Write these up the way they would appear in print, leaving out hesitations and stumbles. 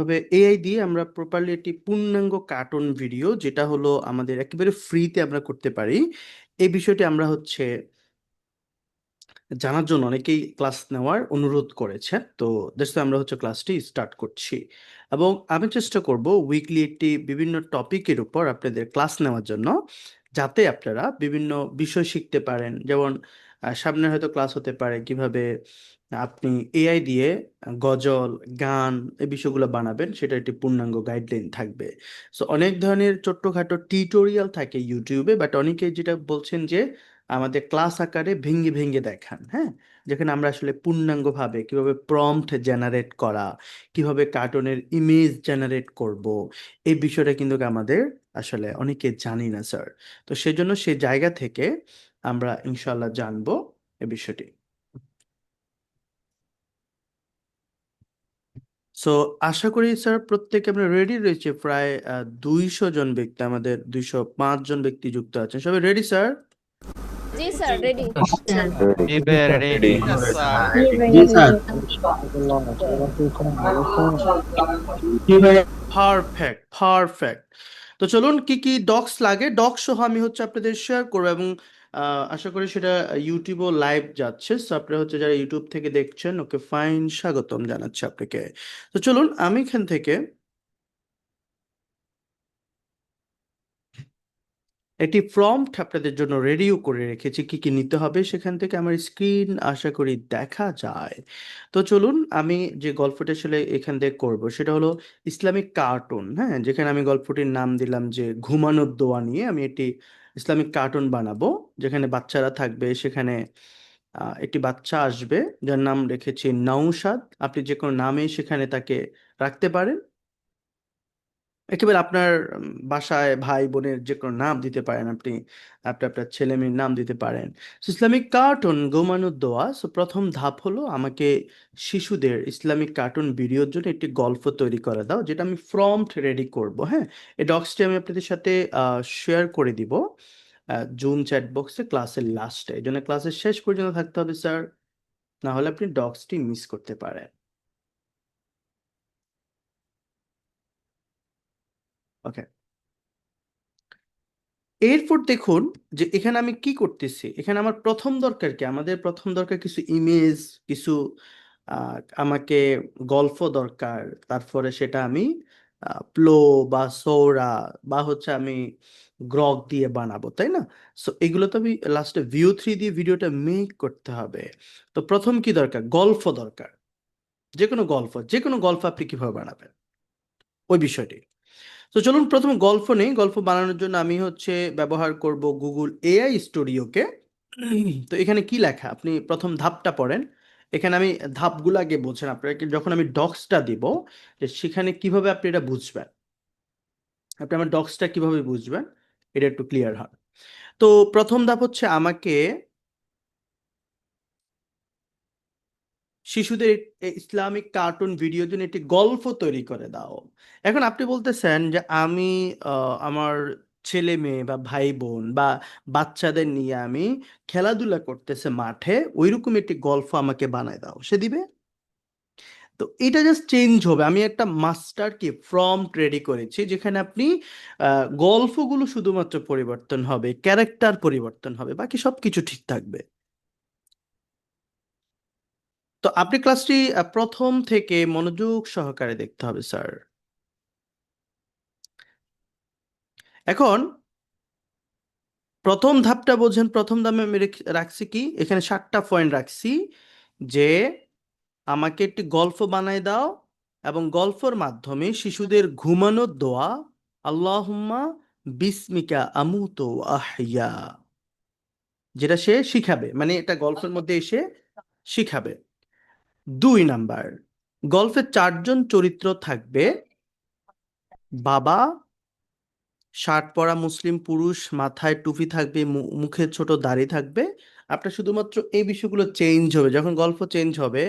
তবে এআই দিয়ে আমরা প্রপারলি একটি পূর্ণাঙ্গ কার্টুন ভিডিও, যেটা হলো আমাদের একেবারে ফ্রিতে আমরা করতে পারি, এই বিষয়টি আমরা জানার জন্য অনেকেই ক্লাস নেওয়ার অনুরোধ করেছেন। তো দ্যাটস আমরা ক্লাসটি স্টার্ট করছি, এবং আমি চেষ্টা করব উইকলি একটি বিভিন্ন টপিকের উপর আপনাদের ক্লাস নেওয়ার জন্য, যাতে আপনারা বিভিন্ন বিষয় শিখতে পারেন। যেমন সামনে হয়তো ক্লাস হতে পারে কিভাবে আপনি এআই দিয়ে গজল, গান, এই বিষয়গুলো বানাবেন, সেটা একটি পূর্ণাঙ্গ গাইডলাইন থাকবে। সো অনেক ধরনের ছোট্টখাটো টিউটোরিয়াল থাকে ইউটিউবে, বাট অনেকে যেটা বলছেন যে আমাদের ক্লাস আকারে ভেঙে ভেঙে দেখান, হ্যাঁ, যেখানে আমরা আসলে পূর্ণাঙ্গভাবে কিভাবে প্রম্পট জেনারেট করা, কিভাবে কার্টুনের ইমেজ জেনারেট করব, এই বিষয়টা কিন্তু আমাদের আসলে অনেকে জানি না স্যার। তো সেজন্য সেই জায়গা থেকে আমরা ইনশাল্লাহ জানবো এই বিষয়টি। সো আশা করি স্যার প্রত্যেকে আমরা রেডি রয়েছে। প্রায় 200 জন ব্যক্তি, আমাদের 205 জন ব্যক্তি যুক্ত আছেন। সবাই রেডি স্যার? জি sir, ready. Ready. Ready. Ready. Yes, sir. জি স্যার। Perfect, perfect. তো চলুন, কি কি ডক্স লাগে, ডক্স সহ আমি আপনাদের শেয়ার করবো, এবং আশা করি সেটা ইউটিউবও লাইভ যাচ্ছে। সো আপনারা যারা ইউটিউব থেকে দেখছেন, ওকে ফাইন, স্বাগতম জানাচ্ছি আপনাকে। তো চলুন, আমি এখান থেকে একটি প্রম্পট আপনাদের জন্য রেডিও করে রেখেছি, কি কি নিতে হবে সেখান থেকে আমার স্ক্রিন আশা করি দেখা যায়। তো চলুন, আমি যে গল্পটা আসলে এখান থেকে করব সেটা হলো ইসলামিক কার্টুন, হ্যাঁ, যেখানে আমি গল্পটির নাম দিলাম যে ঘুমানোর দোয়া নিয়ে আমি একটি ইসলামিক কার্টুন বানাবো, যেখানে বাচ্চারা থাকবে। সেখানে একটি বাচ্চা আসবে যার নাম রেখেছি নওশাদ। আপনি যে কোনো নামে সেখানে তাকে রাখতে পারেন, একেবারে আপনার বাসায় ভাই বোনের যে কোনো নাম দিতে পারেন আপনি, আপনি আপনার ছেলে মেয়ের নাম দিতে পারেন। ইসলামিক কার্টুন ঘুমানোর দোয়া। সো প্রথম ধাপ হলো আমাকে শিশুদের ইসলামিক কার্টুন ভিডিওর জন্য একটি গল্প তৈরি করে দাও, যেটা আমি প্রম্পট রেডি করব, হ্যাঁ। এই ডক্সটি আমি আপনাদের সাথে শেয়ার করে দিব জুম চ্যাট বক্সে ক্লাসের লাস্টে। এই জন্য ক্লাসের শেষ পর্যন্ত থাকতে হবে স্যার, না হলে আপনি ডক্সটি মিস করতে পারেন। ওকে। এরপর দেখুন যে এখানে আমি কি করতেছি। এখানে আমার প্রথম দরকার কি, আমাদের প্রথম দরকার কিছু ইমেজ, কিছু আমাকে গল্প দরকার। তারপরে সেটা আমি প্লো বা সৌরা বা আমি গ্রক দিয়ে বানাবো, তাই না? সো এগুলো তো আমি লাস্টে ভিউ 3 দিয়ে ভিডিওটা মেক করতে হবে। তো প্রথম কি দরকার, গল্প দরকার। যে কোনো গল্প আপনি কিভাবে বানাবেন, ওই বিষয়টি। তো চলুন প্রথম গল্প নেই। গল্প বানানোর জন্য আমি ব্যবহার করব গুগল এআই স্টুডিওকে। তো এখানে কি লেখা আপনি প্রথম ধাপটা পড়েন। এখানে আমি ধাপগুলো আগে বোঝেন আপনাকে, যখন আমি ডক্সটা দিব, যে সেখানে কিভাবে আপনি এটা বুঝবেন, আপনি আমার ডক্সটা কিভাবে বুঝবেন, এটা একটু ক্লিয়ার হন। তো প্রথম ধাপ আমাকে শিশুদের ইসলামিক কার্টুন ভিডিওর জন্য একটি গল্প তৈরি করে দাও। এখন আপনি বলতেছেন যে আমি আমার ছেলে মেয়ে বা ভাই বোন বা বাচ্চাদের নিয়ে আমি খেলাধুলা করতেছে মাঠে, ওইরকম একটি গল্প আমাকে বানায় দাও, সে দিবে। তো এটা জাস্ট চেঞ্জ হবে। আমি একটা মাস্টার কি প্রম্পট রেডি করেছি, যেখানে আপনি গল্পগুলো শুধুমাত্র পরিবর্তন হবে, ক্যারেক্টার পরিবর্তন হবে, বাকি সবকিছু ঠিক থাকবে। তো আপনি ক্লাসটি প্রথম থেকে মনোযোগ সহকারে দেখতে হবে স্যার। এখন প্রথম ধাপটা বোঝেন। প্রথম ধাপে আমি রাখছি কি, এখানে 7টা পয়েন্ট রাখছি, যে আমাকে একটি গল্প বানায় দাও এবং গল্পের মাধ্যমে শিশুদের ঘুমানোর দোয়া, আল্লাহুম্মা বিসমিকা আমুতু ওয়া আহইয়া, যেটা সে শিখাবে, মানে এটা গল্পের মধ্যে এসে শিখাবে। 2 নাম্বার, গল্পে 4জন চরিত্র থাকবে। বাবা, শার্ট পরা মুসলিম পুরুষ, মাথায় টুপি থাকবে, মুখে ছোট দাড়ি থাকবে। আপনার শুধুমাত্র এই বিষয়গুলো চেঞ্জ হবে যখন গল্প চেঞ্জ হবে।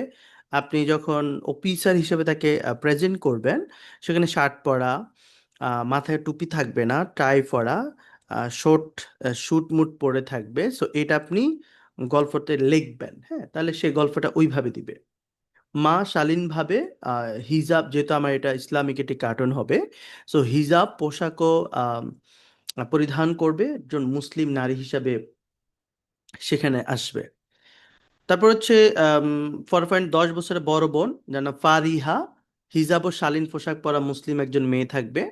আপনি যখন অফিসার হিসেবে তাকে প্রেজেন্ট করবেন, সেখানে শার্ট পরা, মাথায় টুপি থাকবে না, টাই পরা, শর্ট স্যুট মুট পরে থাকবে। সো এটা আপনি গল্পতে লিখবেন, হ্যাঁ, তাহলে সে গল্পটা ওইভাবে দিবে। মা শালীনভাবে হিজাব, যেহেতু আমার এটা ইসলামিক একটি কার্টুন হবে, সো হিজাব পোশাকও পরিধান করবে, একজন মুসলিম নারী হিসাবে সেখানে আসবে। তারপর হচ্ছে 4.10 বছরের বড় বোন, যার নাম ফারিহা, হিজাব ও শালীন পোশাক পরা মুসলিম একজন মেয়ে থাকবে।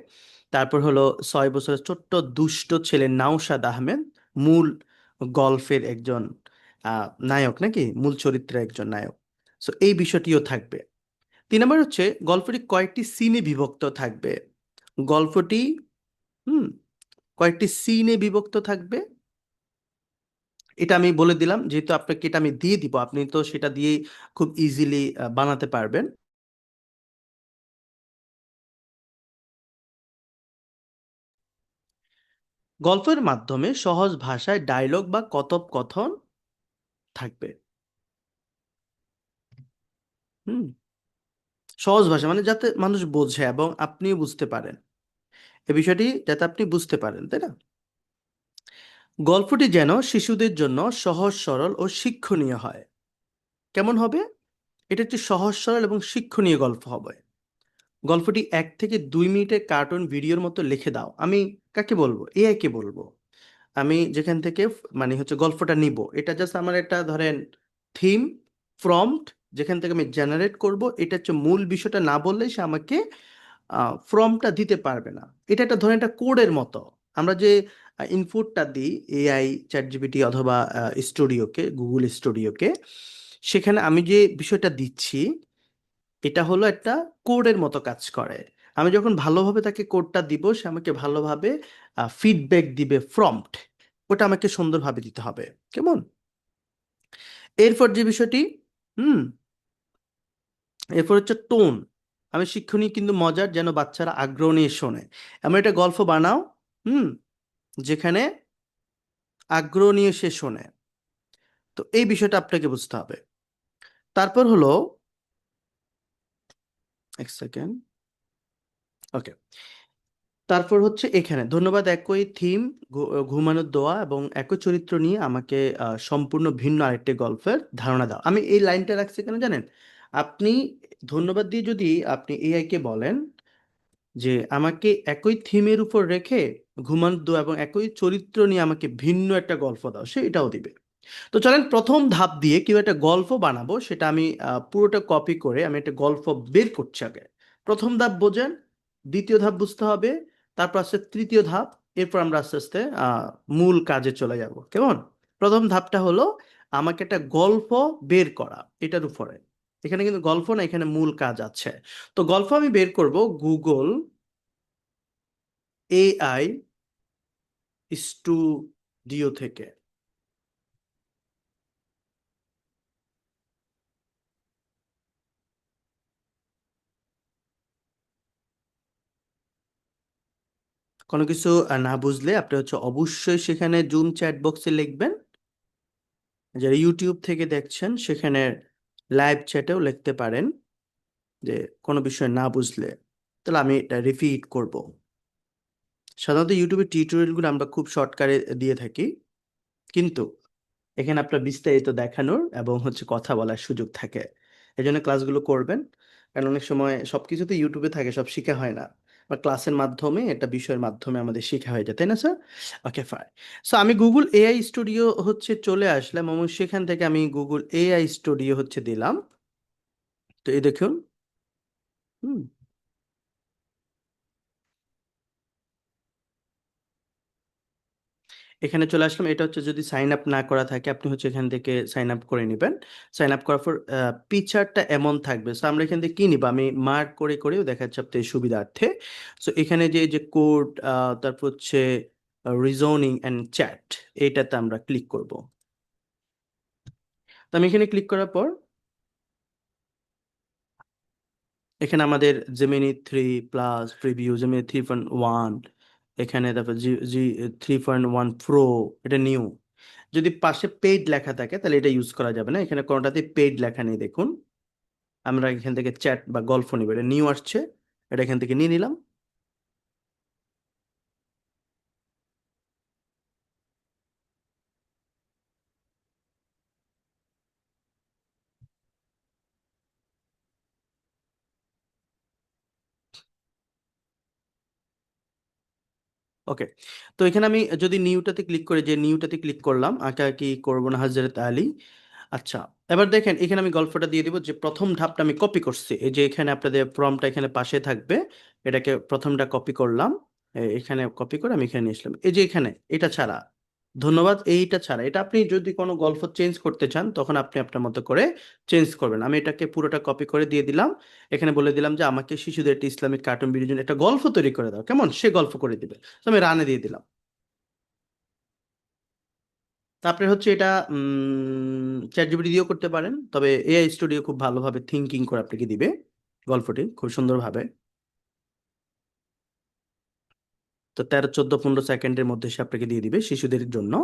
তারপর হলো 6 বছরের ছোট্ট দুষ্ট ছেলে নাওশাদ আহমেদ, মূল গল্পের একজন নায়ক, নাকি মূল চরিত্রের একজন নায়ক। সো এই বিষয়টিও থাকবে। 3 নম্বর হচ্ছে গল্পটি কয়েকটি সিনে বিভক্ত থাকবে। গল্পটি হুম কয়েকটি সিনে বিভক্ত থাকবে। এটা আমি বলে দিলাম, যেহেতু আপনাকে এটা আমি দিয়ে দিব, আপনি তো সেটা দিয়ে খুব ইজিলি বানাতে পারবেন। গল্পের মাধ্যমে সহজ ভাষায় ডায়লগ বা কথোপকথন থাকবে। হুম সহজ ভাষা মানে যাতে মানুষ বোঝে এবং আপনিও বুঝতে পারেন, এই বিষয়টি যাতে আপনি বুঝতে পারেন, তাই না? গল্পটি যেন শিশুদের জন্য সহজ সরল ও শিক্ষণীয় হয়। কেমন হবে? এটা একটি সহজ সরল এবং শিক্ষণীয় গল্প হবে। গল্পটি 1 থেকে 2 মিনিটের কার্টুন ভিডিওর মতো লিখে দাও। আমি কাকে বলবো? এআই কে বলবো। আমি যেখান থেকে মানে হচ্ছে গল্পটা নিব, এটা জাস্ট আমার একটা ধরেন থিম, প্রম্পট, যেখান থেকে আমি জেনারেট করব, এটা হচ্ছে মূল বিষয়টা না বললেই সে আমাকে প্রম্পটটা দিতে পারবে না। এটা একটা ধরেন একটা কোডের মতো। আমরা যে ইনপুটটা দিই এআই, চ্যাট জিপিটি অথবা স্টুডিওকে, গুগল স্টুডিওকে, সেখানে আমি যে বিষয়টা দিচ্ছি এটা হলো একটা কোডের মতো কাজ করে। আমি যখন ভালোভাবে তাকে কোডটা দিব, সে আমাকে ভালোভাবে ফিডব্যাক দিবে, প্রম্পট, ওটা আমাকে সুন্দরভাবে দিতে হবে। কেমন? এরপর যে বিষয়টি, হুম এরপর হচ্ছে টোন। আমি শিক্ষণীয় কিন্তু মজার, যেন বাচ্চারা আগ্রহ নিয়ে শোনে। এমন একটা গল্প বানাও, হুম যেখানে আগ্রহ নিয়ে সে শোনে। তো এই বিষয়টা আপনাকে বুঝতে হবে। তারপর হলো, এক সেকেন্ড, ওকে, তারপর হচ্ছে এখানে ধন্যবাদ, একই থিম, ঘুমানোর দোয়া এবং একই চরিত্র নিয়ে আমাকে সম্পূর্ণ ভিন্ন আরেকটি গল্পের ধারণা দাও। আমি এই লাইনটা রাখছি কেন জানেন? আপনি ধন্যবাদ দিয়ে যদি আপনি এআই কে বলেন যে আমাকে একই থিমের উপর রেখে ঘুমানোর দোয়া এবং একই চরিত্র নিয়ে আমাকে ভিন্ন একটা গল্প দাও, সে এটাও দিবে। তো চলেন প্রথম ধাপ দিয়ে কিভাবে একটা গল্প বানাবো সেটা আমি পুরোটা কপি করে আমি একটা গল্প বের করছি আগে। প্রথম ধাপ বোঝেন, দ্বিতীয় ধাপ বুঝতে হবে, তারপর আসছে তৃতীয় ধাপ। এরপর আমরা আস্তে আস্তে মূল কাজে চলে যাব। কেমন? প্রথম ধাপটা হলো আমাকে একটা গল্প বের করা, এটার উপরে। এখানে কিন্তু গল্প না, এখানে মূল কাজ আছে। তো গল্প আমি বের করব গুগল এআই স্টুডিও থেকে। কোনো কিছু না বুঝলে আপনি হচ্ছে অবশ্যই সেখানে জুম চ্যাট বক্সে লিখবেন। যারা ইউটিউব থেকে দেখছেন সেখানে লাইভ চ্যাটেও লিখতে পারেন যে কোনো বিষয় না বুঝলে, তাহলে আমি এটা রিপিট করব। সাধারণত ইউটিউবের টিউটোরিয়ালগুলো আমরা খুব শর্টকারে দিয়ে থাকি, কিন্তু এখানে আপনার বিস্তারিত দেখানোর এবং হচ্ছে কথা বলার সুযোগ থাকে। এই জন্য ক্লাসগুলো করবেন, কারণ অনেক সময় সবকিছু তো ইউটিউবে থাকে, সব শেখা হয় না, বা ক্লাসের মাধ্যমে একটা বিষয়ের মাধ্যমে আমাদের শেখা হয়ে যায়, তাই না স্যার? Okay fine. সো আমি গুগল এআই স্টুডিও হচ্ছে চলে আসলাম এবং সেখান থেকে আমি গুগল এআই স্টুডিও হচ্ছে দিলাম। তো এই দেখুন, হুম এখানে চলে আসলাম। এটা হচ্ছে যদি সাইন আপ না করা থাকে আপনি হচ্ছে এখান থেকে সাইন আপ করে নেবেন। সাইন আপ করার পর পিকচারটা এমন থাকবে। সো আমরা এখান থেকে কি নিব, আমি মার্ক করে করেও দেখাচ্ছি আপনাদের সুবিধার্থে। সো এখানে যে যে কোড, তারপর হচ্ছে রিজনিং অ্যান্ড চ্যাট, এইটাতে আমরা ক্লিক করব। তো আমি এখানে ক্লিক করার পর এখানে আমাদের জেমিনি 3 প্লাস প্রিভিউ, জেমিনি 3.1, এখানে তারপর জি জি 3.1 প্রো, এটা নিউ। যদি পাশে পেইড লেখা থাকে তাহলে এটা ইউজ করা যাবে না, এখানে কোনোটাতে পেইড লেখা নেই দেখুন। আমরা এখান থেকে চ্যাট বা গল্প নিব, এটা নিউ আসছে, এটা এখান থেকে নিয়ে নিলাম। ওকে, তো এখানে আমি যদি নিউটাতে ক্লিক করি, যে নিউটাতে ক্লিক করলাম, আঁকাআঁকি করবো না, হযরত আলী। আচ্ছা, এবার দেখেন এখানে আমি গল্পটা দিয়ে দিব, যে প্রথম ধাপটা আমি কপি করছি, এই যে এখানে আপনাদের ফর্মটা এখানে পাশে থাকবে, এটাকে প্রথমটা কপি করলাম, এখানে কপি করে আমি এখানে নিয়ে আসলাম, এই যে এখানে এটা ছাড়া, ধন্যবাদ, এইটা ছাড়া, এটা আপনি যদি কোনো গল্প চেঞ্জ করতে চান তখন আপনি আপনার মতো করে চেঞ্জ করবেন। আমি এটাকে পুরোটা কপি করে দিয়ে দিলাম, এখানে বলে দিলাম যে আমাকে শিশুদের একটি ইসলামিক কার্টুন ভিডিওর জন্য একটা গল্প তৈরি করে দাও, কেমন, সে গল্প করে দিবে। তো আমি রানে দিয়ে দিলাম। তারপরে হচ্ছে এটা চ্যাট জিপিটি দিয়েও করতে পারেন, তবে এআই স্টুডিও খুব ভালোভাবে থিঙ্কিং করে আপনাকে দিবে গল্পটি খুব সুন্দরভাবে। তো 13, 14, 15 সেকেন্ডের মধ্যে সে আপনাকে দিয়ে দিবে শিশুদের জন্য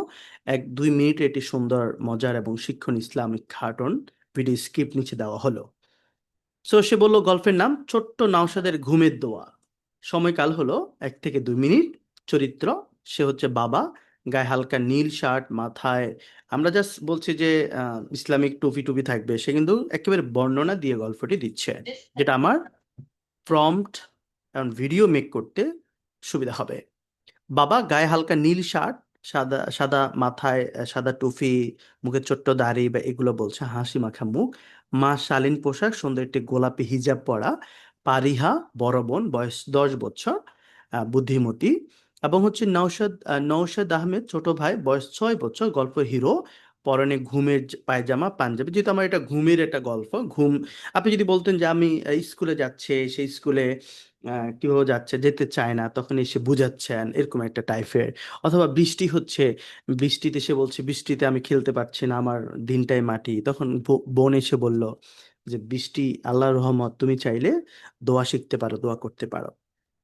1-2 মিনিটের একটি সুন্দর, মজার এবং শিক্ষণীয় ইসলামিক কার্টুন ভিডিও স্ক্রিপ্ট নিচে দেওয়া হলো। সো সে বলল গল্পের নাম ছোট্ট নওশাদের ঘুমের দোয়া, সময়কাল হলো 1 থেকে 2 মিনিট, চরিত্র সে হচ্ছে বাবা, গায়ে হালকা নীল শার্ট, মাথায় আমরা জাস্ট বলছি যে ইসলামিক টুপি টুপি থাকবে, সে কিন্তু একেবারে বর্ণনা দিয়ে গল্পটি দিচ্ছে, যেটা আমার প্রম্পট এবং ভিডিও মেক করতে সুবিধা হবে। বাবা গায়ে হালকা নীল শার্ট, সাদা সাদা মাথায় সাদা টুপি, মুখে ছোট্ট দাড়ি বা এগুলো বলছে, হাসি মাখা মুখ। মা শালীন পোশাক, সুন্দর একটি গোলাপি হিজাব পরা। পারিহা বড় বোন, বয়স 10 বছর, বুদ্ধিমতী। এবং হচ্ছে নওশাদ আহমেদ ছোট ভাই, বয়স 6 বছর, গল্প হিরো, পরনে ঘুমের পায়জামা পাঞ্জাবি, যেহেতু আমার এটা ঘুমের একটা গল্প, ঘুম। আপনি যদি বলতেন যে আমি স্কুলে যাচ্ছে, সেই স্কুলে কিভাবে যাচ্ছে, যেতে চায় না, তখন এসে বুঝাচ্ছেন এরকম একটা টাইপের। অথবা বৃষ্টি হচ্ছে, বৃষ্টিতে সে বলছে বৃষ্টিতে আমি খেলতে পারছি না, আমার দিনটাই মাটি, তখন বোন এসে বলল যে বৃষ্টি আল্লাহর রহমত, তুমি চাইলে দোয়া শিখতে পারো, দোয়া করতে পারো।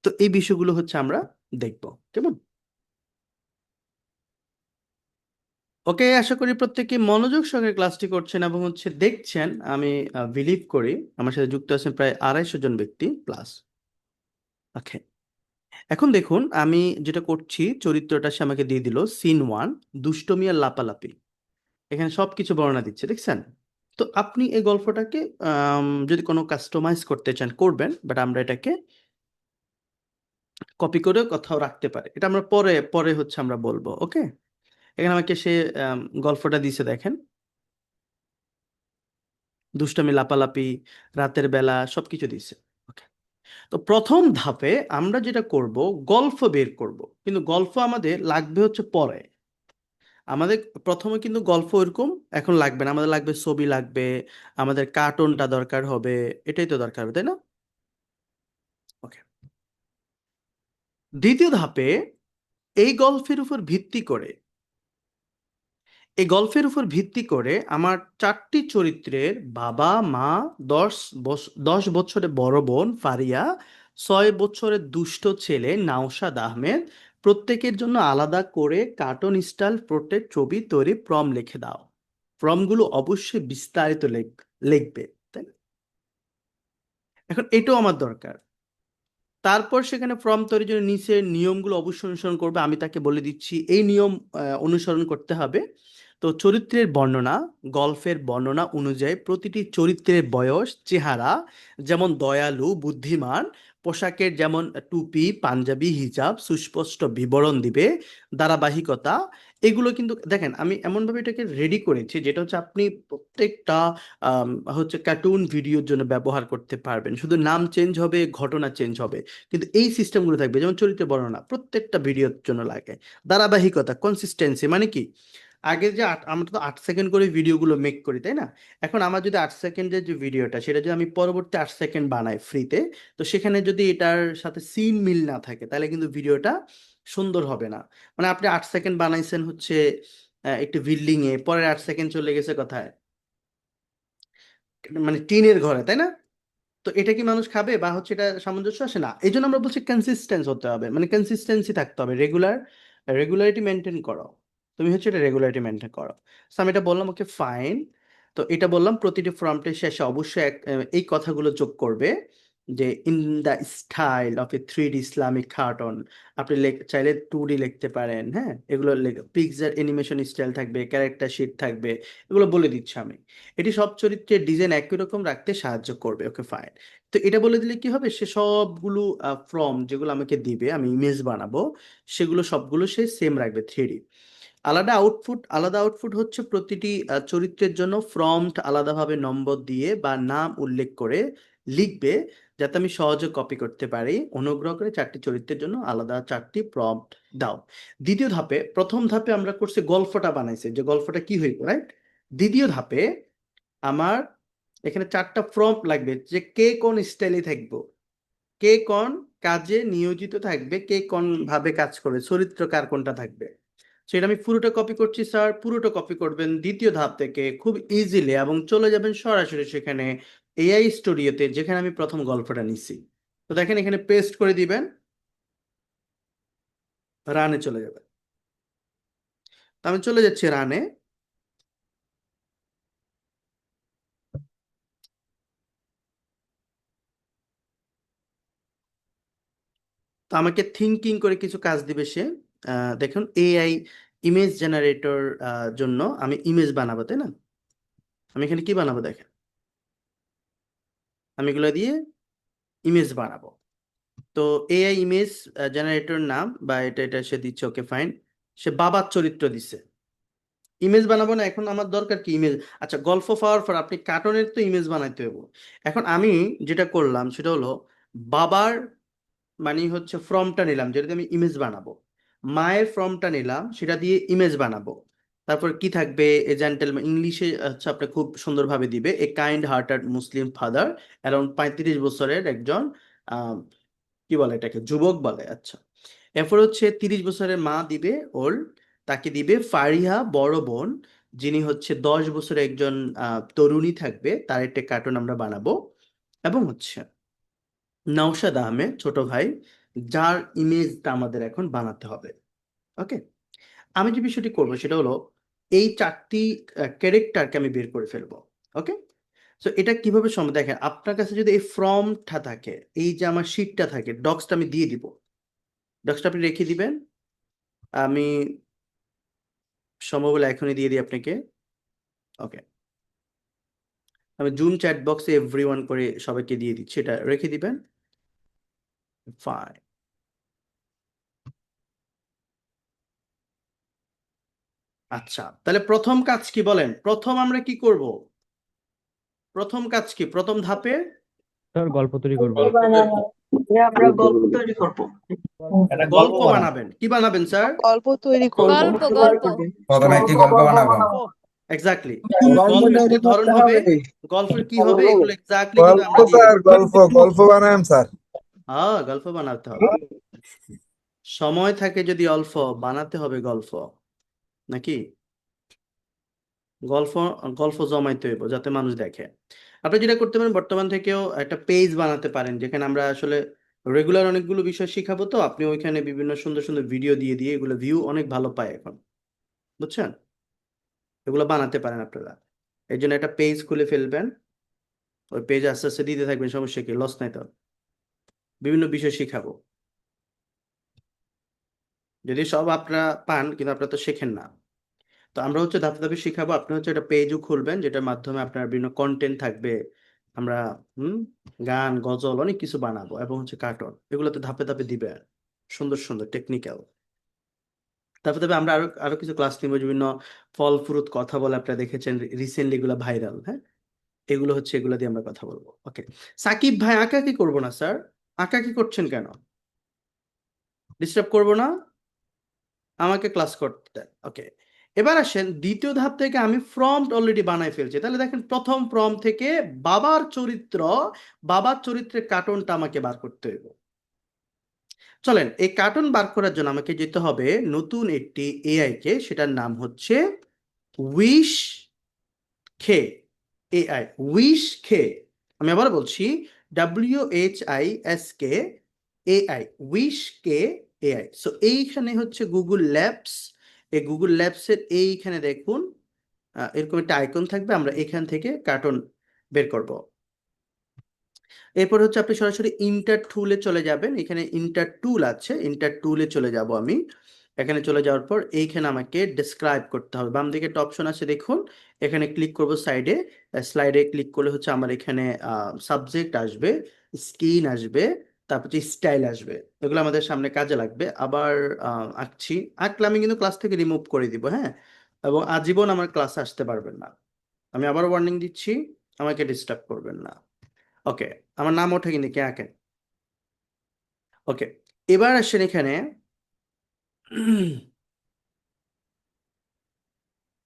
তো এই বিষয়গুলো হচ্ছে আমরা দেখবো, কেমন। ওকে, আশা করি প্রত্যেকে মনোযোগ সহকারে ক্লাসটি করছেন এবং হচ্ছে দেখছেন, আমি বিলিভ করি আমার সাথে যুক্ত আছেন প্রায় 250 জন ব্যক্তি প্লাস। ওকে, এখন দেখুন আমি যেটা করছি, চরিত্রটা সে আমাকে দিয়ে দিল সিন 1, দুষ্টমি আর লাপালাপি, এখানে সবকিছু বর্ণনা দিচ্ছে, দেখছেন। তো আপনি এই গল্পটাকে যদি কোনো কাস্টমাইজ করতে চান করবেন, বাট আমরা এটাকে কপি করে কোথাও রাখতে পারি, এটা আমরা পরে পরে হচ্ছে আমরা বলবো। ওকে, এখানে আমাকে সে গল্পটা দিছে, দেখেন, দুষ্টামি লাপালাপি, রাতের বেলা সবকিছু দিছে। ওকে, তো প্রথম ধাপে আমরা যেটা করব, গল্প বের করব, কিন্তু গল্প আমাদের লাগবে হচ্ছে পরে। আমাদের প্রথমে কিন্তু গল্প এরকম এখন লাগবে না, আমাদের লাগবে ছবি লাগবে, আমাদের কার্টুনটা দরকার হবে, এটাই তো দরকার হবে, তাই না? ওকে, দ্বিতীয় ধাপে এই গল্পের উপর ভিত্তি করে, এই গল্পের উপর ভিত্তি করে আমার 4টি চরিত্রের বাবা মা, 10 বছরের বড় বোন ফারিয়া, 6 বছরের দুষ্ট ছেলে নাওশাদ আহমেদ, প্রত্যেকের জন্য আলাদা করে কার্টুন স্টাইল পোর্ট্রেট ছবি তৈরি প্রম লিখে দাও। প্রমগুলো অবশ্যই বিস্তারিত লিখবে, তাই না? এখন এটাও আমার দরকার। তারপর সেখানে ফর্ম তৈরির জন্য নিচে নিয়মগুলো অবশ্যই অনুসরণ করবে, আমি তাকে বলে দিচ্ছি এই নিয়ম অনুসরণ করতে হবে। তো চরিত্রের বর্ণনা, গল্পের বর্ণনা অনুযায়ী প্রতিটি চরিত্রের বয়স, চেহারা, যেমন দয়ালু, বুদ্ধিমান, পোশাকের যেমন টুপি, পাঞ্জাবি, হিজাব, সুস্পষ্ট বিবরণ দিবে, ধারাবাহিকতা, এগুলো কিন্তু দেখেন আমি এমনভাবে এটাকে রেডি করেছি যেটা হচ্ছে আপনি প্রত্যেকটা আম, হচ্ছে কার্টুন ভিডিওর জন্য ব্যবহার করতে পারবেন, শুধু নাম চেঞ্জ হবে, ঘটনা চেঞ্জ হবে, কিন্তু এই সিস্টেমগুলো থাকবে, যেমন চরিত্র বর্ণনা প্রত্যেকটা ভিডিওর জন্য লাগে। ধারাবাহিকতা, কনসিস্টেন্সি, মানে কি, আগে যে আমরা তো 8 সেকেন্ড করে ভিডিওগুলো মেক করি, তাই না? এখন আমার যদি 8 সেকেন্ডের যে ভিডিওটা, সেটা যদি আমি পরবর্তী 8 সেকেন্ড বানাই ফ্রিতে, তো সেখানে যদি এটার সাথে সিন মিল না থাকে তাহলে কিন্তু ভিডিওটা সুন্দর হবে না। মানে আপনি 8 সেকেন্ড বানাইছেন হচ্ছে একটি বিল্ডিং এ, পরের 8 সেকেন্ড চলে গেছে কোথায়, মানে টিনের ঘরে, তাই না? তো এটা কি মানুষ খাবে, বা হচ্ছে এটা সামঞ্জস্য আসে না, এই জন্য আমরা বলছি কনসিস্টেন্স হতে হবে, মানে কনসিস্টেন্সি থাকতে হবে, রেগুলারিটি মেনটেন করো, তুমি হচ্ছে এটা রেগুলারিটি মেনটেন করো। তো আমি এটা বললাম, ওকে ফাইন। তো এটা বললাম প্রতিটি ফর্মটের শেষে অবশ্যই এই কথাগুলো যোগ করবে, যে in the style of A 3D Islamic cartoon. আপনি চাইলে 2D লিখতে পারেন, হ্যাঁ, এগুলো পিকচার অ্যানিমেশন স্টাইল থাকবে, ক্যারেক্টার শিট থাকবে, এগুলো বলে দিচ্ছি আমি। এটি সব চরিত্রের ডিজাইন একই রকম রাখতে সাহায্য করবে। Okay fine. তো এটা বলে দিলে কি হবে, সে সবগুলো ফর্ম যেগুলো আমাকে দিবে, আমি ইমেজ বানাবো, সেগুলো সবগুলো সে সেম রাখবে 3D। আলাদা আউটপুট হচ্ছে প্রতিটি চরিত্রের জন্য প্রম্পট আলাদাভাবে নম্বর দিয়ে বা নাম উল্লেখ করে লিখবে, যাতে আমি সহজে কপি করতে পারি। অনুগ্রহ করে 4টি চরিত্রের জন্য আলাদা 4টি প্রম্পট দাও। দ্বিতীয় ধাপে, প্রথম ধাপে আমরা করছি গল্পটা বানাইছি, যে গল্পটা কি হইব, রাইট? দ্বিতীয় ধাপে আমার এখানে 4টা প্রম্পট লাগবে, যে কে কোন স্টাইলে থাকবো, কে কোন কাজে নিয়োজিত থাকবে, কে কোন ভাবে কাজ করবে, চরিত্র কার কোনটা থাকবে। সেটা আমি পুরোটা কপি করছি স্যার, পুরোটা কপি করবেন দ্বিতীয় ধাপ থেকে খুব ইজিলি, এবং চলে যাবেন সরাসরি সেখানে এআই স্টুডিওতে, যেখানে আমি প্রথম গল্পটা নিছি। তো দেখেন এখানে পেস্ট করে দিবেন, রানে চলে যাবেন। তো আমি চলে যাচ্ছি রানে। তো আমাকে থিঙ্কিং করে কিছু কাজ দিবে সে। দেখুন এআই ইমেজ জেনারেটর জন্য আমি ইমেজ বানাবো, তাই না? আমি এখানে কি বানাবো দেখেন, আমি এগুলো দিয়ে ইমেজ বানাবো। তো এআই ইমেজ জেনারেটর নাম বা এটা সে দিচ্ছে। Okay fine. সে বাবার চরিত্র দিচ্ছে। ইমেজ বানাবো না, এখন আমার দরকার কি ইমেজ। আচ্ছা, গল্প পাওয়ার পর আপনি কার্টুনের তো ইমেজ বানাইতে হবে। এখন আমি যেটা করলাম সেটা হলো, বাবার মানে হচ্ছে ফর্মটা নিলাম, যেটা দিয়ে আমি ইমেজ বানাবো। মায়ের ফর্মটা নিলাম, সেটা দিয়ে ইমেজ বানাবো। তারপর কি থাকবে, এ জেন্টেলম্যান, ইংলিশে হচ্ছে আপনি খুব সুন্দরভাবে দিবে, a kind hearted Muslim father, around 35 বছরের একজন আহ, কি বলে এটাকে, যুবক বলে। আচ্ছা, এরপর হচ্ছে 30 বছরের মা দিবে, ওল্ড, তাকে দিবে ফারিহা বড় বোন, যিনি হচ্ছে 10 বছরের একজন তরুণী থাকবে, তার একটা কার্টুন আমরা বানাবো। এবং হচ্ছে নওশাদ আহমেদ ছোট ভাই, যার ইমেজটা আমাদের এখন বানাতে হবে। ওকে, আমি যে বিষয়টি করবো সেটা হলো, এই 4টি ক্যারেক্টারকে আমি বের করে ফেলবো। ওকে, তো এটা কিভাবে সম্ভব দেখেন, আপনার কাছে যদি এই ফর্মটা থাকে, এই যে আমার শিটটা থাকে, ডক্সটা আমি দিয়ে দিব, ডক্সটা আপনি রেখে দিবেন। আমি সম্ভব হলে এখনই দিয়ে দিই আপনাকে। ওকে, আমি জুম চ্যাট বক্সে এভরিওয়ান করে সবাইকে দিয়ে দিচ্ছি, এটা রেখে দিবেন। ফাইন। আচ্ছা, তাহলে প্রথম কাজ কি বলেন, প্রথম আমরা কি করব, প্রথম কাজ কি, প্রথম ধাপে স্যার গল্প তৈরি করব। আমরা গল্প তৈরি করব। একটা গল্প বানাবেন, কি বানাবেন স্যার? গল্প তৈরি করব। গল্প প্রথমে একটি গল্প বানাবো। এক্স্যাক্টলি। গল্প গল্পের কি তৈরি ধরন করতে হবে, হবে। গল্পের কি হবে, এগুলো এক্স্যাক্টলি কিন্তু গল্প আমরা দিয়ে স্যার, দেব। গল্প বানান স্যার। হ্যাঁ, গল্প বানাতে হবে। সময় থাকে যদি অল্প, বানাতে হবে গল্প, নাকি? গল্প গল্প জমাইতে হইব যাতে মানুষ দেখে। আপনি যেটা করতে পারেন, বর্তমান থেকেও একটা পেজ বানাতে পারেন, যেখানে আমরা আসলে রেগুলার অনেকগুলো বিষয় শিখাবো, তো আপনি ওইখানে বিভিন্ন সুন্দর সুন্দর ভিডিও দিয়ে দিয়ে এগুলো ভিউ অনেক ভালো পায় এখন, বুঝছেন? এগুলো বানাতে পারেন আপনারা। এই জন্য একটা পেজ খুলে ফেলবেন, ওই পেজ আস্তে আস্তে দিতে থাকবেন, সমস্যা কি, লস নাই তো। বিভিন্ন বিষয় শিখাবো, যদি সব আপনারা পান, কিন্তু আপনারা তো শেখেন না। তো আমরা হচ্ছে ধাপে ধাপে শিখাবো। আপনি হচ্ছে একটা পেজও খুলবেন, যেটার মাধ্যমে আপনার বিভিন্ন কন্টেন্ট থাকবে। আমরা গান গজল অনেক কিছু বানাবো, এবং হচ্ছে কার্টুন, এগুলোতে ধাপে ধাপে দিবে, সুন্দর সুন্দর টেকনিক্যাল। তারপর তবে আমরা আরো আরো কিছু ক্লাস নিব, বিভিন্ন ফল ফ্রুট কথা বলে আপনারা দেখেছেন রিসেন্টলি, এগুলো ভাইরাল, হ্যাঁ, এগুলো হচ্ছে, এগুলো দিয়ে আমরা কথা বলবো। ওকে, সাকিব ভাই আঁকা কি করবো না স্যার? আঁকা কি করছেন কেন? ডিস্টার্ব করবো না, আমাকে ক্লাস করতে দেন। ওকে, এবার আসেন দ্বিতীয় ধাপ থেকে, আমি প্রম্পট অলরেডি বানাই ফেলছি। তাহলে দেখেন প্রথম প্রম্পট থেকে বাবার চরিত্রের কার্টুনটা আমাকে বার করতে হবে। চলেন, এই কার্টুন বার করার জন্য আমাকে যেতে হবে নতুন একটি এআই কে, সেটার নাম হচ্ছে উইশ খে এআই। উইশ খে, আমি আবার বলছি, WHISK এআই, উইশ কে এআই। সো এইখানে হচ্ছে গুগল ল্যাবস, এই গুগল ল্যাবসের এইখানে দেখুন এরকম একটা আইকন থাকবে, আমরা এখান থেকে কার্টুন বের করব। এরপর হচ্ছে আপনি সরাসরি ইন্টার টুলে চলে যাবেন, এখানে ইন্টার টুল আছে, ইন্টার টুলে চলে যাব আমি। এখানে চলে যাওয়ার পর এইখানে আমাকে ডেসক্রাইব করতে হবে, বাম দিকে একটা অপশন আছে দেখুন, এখানে ক্লিক করব সাইডে, স্লাইডে ক্লিক করলে হচ্ছে আমার এখানে সাবজেক্ট আসবে, স্কিন আসবে, তারপর হচ্ছে স্টাইল আসবে, এগুলো আমাদের সামনে কাজে লাগবে। আবার আঁকছি, আঁকলে আমি কিন্তু ক্লাস থেকে রিমুভ করে দিব, হ্যাঁ, এবং আজীবন আমার ক্লাসে আসতে পারবেন না। আমি আবার ওয়ার্নিং দিচ্ছি, আমাকে ডিস্টার্ব করবেন না। ওকে, আমার নাম ওঠে কিন্তু কে আঁকেন। ওকে, এবার আসেন এখানে।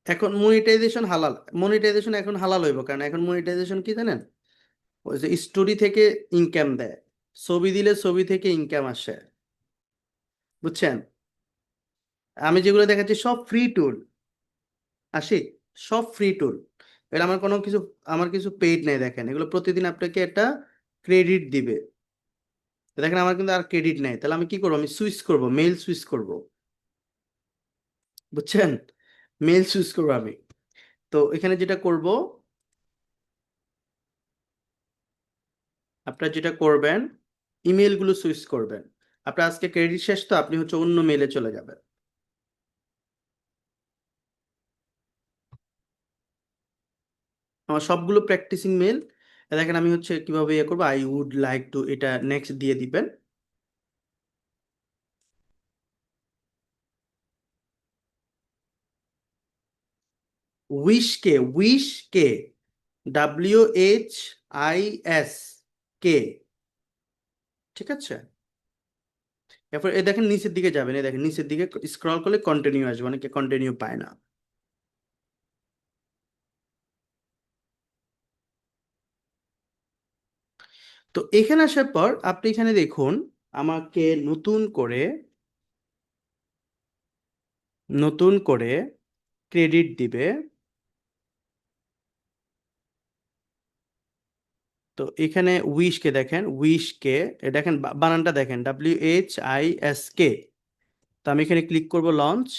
এখন মনিটাইজেশন হালাল, মনিটাইজেশন এখন হালাল হইব, কারণ এখন মনিটাইজেশন কি জানেন, ওই যে স্টোরি থেকে ইনকাম দেয়, ছবি দিলে ছবি থেকে ইনকাম আসে, বুঝছেন। আমি যেগুলো দেখাচ্ছি সব ফ্রি টুল, আসি, সব ফ্রি টুল, এটা আমার কোনো কিছু, আমার কিছু পেইড নেই, দেখেন এগুলো প্রতিদিন আপনাকে একটা ক্রেডিট দিবে। দেখেন আমার কিন্তু আর ক্রেডিট নেই, তাহলে আমি কি করবো, আমি সুইচ করব, মেল সুইচ করব, বুঝছেন, মেল সুইচ করবো আমি। তো এখানে যেটা করব, আপনার যেটা করবেন, ইমেলগুলো সুইচ করবেন। আপনার আজকে ক্রেডিট শেষ, তো আপনি হচ্ছে অন্য মেলে চলে যাবেন। আমার সবগুলো প্র্যাকটিসিং মেল, দেখেন আমি হচ্ছে কিভাবে ইয়ে করবো, আই উড লাইক টু, এটা নেক্সট দিয়ে দিবেন। উইশ কে, উইশ কে, WHIS কে, ঠিক আছে। এরপর এ দেখেন নিচের দিকে যাবেন, এই দেখেন নিচের দিকে স্ক্রল করলে কন্টিনিউ আসবে, অনেকে কন্টিনিউ পায় না। তো এখানে আসার পর আপনি এখানে দেখুন, আমাকে নতুন করে ক্রেডিট দিবে। তো এখানে উইশ কে দেখেন, উইশ কে, দেখেন বানানটা দেখেন, WHIS কে। তো আমি এখানে ক্লিক করব, লঞ্চ,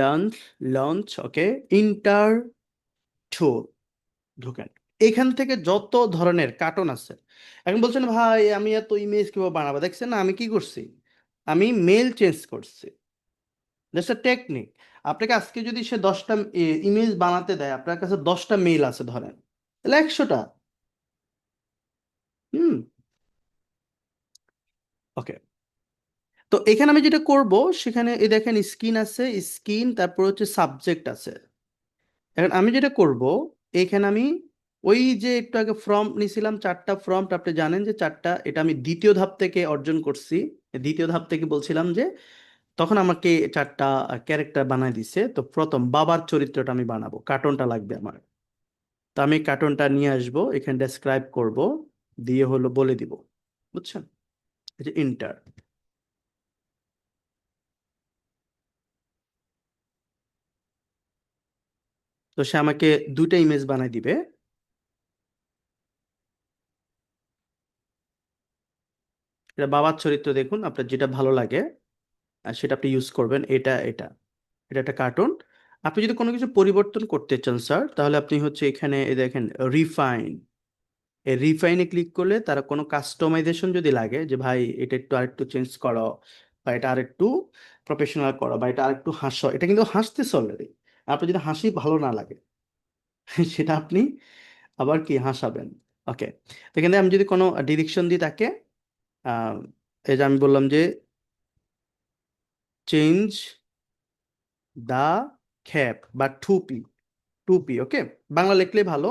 লঞ্চ, লঞ্চ, ওকে, ইন্টার টু, ঢুকেন। এখান থেকে যত ধরনের কার্টুন আছে, এখন বলছেন ভাই আমি এত ইমেজ কিভাবে বানাবো, দেখছেন না আমি কি করছি, আমি মেল চেঞ্জ করছি, দ্যাটস আ টেকনিক। আপনাকে আজকে যদি সে 10টা ইমেজ বানাতে দেয়, আপনার কাছে 10টা মেল আছে ধরেন, তাহলে 100টা। হুম, ওকে। তো এখানে আমি যেটা করব, সেখানে এই দেখেন স্কিন আছে, স্কিন, তারপর হচ্ছে সাবজেক্ট আছে। এখন আমি যেটা করব, এখানে আমি ওই যে একটু আগে ফর্ম নিছিলাম, 4টা ফর্ম, আপনি জানেন যে 4টা, এটা আমি দ্বিতীয় ধাপ থেকে অর্জন করছি। দ্বিতীয় ধাপ থেকে বলছিলাম যে তখন আমাকে 4টা ক্যারেক্টার বানায় দিছে। তো প্রথম বাবার চরিত্রটা আমি বানাবো, কার্টুনটা লাগবে আমার। তো আমি কার্টুনটা নিয়ে আসবো, এখানে ডেসক্রাইব করব, দিয়ে হলো বলে দিব, বুঝছেন, এই যে ইন্টার। তো সে আমাকে 2টা ইমেজ বানায় দিবে। এটা বাবার চরিত্র, দেখুন আপনার যেটা ভালো লাগে আর সেটা আপনি ইউজ করবেন, এটা এটা, এটা একটা কার্টুন। আপনি যদি কোনো কিছু পরিবর্তন করতে চান স্যার, তাহলে আপনি হচ্ছে এখানে এই দেখেন রিফাইন, এই রিফাইনে ক্লিক করলে তারা কোনো কাস্টমাইজেশন যদি লাগে, যে ভাই এটা একটু আরেকটু চেঞ্জ করো, বা এটা আরেকটু প্রফেশনাল করো, বা এটা আরেকটু হাসো, এটা কিন্তু হাসতেছে অলরেডি, আপনার যদি হাসি ভালো না লাগে সেটা আপনি আবার কি হাসাবেন। ওকে, তো এখানে আমি যদি কোনো ডিরেকশন দিই তাকে, আহ, এই যে আমি বললাম যে চেঞ্জ দা ক্যাপ বা টুপি, টুপি, ওকে, বাংলা লিখলে ভালো,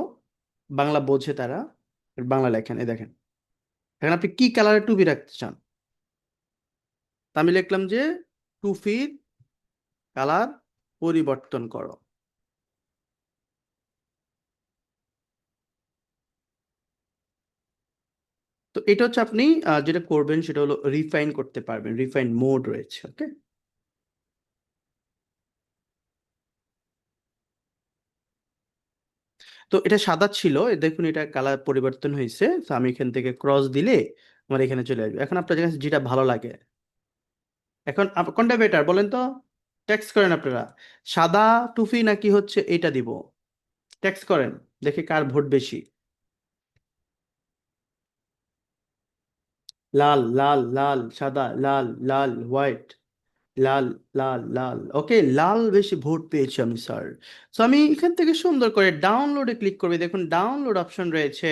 বাংলা বোঝে তারা, বাংলা লেখেন, এই দেখেন এখন আপনি কি কালারের টুপি রাখতে চান। তা আমি লিখলাম যে টুপির কালার পরিবর্তন করো। তো এটা হচ্ছে আপনি যেটা করবেন সেটা হলো রিফাইন করতে পারবেন, রিফাইন মোড রয়েছে, ওকে। তো এটা সাদা ছিল, দেখুন এটা কালার পরিবর্তন হয়েছে, তো আমি এখান থেকে ক্রস দিলে আমার এখানে চলে আসবে। এখন আপনার কাছে যেটা ভালো লাগে, এখন কোনটা বেটার বলেন তো, টেক্সট করেন আপনারা, সাদা টুপি নাকি হচ্ছে এটা দিব, টেক্সট করেন, দেখি কার ভোট বেশি। লাল লাল লাল সাদা লাল লাল হোয়াইট লাল লাল লাল ওকে, লাল বেশি ভোট পেয়েছি আমি স্যার। সো আমি এখান থেকে সুন্দর করে ডাউনলোডে ক্লিক করবে, দেখুন ডাউনলোড অপশন রয়েছে।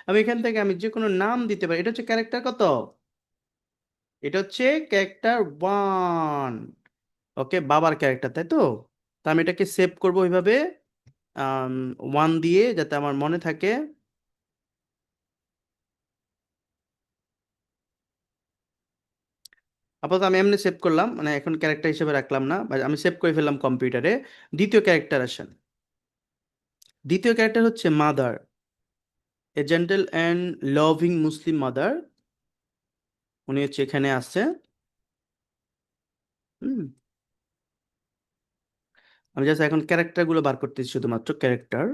আমি এখান থেকে আমি যে কোনো নাম দিতে পারি। এটা হচ্ছে ক্যারেক্টার কত? এটা হচ্ছে ক্যারেক্টার 1। ওকে, বাবার ক্যারেক্টার, তাই তো? তা আমি এটাকে সেভ করবো ওইভাবে 1 দিয়ে, যাতে আমার মনে থাকে। আপাতত আমি এমনি সেভ করলাম, মানে এখন ক্যারেক্টার হিসেবে রাখলাম না, বা আমি সেভ করে ফেললাম কম্পিউটারে। দ্বিতীয় ক্যারেক্টার আসেন। দ্বিতীয় ক্যারেক্টার হচ্ছে mother, A gentle and loving Muslim mother. উনি হচ্ছে এখানে আছে। হুম, আমি জাস্ট এখন ক্যারেক্টারগুলো বার করতেছি, শুধুমাত্র ক্যারেক্টার।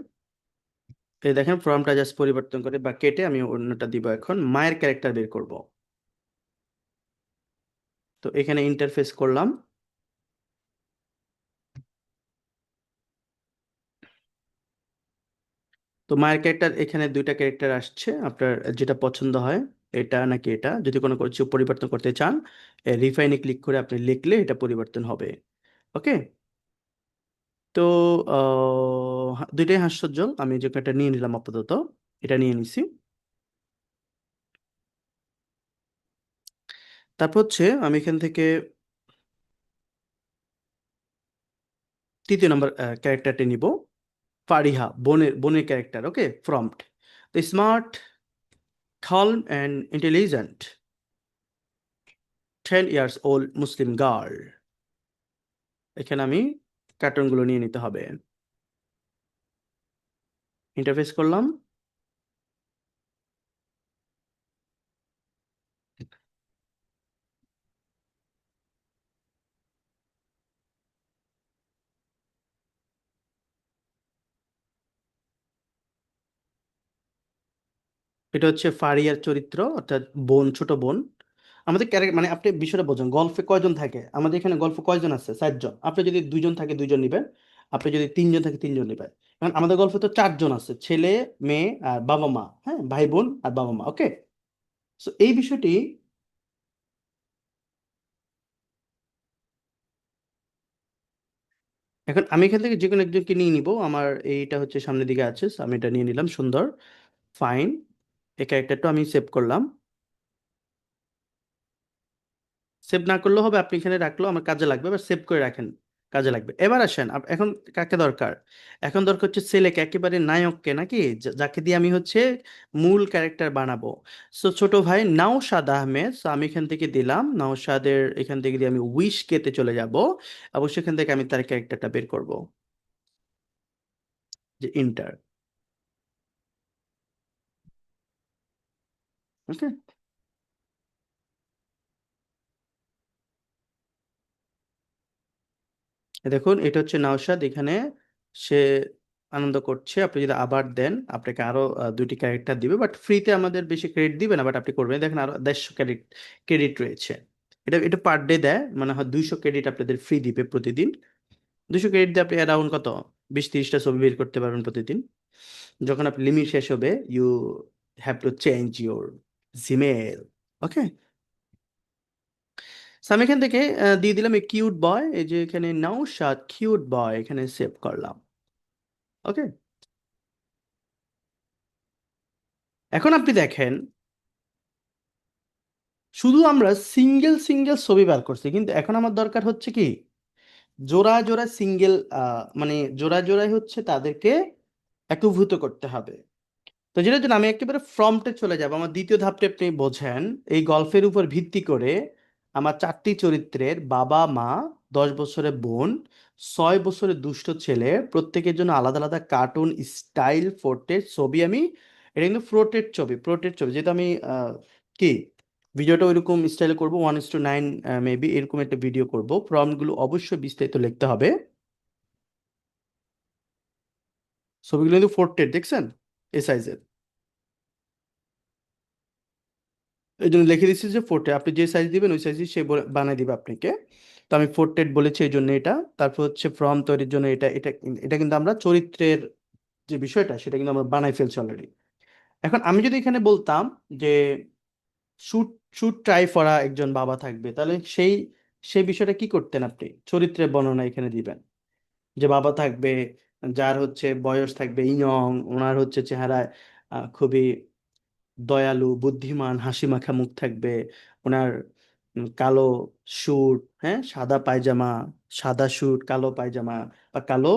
এই দেখেন ফর্মটা জাস্ট পরিবর্তন করে বা কেটে আমি অন্যটা দিব। এখন মায়ের ক্যারেক্টার বের করব। তো এখানে ইন্টারফেস করলাম। তো মায়ের ক্যারেক্টার, এখানে দুইটা ক্যারেক্টার আসছে, আপনার যেটা পছন্দ হয়, এটা নাকি এটা। যদি কোনো কিছু পরিবর্তন করতে চান, রিফাইনে ক্লিক করে আপনি লিখলে এটা পরিবর্তন হবে। ওকে। তো দুইটাই হাস্যোজ্জ্বল, আমি যে একটা নিয়ে নিলাম আপাতত। এটা নিয়ে নিছি। তারপর হচ্ছে আমি এখান থেকে তৃতীয় নম্বর ক্যারেক্টারটি নিব। ফারিহা, বোনের character. Okay, prompt: the smart, calm and intelligent 10 years old Muslim girl. এখানে আমি কার্টুনগুলো নিয়ে নিতে হবে। ইন্টারফেস করলাম। এটা হচ্ছে ফারিয়ার চরিত্র, অর্থাৎ বোন, ছোট বোন। আমাদের ক্যারেক্টার, মানে আপনি বিষয়টা বোঝেন, গল্ফে কয়জন থাকে আমাদের এখানে? গল্ফে কয়জন আছে? 4 জন। আপনি যদি 2 জন থাকে 2 জন নিবেন, আপনি যদি 3 জন থাকে 3 জন নিবেন। কারণ আমাদের গল্ফে তো 4 জন আছে, ছেলে, মেয়ে আর বাবা মা, হ্যাঁ, ভাই বোন আর বাবা মা। ওকে, সো এই বিষয়টি। এখন আমি এখান থেকে যে কোনো একজনকে নিয়ে নিব। আমার এইটা হচ্ছে সামনের দিকে আছে, so আমি এটা নিয়ে নিলাম। সুন্দর, ফাইন। এই ক্যারেক্টারটা আমি সেভ করলাম। সেভ না করলেও হবে, আপনি এখানে রাখলেও আমার কাজে লাগবে, এবার সেভ করে রাখেন, কাজে লাগবে। এবার আসেন, এখন কাকে দরকার? এখন দরকার হচ্ছে ছেলেকে, একেবারে নায়ককে, নাকি যাকে দিয়ে আমি হচ্ছে মূল ক্যারেক্টার বানাবো। সো ছোট ভাই নাওশাদ আহমেদ। সো আমি এখান থেকে দিলাম নাওশাদের, এখান থেকে দিয়ে আমি উইশ কেতে চলে যাব। অবশ্যই এখান থেকে আমি তার ক্যারেক্টারটা বের করব, যে ইন্টার। ওকে, দেখুন এটা হচ্ছে নাওশাদ। এখানে সে আনন্দ করছে। আপনি যদি আবার দেন, আপনাকে আরো 2টি ক্যারেক্টার দিবে, বাট ফ্রিতে আমাদের বেশি ক্রেডিট দিবে না, বাট আপনি করবেন। দেখেন আরো 150 ক্রেডিট ক্রেডিট রয়েছে। এটা এটা পার ডে দেয়, মানে হয় 200 ক্রেডিট আপনাদের ফ্রি দিবে প্রতিদিন। 200 ক্রেডিট দিয়ে আপনি অ্যারাউন্ড কত 20-30টা ছবি বের করতে পারবেন প্রতিদিন। যখন আপনি লিমিট শেষ হবে, you have to change your Gmail. Okay, আমি এখান থেকে দিয়ে দিলাম এই কিউট বয়, এই যে এখানে নওশাদ কিউট বয়, এখানে সেভ করলাম। ওকে, এখন আপনি দেখেন, শুধু আমরা সিঙ্গেল সিঙ্গেল ছবি বার করছি, কিন্তু এখন আমার দরকার হচ্ছে কি জোড়া জোড়া সিঙ্গেল, মানে জোড়া জোড়াই হচ্ছে তাদেরকে একীভূত করতে হবে। তো যেটার জন্য আমি একেবারে ফ্রন্টে চলে যাব। আমার দ্বিতীয় ধাপটা আপনি বোঝেন, এই গল্পের উপর ভিত্তি করে আমার 4টি চরিত্রের বাবা মা, 10 বছরের বোন, 6 বছরের দুষ্ট ছেলে, প্রত্যেকের জন্য আলাদা আলাদা কার্টুন স্টাইল পোর্ট্রেট ছবি আমি, এটা কিন্তু পোর্ট্রেট ছবি যেহেতু আমি কি ভিডিওটা ওইরকম স্টাইলে করবো, 1:9 মেবি এরকম একটা ভিডিও করব। প্রম্পটগুলো অবশ্যই বিস্তারিত লিখতে হবে। ছবিগুলো কিন্তু পোর্ট্রেট, দেখছেন এ সাইজের। এই জন্য লিখে দিচ্ছি যে ফোর্টে, আপনি যে সাইজ দিবেন ওই সাইজই সে বানিয়ে দিবে আপনাকে। তো আমি ফোর্টেড বলেছি এই জন্য এটা। তারপর হচ্ছে ফর্ম তৈরির জন্য এটা কিন্তু আমরা চরিত্রের যে বিষয়টা সেটা কিন্তু আমরা বানাই ফেলছি অলরেডি। এখন আমি যদি এখানে বলতাম যে শুট শুড ট্রাই করা একজন বাবা থাকবে, তাহলে সেই বিষয়টা কি করতেন আপনি চরিত্রের বর্ণনা এখানে দিবেন, যে বাবা থাকবে, যার হচ্ছে বয়স থাকবে ইয়ং, ওনার হচ্ছে চেহারায় খুবই দয়ালু, বুদ্ধিমান, হাসি মাখা মুখ থাকবে, ওনার কালো স্যুট, হ্যাঁ, সাদা পায়জামা, সাদা স্যুট, কালো পায়জামা বা কালো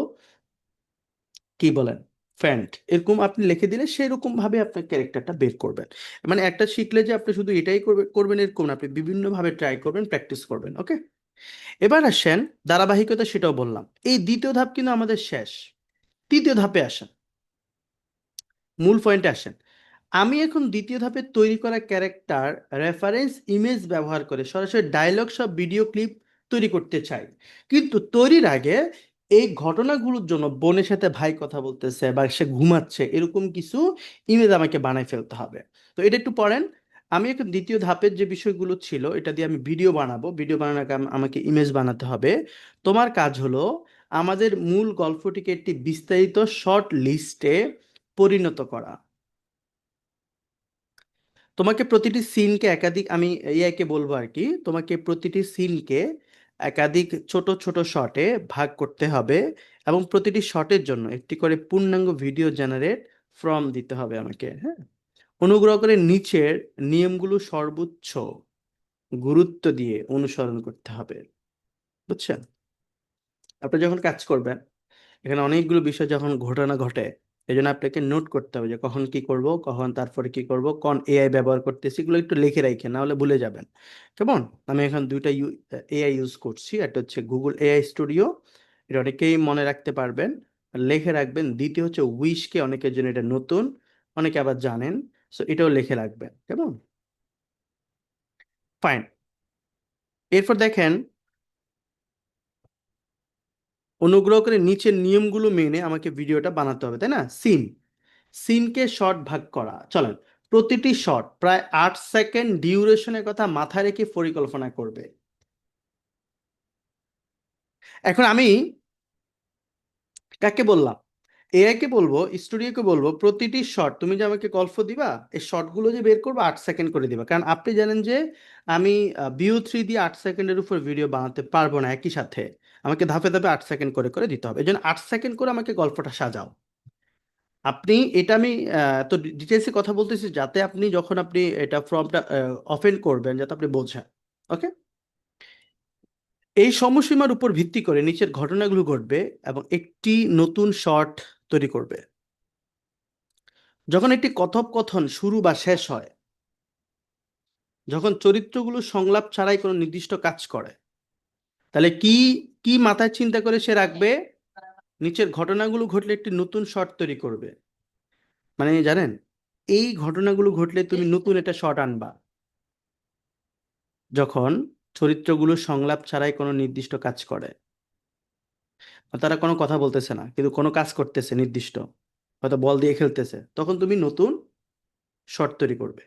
কি বলেন প্যান্ট, এরকম আপনি লিখে দিলে সেরকম ভাবে আপনার ক্যারেক্টারটা বের করবেন। মানে একটা শিখলে যে আপনি শুধু এটাই করবেন এরকম না, আপনি বিভিন্ন ভাবে ট্রাই করবেন, প্র্যাকটিস করবেন। ওকে, এবার আসেন ধারাবাহিকতা, সেটাও বললাম। এই দ্বিতীয় ধাপ কিন্তু আমাদের শেষ, তৃতীয় ধাপে আসেন, মূল পয়েন্টে আসেন। আমি এখন দ্বিতীয় ধাপে তৈরি করা ক্যারেক্টার রেফারেন্স ইমেজ ব্যবহার করে সরাসরি ডায়লগ সব ভিডিও ক্লিপ তৈরি করতে চাই। কিন্তু তৈরির আগে এই ঘটনাগুলোর জন্য বোনের সাথে ভাই কথা বলতেছে বা সে ঘুমাচ্ছে এরকম কিছু ইমেজ আমাকে বানাই ফেলতে হবে। তো এটা একটু পড়েন। আমি এখন দ্বিতীয় ধাপের যে বিষয়গুলো ছিল এটা দিয়ে আমি ভিডিও বানাবো, ভিডিও বানানোর আগে আমাকে ইমেজ বানাতে হবে। তোমার কাজ হলো আমাদের মূল গল্পটিকে একটি বিস্তারিত শর্ট লিস্টে পরিণত করা। তোমাকে প্রতিটি সিনকে একাধিক, আমি এআইকে বলবো আর কি, তোমাকে প্রতিটি সিনকে একাধিক ছোট ছোট শটে ভাগ করতে হবে এবং প্রতিটি শটের জন্য একটি করে পূর্ণাঙ্গ ভিডিও জেনারেট ফর্ম দিতে হবে আমাকে। হ্যাঁ, অনুগ্রহ করে নিচের নিয়মগুলো সর্বোচ্চ গুরুত্ব দিয়ে অনুসরণ করতে হবে। বুঝছেন? আপনি যখন কাজ করবেন, এখানে অনেকগুলো বিষয় যখন ঘটনা ঘটে, এই জন্য আপনাকে নোট করতে হবে যে কখন কি করব, কখন তারপরে কি করব, কোন এআই ব্যবহার করতেছি, এগুলো একটু লিখে রাখেন, না হলে ভুলে যাবেন। কেমন? আমি এখন দুইটা এআই ইউজ করছি, একটা হচ্ছে গুগল এআই স্টুডিও, এটা অনেকেই মনে রাখতে পারবেন, লিখে রাখবেন। দ্বিতীয় হচ্ছে উইশকে, অনেকের জন্য এটা নতুন, অনেকে আবার জানেন, সো এটাও লিখে রাখবেন। কেমন? ফাইন। এরপর দেখেন, অনুগ্রহ করে নিচের নিয়মগুলো মেনে আমাকে ভিডিওটা বানাতে হবে, তাই না? সিনকে শর্ট ভাগ করা, চলেন। প্রতিটি শট প্রায় 8 সেকেন্ড ডিউরেশনের কথা মাথায় রেখে পরিকল্পনা করবে। এখন আমি কাকে বললাম? এআই কে বলবো, স্টুডিওকে বলবো প্রতিটি শট তুমি যে আমাকে গল্প দিবা, এই শটগুলো যে বের করবো 8 সেকেন্ড করে দিবা, কারণ আপনি জানেন যে আমি ভিও 3 দিয়ে 8 সেকেন্ডের উপর ভিডিও বানাতে পারবো না একই সাথে, আমাকে ধাপে ধাপে 8 সেকেন্ড করে করে দিতে হবে। এই জন্য 8 সেকেন্ড করে আমাকে গল্পটা সাজাও। আপনি এটা, আমি তো ডিটেলসে কথা বলতেছি যাতে আপনি যখন আপনি এটা ফর্মটা ওপেন করবেন যাতে আপনি বোঝেন। ওকে, এই সময়সীমার উপর ভিত্তি করে নিচের ঘটনাগুলো ঘটবে এবং একটি নতুন শর্ট তৈরি করবে। যখন একটি কথোপকথন শুরু বা শেষ হয়, যখন চরিত্রগুলো সংলাপ ছাড়াই কোনো নির্দিষ্ট কাজ করে, তাহলে কি কি মাথায় চিন্তা করে সে রাখবে? নিচের ঘটনাগুলো ঘটলে একটি নতুন শর্ট তৈরি করবে। মানে জানেন, এই ঘটনাগুলো ঘটলে তুমি নতুন একটা শর্ট আনবা। যখন চরিত্রগুলো সংলাপ ছাড়াই কোনো নির্দিষ্ট কাজ করে, তারা কোনো কথা বলতেছে না কিন্তু কোনো কাজ করতেছে নির্দিষ্ট, হয়তো বল দিয়ে খেলতেছে, তখন তুমি নতুন শর্ট তৈরি করবে।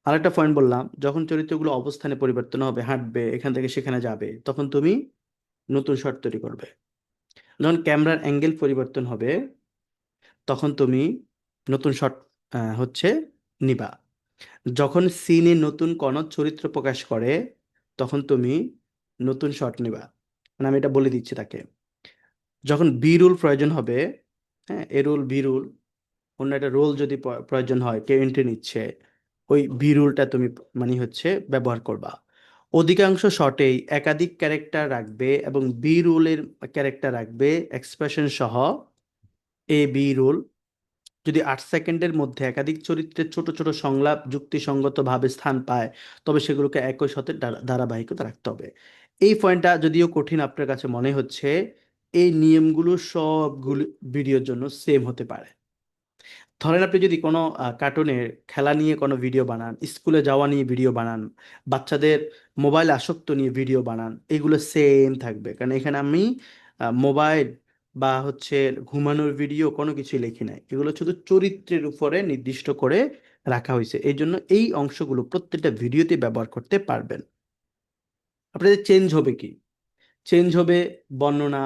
আরেকটা পয়েন্ট বললাম, যখন চরিত্রগুলো অবস্থানে পরিবর্তন হবে, হাঁটবে, এখান থেকে সেখানে যাবে, তখন তুমি নতুন শর্ট তৈরি করবে। যখন ক্যামেরার অ্যাঙ্গেল পরিবর্তন হবে, তখন তুমি নতুন শট হচ্ছে নিবা। যখন সিনে নতুন কোনো চরিত্র প্রকাশ করে, তখন তুমি নতুন শট নিবা। মানে আমি এটা বলে দিচ্ছি তাকে। যখন বি রুল প্রয়োজন হবে, হ্যাঁ, এ রুল বি রুল, অন্য একটা রোল যদি প্রয়োজন হয়, কেউ এন্ট্রি নিচ্ছে, ওই বি রুলটা তুমি মানে হচ্ছে ব্যবহার করবা। অধিকাংশ শটেই একাধিক ক্যারেক্টার রাখবে এবং বি রুলের ক্যারেক্টার রাখবে এক্সপ্রেশন সহ। এ বি রুল, যদি 8 সেকেন্ডের মধ্যে একাধিক চরিত্রের ছোট ছোট সংলাপ যুক্তিসঙ্গতভাবে স্থান পায়, তবে সেগুলোকে একই সাথে ধারাবাহিকতা রাখতে হবে। এই পয়েন্টটা যদিও কঠিন আপনার কাছে মনে হচ্ছে, এই নিয়মগুলো সবগুলো ভিডিওর জন্য সেম হতে পারে। ধরেন আপনি যদি কোনো কার্টুনের খেলা নিয়ে কোনো ভিডিও বানান, স্কুলে যাওয়া নিয়ে ভিডিও বানান, বাচ্চাদের মোবাইল আসক্ত নিয়ে ভিডিও বানান, এগুলো সেম থাকবে, কারণ এখানে আমি মোবাইল বা হচ্ছে ঘুমানোর ভিডিও কোনো কিছুই লিখি নাই, এগুলো শুধু চরিত্রের উপরে নির্দিষ্ট করে রাখা হয়েছে। এই জন্য এই অংশগুলো প্রত্যেকটা ভিডিওতে ব্যবহার করতে পারবেন। আপনাদের চেঞ্জ হবে কি? চেঞ্জ হবে বর্ণনা,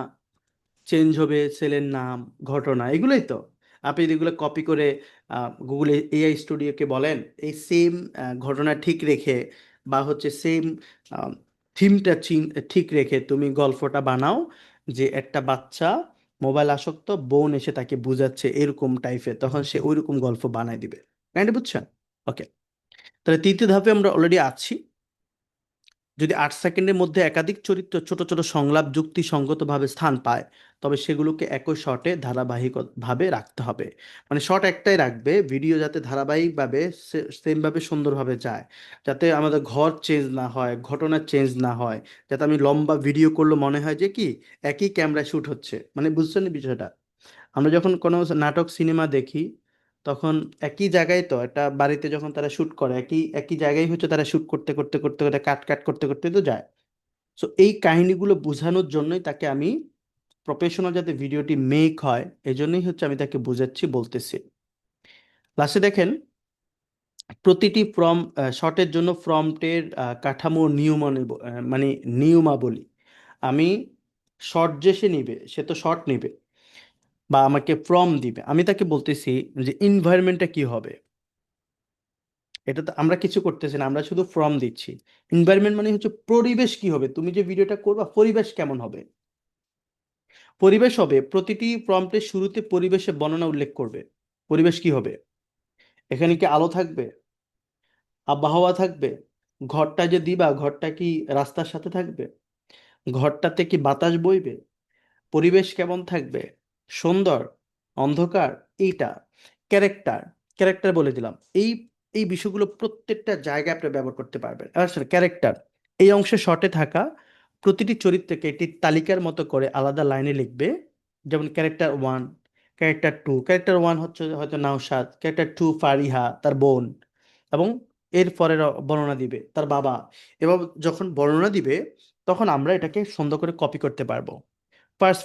চেঞ্জ হবে ছেলের নাম, ঘটনা, এগুলোই তো। আপনি যদি এগুলো কপি করে গুগল এআই স্টুডিওকে বলেন এই সেম ঘটনা ঠিক রেখে বা হচ্ছে সেম থিমটা ঠিক রেখে তুমি গল্পটা বানাও যে একটা বাচ্চা মোবাইল আসক্ত, বোন এসে তাকে বুঝাচ্ছে এরকম টাইপের, তখন সে ওইরকম গল্প বানায় দিবে। কাইন্ড বুঝছেন? ওকে, তাহলে তৃতীয় ধাপে আমরা অলরেডি আছি। যদি 8 সেকেন্ডের মধ্যে একাধিক চরিত্র ছোট ছোট সংলাপ যুক্তিসঙ্গতভাবে স্থান পায়, তবে সেগুলোকে একই শটে ধারাবাহিকভাবে রাখতে হবে। মানে শট একটাই রাখবে, ভিডিও যাতে ধারাবাহিকভাবে সেমভাবে সুন্দরভাবে যায়, যাতে আমাদের ঘর চেঞ্জ না হয়, ঘটনা চেঞ্জ না হয়, যাতে আমি লম্বা ভিডিও করলে মনে হয় যে কি একই ক্যামেরায় শ্যুট হচ্ছে। মানে বুঝছেন না বিষয়টা? আমরা যখন কোনো নাটক সিনেমা দেখি তখন একই জায়গায়, তো একটা বাড়িতে যখন তারা শুট করে একই একই জায়গায় হচ্ছে তারা শুট করতে করতে করতে করতে কাট কাট করতে করতে তো যায়। সো এই কাহিনীগুলো বোঝানোর জন্যই তাকে আমি প্রফেশনাল যাতে ভিডিওটি মেক হয় এই জন্যই হচ্ছে আমি তাকে বুঝাচ্ছি, বলতেছি। লাস্টে দেখেন প্রতিটি শটের জন্য প্রম্পটের কাঠামো মানে নিয়মাবলী। আমি শর্ট যে সে নিবে সে তো শর্ট নিবে বা আমাকে দিবে, আমি তাকে বলতেছি যে এনভায়রনমেন্টটা কি হবে। এটা তো আমরা কিছু করতেছি না, আমরা শুধু দিচ্ছি। এনভায়রনমেন্ট মানে হচ্ছে পরিবেশ কি হবে, তুমি যে ভিডিওটা করবা পরিবেশ কেমন হবে। পরিবেশ হবে প্রতিটি প্রম্পটের শুরুতে পরিবেশের বর্ণনা উল্লেখ করবে। পরিবেশ কি হবে, এখানে কি আলো থাকবে, আবহাওয়া থাকবে, ঘরটা যে দিবা ঘরটা কি রাস্তার সাথে থাকবে, ঘরটাতে কি বাতাস বইবে, পরিবেশ কেমন থাকবে, সুন্দর, অন্ধকার, এইটা ক্যারেক্টার। ক্যারেক্টার বলে দিলাম, এই এই বিষয়গুলো প্রত্যেকটা জায়গায় আপনি ব্যবহার করতে পারবেন। আসলে ক্যারেক্টার এই অংশে শর্টে থাকা প্রতিটি চরিত্রকে একটি তালিকার মতো করে আলাদা লাইনে লিখবে। যেমন ক্যারেক্টার 1, ক্যারেক্টার 2। ক্যারেক্টার 1 হচ্ছে হয়তো নাওশাদ, ক্যারেক্টার 2 ফারিহা তার বোন, এবং এর পরের বর্ণনা দিবে তার বাবা। এবার যখন বর্ণনা দিবে তখন আমরা এটাকে সুন্দর করে কপি করতে পারবো। ফার্স্ট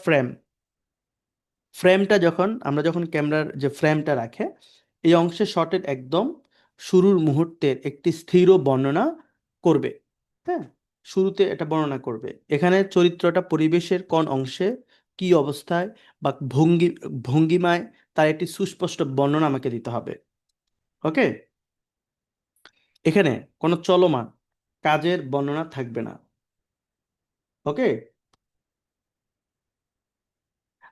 ফ্রেমটা যখন আমরা যখন ক্যামেরার যে ফ্রেমটা রাখে এই অংশে শটের একদম শুরুর মুহূর্তের একটি স্থির বর্ণনা করবে। হ্যাঁ, শুরুতে এটা বর্ণনা করবে এখানে চরিত্রটা পরিবেশের কোন অংশে কি অবস্থায় বা ভঙ্গিমায় তার একটি সুস্পষ্ট বর্ণনা আমাকে দিতে হবে। ওকে, এখানে কোনো চলমান কাজের বর্ণনা থাকবে না। ওকে,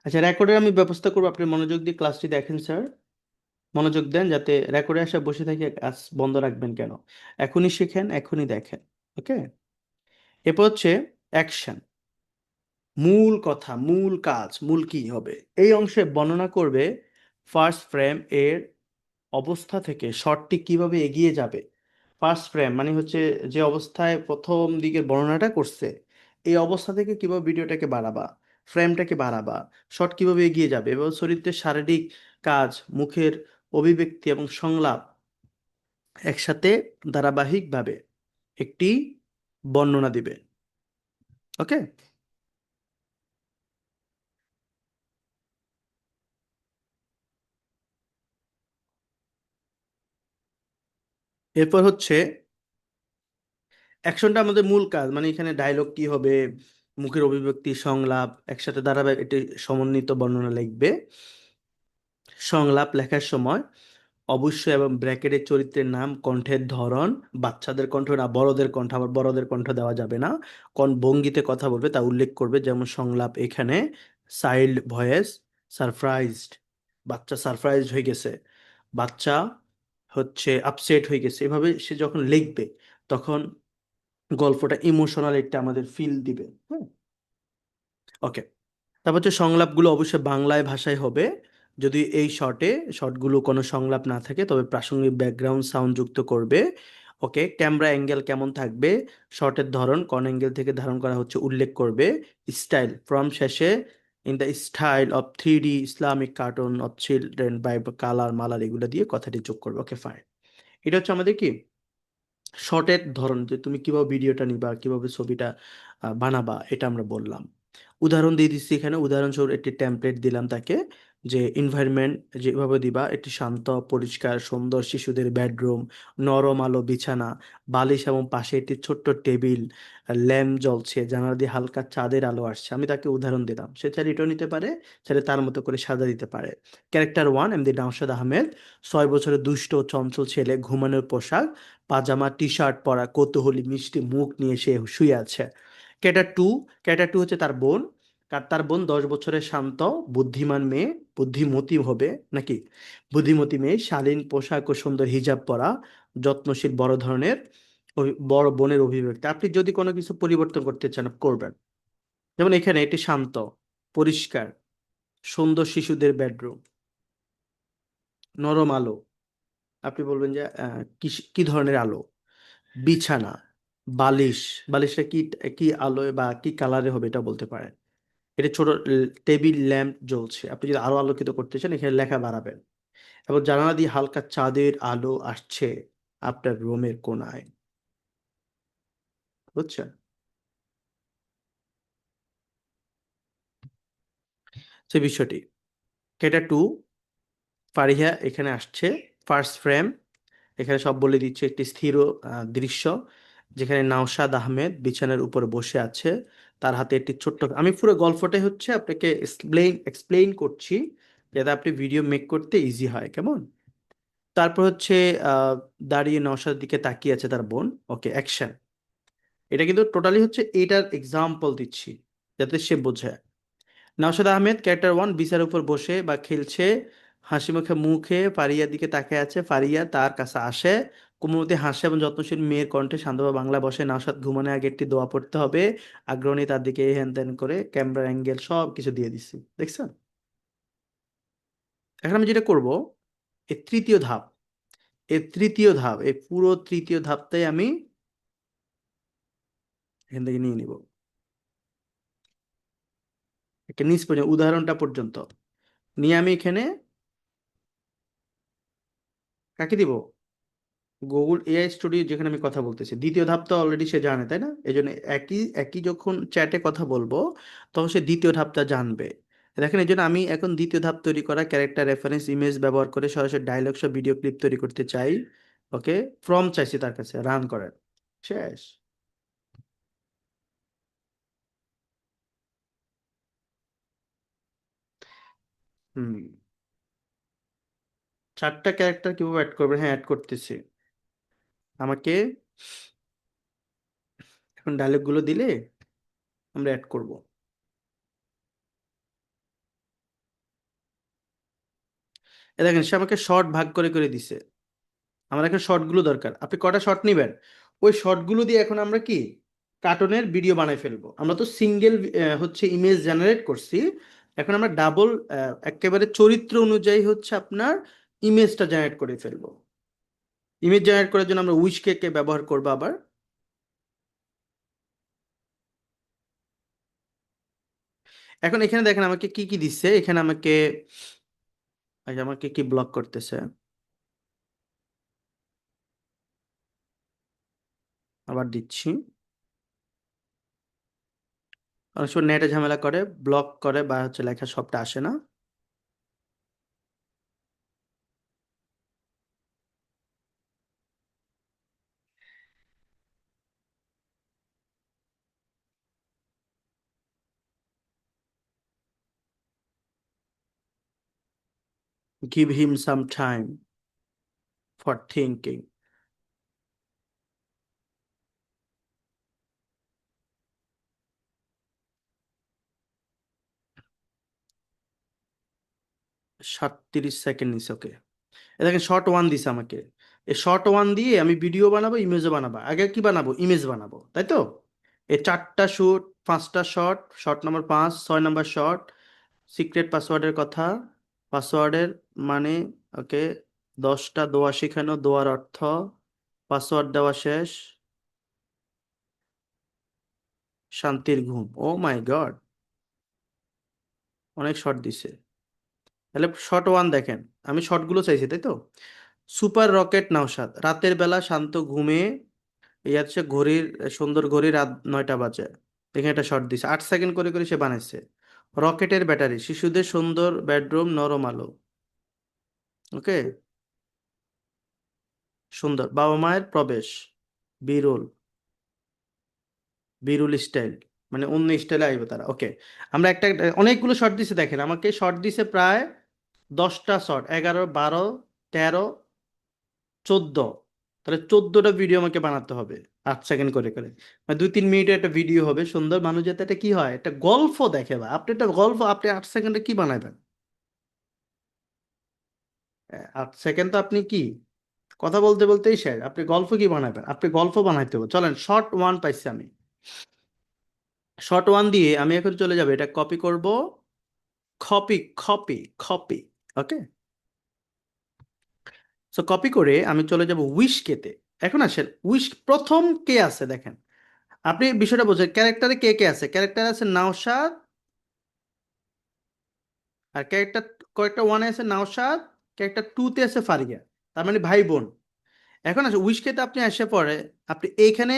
আচ্ছা, রেকর্ডের আমি ব্যবস্থা করবো, আপনি মনোযোগ দিয়ে ক্লাসটি দেখেন স্যার। মনোযোগ দেন, যাতে রেকর্ডে আসা বসে থেকে কাজ বন্ধ রাখবেন কেন। এখনই শিখেন, এখনই দেখেন। ওকে, এরপর হচ্ছে অ্যাকশন। মূল কথা, মূল কাজ, মূল কি হবে এই অংশে বর্ণনা করবে ফার্স্ট ফ্রেম এর অবস্থা থেকে শটটি কিভাবে এগিয়ে যাবে। ফার্স্ট ফ্রেম মানে হচ্ছে যে অবস্থায় প্রথম দিকের বর্ণনাটা করছে এই অবস্থা থেকে কিভাবে ভিডিওটাকে বাড়াবা, ফ্রেমটাকে বাড়াবা, শট কিভাবে এগিয়ে যাবে, এবং চরিত্রের শারীরিক কাজ, মুখের অভিব্যক্তি এবং সংলাপ একসাথে ধারাবাহিকভাবে একটি বর্ণনা দিবে। ওকে, এরপর হচ্ছে অ্যাকশনটা আমাদের মূল কাজ, মানে এখানে ডায়লগ কি হবে, মুখের অভিব্যক্তি, সংলাপ একসাথে ধারাবাহিক একটি সমন্বিত বর্ণনা লিখবে। সংলাপ লেখার সময় অবশ্যই এবং ব্র্যাকেটের চরিত্রের নাম, কণ্ঠের ধরন, বাচ্চাদের কণ্ঠ না বড়দের কণ্ঠ, আবার বড়দের কণ্ঠ দেওয়া যাবে না, কোন ভঙ্গিতে কথা বলবে তা উল্লেখ করবে। যেমন সংলাপ এখানে চাইল্ড ভয়েস, সারপ্রাইজড, বাচ্চা সারপ্রাইজড হয়ে গেছে, বাচ্চা হচ্ছে আপসেট হয়ে গেছে। এভাবে সে যখন লিখবে তখন গল্পটা ইমোশনাল একটা আমাদের ফিল দিবে। হ্যাঁ, ওকে। তারপর হচ্ছে সংলাপগুলো অবশ্যই বাংলায় ভাষায় হবে। যদি এই শর্টগুলো কোনো সংলাপ না থাকে তবে প্রাসঙ্গিক ব্যাকগ্রাউন্ড সাউন্ড যুক্ত করবে। ওকে, ক্যামেরা অ্যাঙ্গেল কেমন থাকবে, শর্টের ধরন কোন অ্যাঙ্গেল থেকে ধারণ করা হচ্ছে উল্লেখ করবে। স্টাইল ফ্রম শেষে in the style of 3D Islamic cartoon of children by colour মালার এগুলো দিয়ে কথাটি যোগ করবে। ওকে ফাইন, এটা হচ্ছে আমাদের কি শর্টের ধরন, যে তুমি কিভাবে ভিডিওটা নিবা, কিভাবে ছবিটা বানাবা, এটা আমরা বললাম। উদাহরণ দিয়ে দিচ্ছি এখানে, উদাহরণস্বরূপ একটি টেমপ্লেট দিলাম তাকে যে এনভায়রনমেন্ট যেভাবে দিবা এটি শান্ত পরিষ্কার সুন্দর শিশুদের বেডরুম, নরম আলো বিছানা, বালিশ এবং পাশে একটি ছোট্ট টেবিল, ল্যাম্প জ্বলছে, জানালা দিয়ে হালকা চাঁদের আলো আসছে। আমি তাকে উদাহরণ দিলাম, সে চাইলে এটাও নিতে পারে, চাইলে তার মতো করে সাজা দিতে পারে। Character one MD Naushad Ahmed, 6 বছরের দুষ্ট ও চঞ্চল ছেলে, ঘুমানোর পোশাক, পাজামা টি শার্ট পরা, কৌতূহলী মিষ্টি মুখ নিয়ে সে শুয়ে আছে। ক্যারেক্টার টু, ক্যারেক্টার টু হচ্ছে তার বোন। তার বোন 10 বছরের শান্ত বুদ্ধিমান মেয়ে, বুদ্ধিমতী হবে নাকি, বুদ্ধিমতী মেয়ে, শালীন পোশাক ও সুন্দর হিজাব পরা, যত্নশীল, বড় ধরনের বড় বোনের অভিব্যক্তি। আপনি যদি কোনো কিছু পরিবর্তন করতে চান করবেন। যেমন এখানে এটি শান্ত পরিষ্কার সুন্দর শিশুদের বেডরুম, নরম আলো, আপনি বলবেন যে কি কি ধরনের আলো, বিছানা, বালিশ, বালিশটা কি কি আলোয় বা কি কালারে হবে এটা বলতে পারেন। এটা ছোট টেবিল ল্যাম্প জ্বলছে, আপনি যদি আরো আলোকিত করতে চান এখানে লেখা বাড়াবেন। এবং জানালা দিয়ে হালকা চাঁদের আলো আসছে আপনার রুমের কোনায়, বুঝছেন সেই বিষয়টি। এটা টু, ফারিহা এখানে আসছে, ফার্স্ট ফ্রেম, এখানে সব বলে দিচ্ছে। একটি স্থির দৃশ্য যেখানে নওশাদ আহমেদ বিছানার উপর বসে আছে, তার হাতে একটি ছোট্ট, আমি পুরো গল্পটাই হচ্ছে আপনাকে এক্সপ্লেইন করছি যাতে আপনি ভিডিও মেক করতে ইজি হয়, কেমন। তারপর হচ্ছে আহ দাঁড়িয়ে নওশাদের দিকে তাকিয়ে আছে তার বোন। ওকে, অ্যাকশন। এটা কিন্তু টোটালি হচ্ছে এটার এক্সাম্পল দিচ্ছি যাতে সে বোঝে। নওশাদ আহমেদ ক্যারেক্টার ওয়ান বিছানার উপর বসে বা খেলছে, হাসি মুখে মুখে ফারিয়ার দিকে তাকিয়ে আছে। ফারিয়া তার কাছে আসে, কোমলমতি হাসে এবং যত্নশীল মেয়ের কণ্ঠে শান্তভাবে বাংলা বসে। নওশাদ ঘুমানোর আগে একটি দোয়া পড়তে হবে, আগ্রহ নিয়ে তার দিকে হ্যান ত্যান করে ক্যামেরা অ্যাঙ্গেল সব কিছু দিয়ে দিচ্ছি, দেখছেন। এখন আমি যেটা করব, এই তৃতীয় ধাপ, এই পুরো তৃতীয় ধাপটাই আমি এখান থেকে নিয়ে নিব, একটা নিচ পর্যন্ত উদাহরণটা পর্যন্ত নিয়ে আমি এখানে কাকে দিব, গুগল এআই স্টুডিও যেখানে আমি কথা বলতেছি। দ্বিতীয় ধাপ তো অলরেডি সে জানে, তাই না? এই জন্য একই একই যখন চ্যাটে কথা বলবো তখন সে দ্বিতীয় ধাপটা জানবে। দেখেন, এই জন্য আমি এখন দ্বিতীয় ধাপ তৈরি করা ক্যারেক্টার রেফারেন্স ইমেজ ব্যবহার করে সরাসরি ডায়লগ সহ ভিডিও ক্লিপ তৈরি করতে চাই। ওকে, ফ্রম চাইছি তার কাছে, রান করেন, শেষ। হুম, 4টা ক্যারেক্টার কিভাবে অ্যাড করবেন? হ্যাঁ, অ্যাড করতেছি। আমাকে এখন ডায়লগ গুলো দিলে আমরা অ্যাড করব। এ দেখেন, সে আমাকে শর্ট ভাগ করে করে দিছে। আমার এখন শর্টগুলো দরকার, আপনি কটা শর্ট নেবেন ওই শর্টগুলো দিয়ে এখন আমরা কি কার্টুনের ভিডিও বানাই ফেলবো। আমরা তো সিঙ্গেল হচ্ছে ইমেজ জেনারেট করছি, এখন আমরা ডাবল একেবারে চরিত্র অনুযায়ী হচ্ছে আপনার ইমেজটা জেনারেট করে ফেলবো। ইমেজ জেনারেট করার জন্য আমরা উইশ কে ব্যবহার করবো আবার। এখন এখানে দেখেন আমাকে কি কি দিচ্ছে, এখানে আমাকে আচ্ছা, আমাকে কি ব্লক করতেছে, আবার দিচ্ছি। অনেক সময় নেটে ঝামেলা করে, ব্লক করে বা হচ্ছে লেখা সবটা আসে না। Give him some time for thinking. সাত 30 সেকেন্ড নিছে, ওকে। এ দেখেন শর্ট ওয়ান দিছে আমাকে, এই শর্ট ওয়ান দিয়ে আমি ভিডিও বানাবো, ইমেজও বানাবো। আগে কি বানাবো? ইমেজ বানাবো, তাই তো। এই 4টা শুট, 5টা short, short number 5, 6 number short, secret পাসওয়ার্ডের কথা, পাসওয়ার্ডের মানে, ওকে। 10টা দোয়া শেখানো, দোয়ার অর্থ, পাসওয়ার্ড দেওয়া শেষ, শান্তির ঘুম। ও মাই গড, অনেক শর্ট দিছে। তাহলে শর্ট ওয়ান দেখেন, আমি শর্টগুলো চাইছি, তাই তো। সুপার রকেট নওশাদ, রাতের বেলা শান্ত ঘুমে, এই হচ্ছে ঘড়ির, সুন্দর ঘড়ি, রাত 9টা বাজে। দেখেন, এটা শর্ট দিছে, 8 সেকেন্ড করে করে সে বানাইছে। রকেটের ব্যাটারি, শিশুদের সুন্দর বেডরুম, নরম আলো। ওকে, সুন্দর। বাবা মায়ের প্রবেশ, বিরল, বিরুল স্টাইল, মানে অন্য স্টাইলে আইবে তারা। ওকে, আমরা অনেকগুলো শর্ট দিছে, দেখেন আমাকে শর্ট দিছে প্রায় 10টা শর্ট, 11, 12, 13, 14। তাহলে 14টা ভিডিও আমাকে বানাতে হবে 8 সেকেন্ড করে করে, মানে 2-3 মিনিটের একটা ভিডিও হবে সুন্দর। মানুষ যাতে এটা কি হয়, একটা গল্প দেখে। বা আপনি একটা গল্প আপনি 8 সেকেন্ডে কি বানাবেন? 8 সেকেন্ড তো আপনি কি কথা বলতে বলতেই শেষ, আপনি গল্প কি বানাবেন? আপনি গল্প বানাইতে হবে। চলেন, শর্ট ওয়ান পাইছি আমি। শর্ট ওয়ান দিয়ে আমি এখন চলে যাব, এটা কপি করব, কপি কপি কপি। ওকে, সো কপি করে আমি চলে যাব উইশ কেতে। এখন আসেন, উইশ প্রথম কে আছে দেখেন, আপনি বিষয়টা বোঝেন। ক্যারেক্টারে কে কে আছে? ক্যারেক্টার আছে নাওশাদ, আর ক্যারেক্টার ওয়ানে আছে নাওশাদ, ক্যারেক্টার টুতে আছে ফারিয়া, তার মানে ভাই বোন। এখন আসে উইশ কেতে, আপনি আসে পরে আপনি এইখানে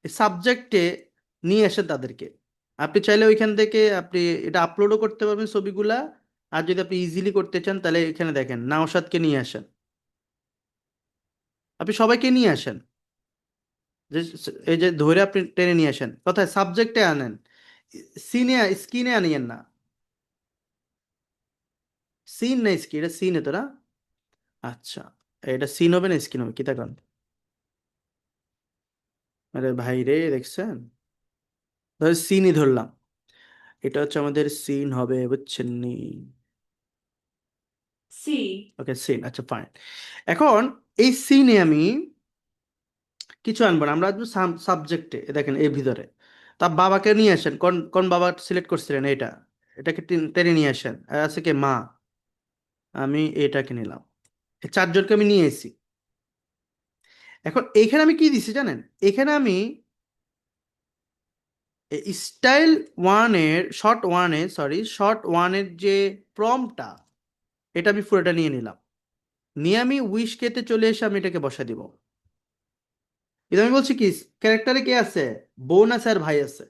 সাবজেক্টে নিয়ে আসেন তাদেরকে। আপনি চাইলে ওইখান থেকে আপনি এটা আপলোডও করতে পারবেন ছবিগুলা। আর যদি আপনি ইজিলি করতে চান তাহলে এখানে দেখেন নাওশাদকে নিয়ে আসেন, আপনি সবাইকে নিয়ে আসেন। যে এই যে ধরে আপনি টেনে নিয়ে আসেন, কোথায় সাবজেক্টে আনেন, সিনে স্ক্রিনে আনিয়েন না। সিন না স্ক্রিন, এটা সিনে তোরা। আচ্ছা, এটা সিন হবে না স্ক্রিন হবে কি তখন? আরে ভাই রে, দেখছেন? ধর সিনই ধরলাম, এটা হচ্ছে আমাদের সিন হবে, বুঝছেন নি? সি। ওকে, সিন, আচ্ছা ফাইন। এখন এই সিনে আমি কিছু আনবো না, আমরা আসবো সাবজেক্টে। দেখেন এর ভিতরে তার বাবাকে নিয়ে আসেন, কোন কোন বাবা সিলেক্ট করছিলেন? এটা, এটাকে টেনে নিয়ে আসেন। আর আছে কি মা, আমি এটাকে নিলাম। এই চারজনকে আমি নিয়ে এসেছি। এখন এইখানে আমি কি দিছি জানেন? এখানে আমি স্টাইল ওয়ানের শর্ট ওয়ানে, সরি, শর্ট ওয়ানের যে প্রমটা, এটা আমি পুরোটা নিয়ে নিলাম। নিয়ে আমি উইশ কেতে চলে এসে আমি এটাকে বসা দিব। কিন্তু আমি বলছি কি, ক্যারেক্টারে কে আছে? বোন আছে আর ভাই আছে।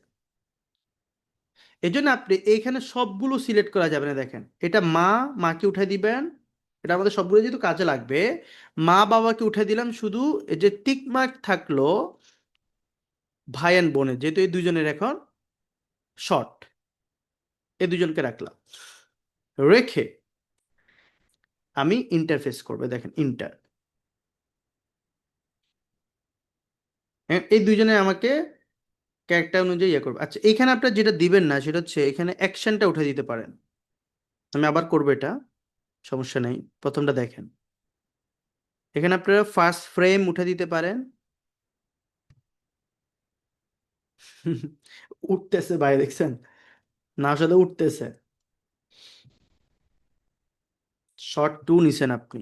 এই জন্য আপনি এইখানে সবগুলো সিলেক্ট করা যাবে না। দেখেন এটা মা, মাকে উঠাই দিবেন, এটা আমাদের সবগুলো যেহেতু কাজে লাগবে। মা বাবাকে উঠাই দিলাম, শুধু এই যে টিক মার্ক থাকলো ভাই অ্যান্ড বোনের, যেহেতু এই দুজনের এখন শর্ট, এই দুজনকে রাখলাম। রেখে আমি ইন্টারফেস করবে, দেখেন ইন্টার, এই দুইজনে আমাকে ক্যারেক্টার অনুযায়ী ইয়ে করবে। আচ্ছা, এখানে আপনার যেটা দিবেন না সেটা হচ্ছে এখানে অ্যাকশনটা উঠে দিতে পারেন। আমি আবার করবো এটা, সমস্যা নেই। প্রথমটা দেখেন, এখানে আপনারা ফার্স্ট ফ্রেম উঠে দিতে পারেন। উঠতেছে ভাই, দেখছেন? না সাথে উঠতেছে। শর্ট টু নিছেন আপনি।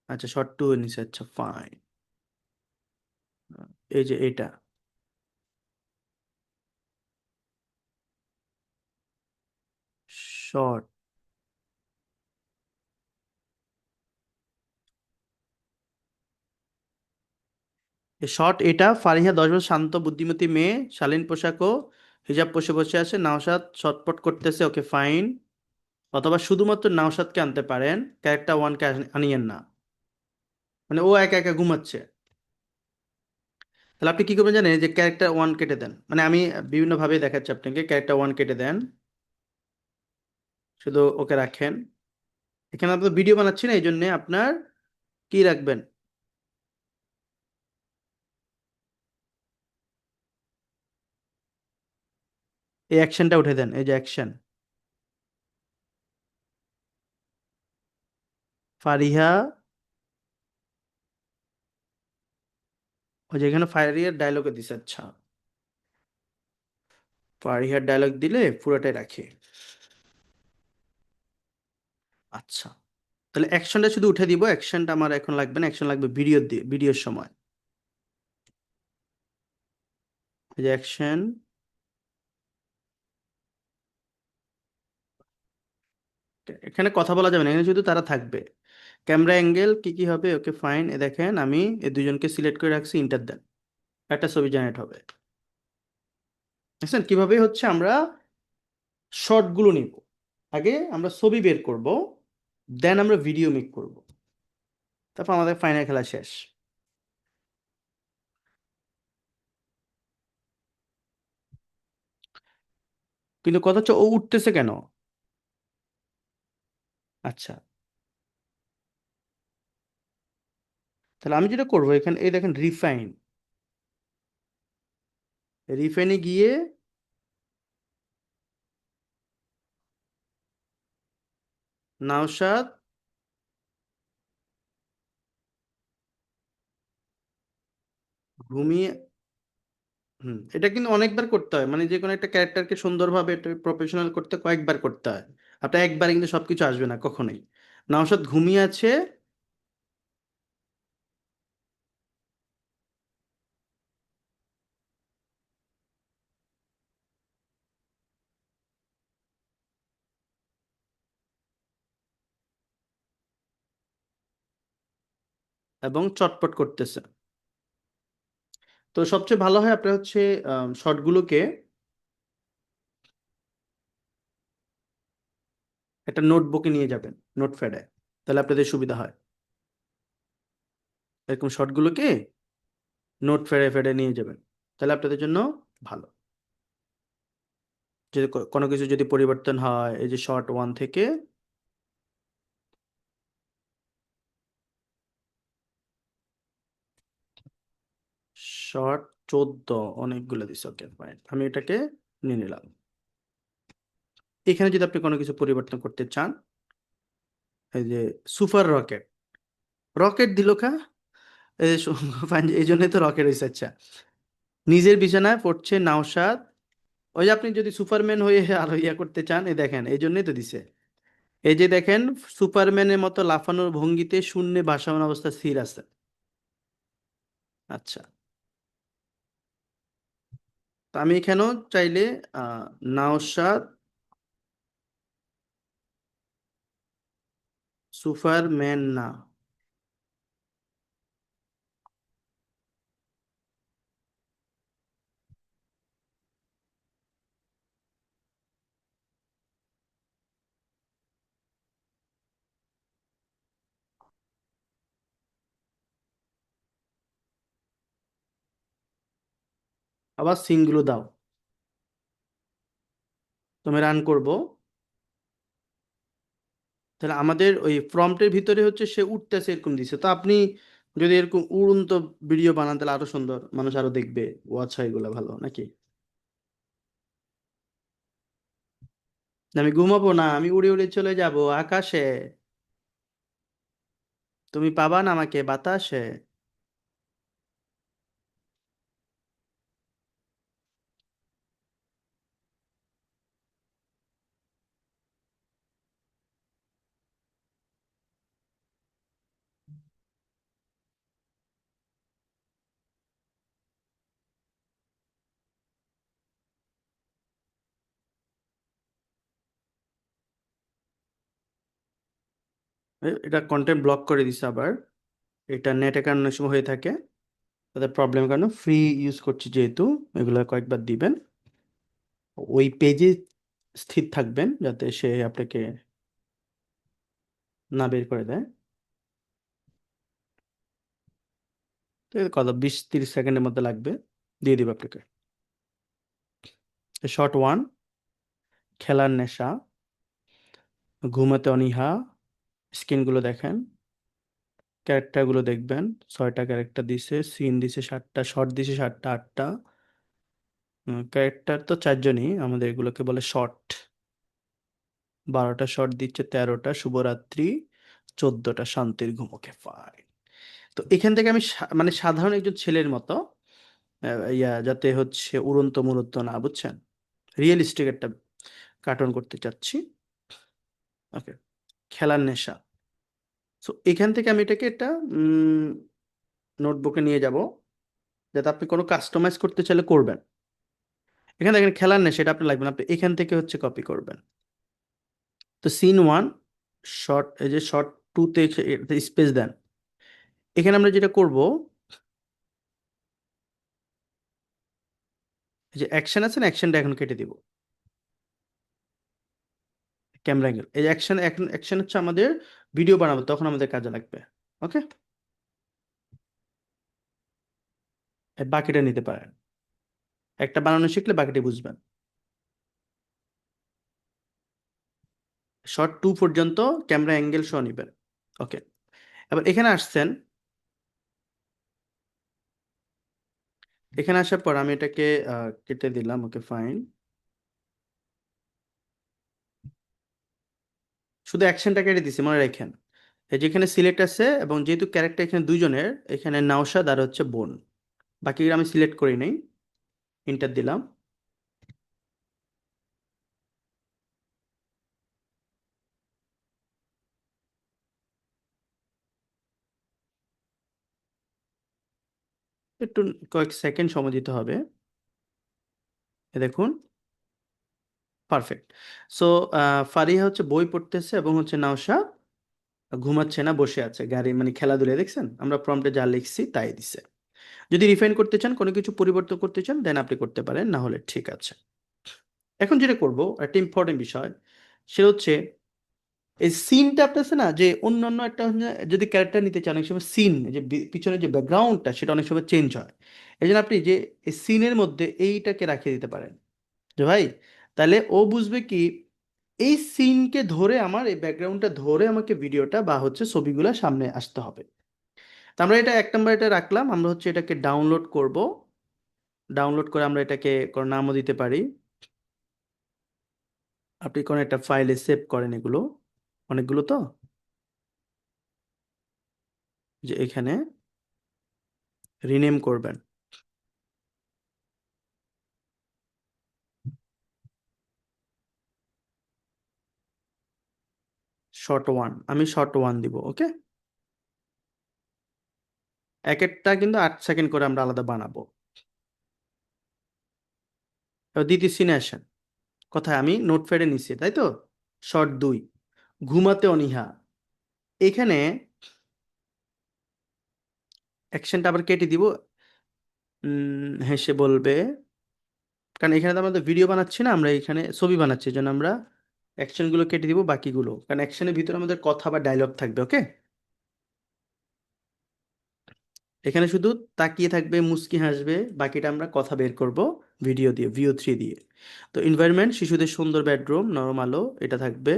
আচ্ছা, শর্ট টু নিছে, আচ্ছা ফাইন। এই যে এটা শর্ট, শর্ট এটা। ফারিহা 10 বছর, শান্ত বুদ্ধিমতী মেয়ে, শালীন পোশাক ও হিজাব পরে বসে আছে। নাওশাদ ছটপট করতেছে, ওকে ফাইন। অথবা শুধুমাত্র নাওশাদকে আনতে পারেন, ক্যারেক্টার ওয়ানকে আনিয়েন না, মানে ও একা একা ঘুমাচ্ছে। তাহলে আপনি কি করবেন জানেন? যে ক্যারেক্টার ওয়ান কেটে দেন, মানে আমি বিভিন্ন ভাবে দেখাচ্ছি আপনাকে। ক্যারেক্টার ওয়ান কেটে দেন, শুধু ওকে রাখেন। এখানে আপনি ভিডিও বানাচ্ছি না, এই জন্য আপনার কি রাখবেন, এই অ্যাকশনটা উঠে দেন, এই যে অ্যাকশন ফারিহা। ওই যে এখানে ফারিহার ডায়লগে দিছে, আচ্ছা ফারিহার ডায়লগ দিলে পুরোটাই রাখে। আচ্ছা, তাহলে অ্যাকশনটা শুধু উঠে দিব। অ্যাকশনটা আমার এখন লাগবে না, অ্যাকশন লাগবে ভিডিও দিয়ে, ভিডিওর সময়। এই যে অ্যাকশন, এখানে কথা বলা যাবে না, এখানে শুধু তারা থাকবে। ক্যামেরা অ্যাঙ্গেল কি কি হবে? Okay fine. এ দেখেন আমি এই দুজনকে সিলেক্ট করে রাখছি, ইন্টার দেন, একটা ছবি জেনারেট হবে। দেখছেন কিভাবে হচ্ছে আমরা শর্টগুলো নিব। আগে আমরা ছবি বের করব, দেন আমরা ভিডিও মেক করব, তারপর আমাদের ফাইনাল খেলা শেষ। কিন্তু কথা হচ্ছে ও উঠতেছে কেন? আচ্ছা, তাহলে আমি যেটা করবো এখানে, এই দেখেন রিফাইন, রিফাইনে গিয়ে নাওশাদ ঘুমিয়ে, এটা কিন্তু অনেকবার করতে হয়, মানে যে কোনো একটা ক্যারেক্টারকে সুন্দরভাবে প্রফেশনাল করতে কয়েকবার করতে হয়। আপনার একবার কিন্তু সবকিছু আসবে না কখনোই। নওশাদ ঘুমিয়ে আছে এবং চটপট করতেছে। তো সবচেয়ে ভালো হয় আপনার হচ্ছে শর্টগুলোকে একটা নোটবুকে নিয়ে যাবেন, নোটপ্যাডে, তাহলে আপনাদের সুবিধা হয়। এরকম শর্টগুলোকে নোট ফেডে ফেডে নিয়ে যাবেন, তাহলে আপনাদের জন্য ভালো। যদি কোনো কিছু যদি পরিবর্তন হয়, এই যে শর্ট 1 থেকে শর্ট 14, অনেকগুলো দিছে, ওকে ফাইন, আমি এটাকে নিয়ে নিলাম। এখানে যদি আপনি কোনো কিছু পরিবর্তন করতে চান, এই যে সুপার রকেট, রকেট দিল কা, এই যে ফাইন, এই জন্যই তো রকেট হয়েছে। আচ্ছা, নিজের বিছানায় পড়ছে নাওশাদ, ওই যে আপনি যদি সুপারম্যান হয়ে আরো ইয়া করতে চান, এই দেখেন এই জন্যই তো দিছে। এই যে দেখেন, সুপারম্যানের মতো লাফানোর ভঙ্গিতে শূন্যে ভাসমান অবস্থা স্থির আছে। আচ্ছা, তো আমি এখানেও চাইলে আহ নাওশাদ সুপারম্যান না, আবার সিনগুলো দাও। তো আমি রান করব, তাহলে আমাদের ওই প্রম্পটের ভিতরে হচ্ছে সে উঠতেছে এরকম দিছে। তো আপনি যদি এরকম উড়ন্ত ভিডিও বানান তাহলে আরো সুন্দর, মানুষ আরো দেখবে। ও আচ্ছা, এগুলো ভালো নাকি? আমি ঘুমাবো না, আমি উড়ে উড়ে চলে যাব আকাশে, তুমি পাবা না আমাকে বাতাসে। এটা কন্টেন্ট ব্লক করে দিছে আবার, এটা নেট অ্যাকাউন্ট অনেক সময় হয়ে থাকে, তাদের প্রবলেম কারণে ফ্রি ইউজ করছি যেহেতু, এগুলো কয়েকবার দিবেন, ওই পেজে স্থির থাকবেন যাতে সে আপনাকে না বের করে দেয়। তো এর কত 20-30 সেকেন্ডের মধ্যে লাগবে, দিয়ে দিব আপনাকে। শর্ট 1, খেলার নেশা, ঘুমাতে অনীহা, স্ক্রিনগুলো দেখেন, ক্যারেক্টারগুলো দেখবেন, 6টা ক্যারেক্টার দিছে, সিন দিছে 7টা, শর্ট দিছে 7টা 8টা, ক্যারেক্টার তো 4জনই, আমাদের এগুলোকে বলে শর্ট। 12টা শর্ট দিচ্ছে, 13টা শুভরাত্রি, 14টা শান্তির ঘুম, ওকে ফাইন। তো এখান থেকে আমি মানে সাধারণ একজন ছেলের মতো যাতে হচ্ছে উড়ন্ত মুড়ন্ত না, বুঝছেন, রিয়েলিস্টিক একটা কার্টুন করতে চাচ্ছি। ওকে, খেলার নেশা। সো এখান থেকে আমি এটাকে একটা নোটবুকে নিয়ে যাব, যাতে আপনি কোনো কাস্টমাইজ করতে চাইলে করবেন। এখানে দেখেন খেলার নেশা, সেটা আপনি লাগবে না, আপনি এখান থেকে হচ্ছে কপি করবেন। তো সিন 1, শর্ট, এই যে শর্ট 2তে স্পেস দেন। এখানে আমরা যেটা করব, এই যে অ্যাকশন আছে না, অ্যাকশনটা এখন কেটে দিব। ক্যামেরা অ্যাঙ্গেল, এই অ্যাকশন, এখন অ্যাকশন হচ্ছে আমাদের ভিডিও বানাবো, তখন আমাদের কাজে লাগবে। ওকে, বাকিটা নিতে পারেন, একটা বানানো শিখলে বাকিটা বুঝবেন। শর্ট 2 পর্যন্ত ক্যামেরা অ্যাঙ্গেল সহ নিবেন। ওকে, এবার এখানে আসছেন, এখানে আসার পর আমি এটাকে কেটে দিলাম। ওকে ফাইন, শুধু অ্যাকশনটা কেটে দিছি, মনে রাখেন। এই যেখানে সিলেক্ট আছে, এবং যেহেতু ক্যারেক্টার এখানে দুজনের, এখানে নাওশাদ আর হচ্ছে বোন, বাকি আমি সিলেক্ট করি নাই, এন্টার দিলাম। একটু কয়েক সেকেন্ড সময় দিতে হবে। এ দেখুন, পারফেক্ট। সো ফারিহা হচ্ছে বই পড়তেছে, এবং হচ্ছে নাওশাদ ঘুমাচ্ছে না, বসে আছে গাড়ি, মানে খেলাধুলা, দেখছেন আমরা প্রম্পটে যা লিখছি তাই দিছে। যদি রিফাইন করতে চান, কোনো কিছু পরিবর্তন করতে চান, দেন আপনি করতে পারেন, না হলে ঠিক আছে। এখন যেটা করব, একটা ইম্পর্টেন্ট বিষয়, সেটা হচ্ছে এই সিনটা আপনার আছে না, যে অন্যান্য একটা হচ্ছে, যদি ক্যারেক্টার নিতে চান, অনেক সময় সিন, যে পিছনে যে ব্যাকগ্রাউন্ডটা, সেটা অনেক সময় চেঞ্জ হয়। এই জন্য আপনি যে এই সিনের মধ্যে এইটাকে রাখিয়ে দিতে পারেন, যে ভাই, তাহলে ও বুঝবে কি, এই সিনকে ধরে, আমার এই ব্যাকগ্রাউন্ডটা ধরে আমাকে ভিডিওটা বা হচ্ছে ছবিগুলো সামনে আসতে হবে। তো আমরা এটা 1 নম্বর এটা রাখলাম, আমরা হচ্ছে এটাকে ডাউনলোড করব। ডাউনলোড করে আমরা এটাকে কোনো নামও দিতে পারি। আপনি কোনো একটা ফাইলে সেভ করেন এগুলো, অনেকগুলো তো, যে এখানে রিনেম করবেন। শর্ট 1, আমি শর্ট 1 দিব। ওকে, এক একটা কিন্তু 8 সেকেন্ড করে আমরা আলাদা বানাবো। এবার দ্বিতীয় সিনে আসেন, কোথায় আমি নোটপ্যাডে নিচ্ছি, তাই তো। শর্ট 2, ঘুমাতে অনীহা। এখানে অ্যাকশনটা আবার কেটে দিব। হেসে বলবে, কারণ এখানে তো আমাদের ভিডিও বানাচ্ছি না, আমরা এখানে ছবি বানাচ্ছি, এই জন্য আমরা অ্যাকশনগুলো কেটে দিব, বাকিগুলো, কারণ অ্যাকশনের ভিতরে আমাদের কথা বা ডায়লগ থাকবে। ওকে, এখানে শুধু তাকিয়ে থাকবে, মুস্কি হাসবে, বাকিটা আমরা কথা বের করব ভিডিও দিয়ে, VO3 দিয়ে। তো এনভায়রনমেন্ট, শিশুদের সুন্দর বেডরুম, নরম আলো, এটা থাকবে।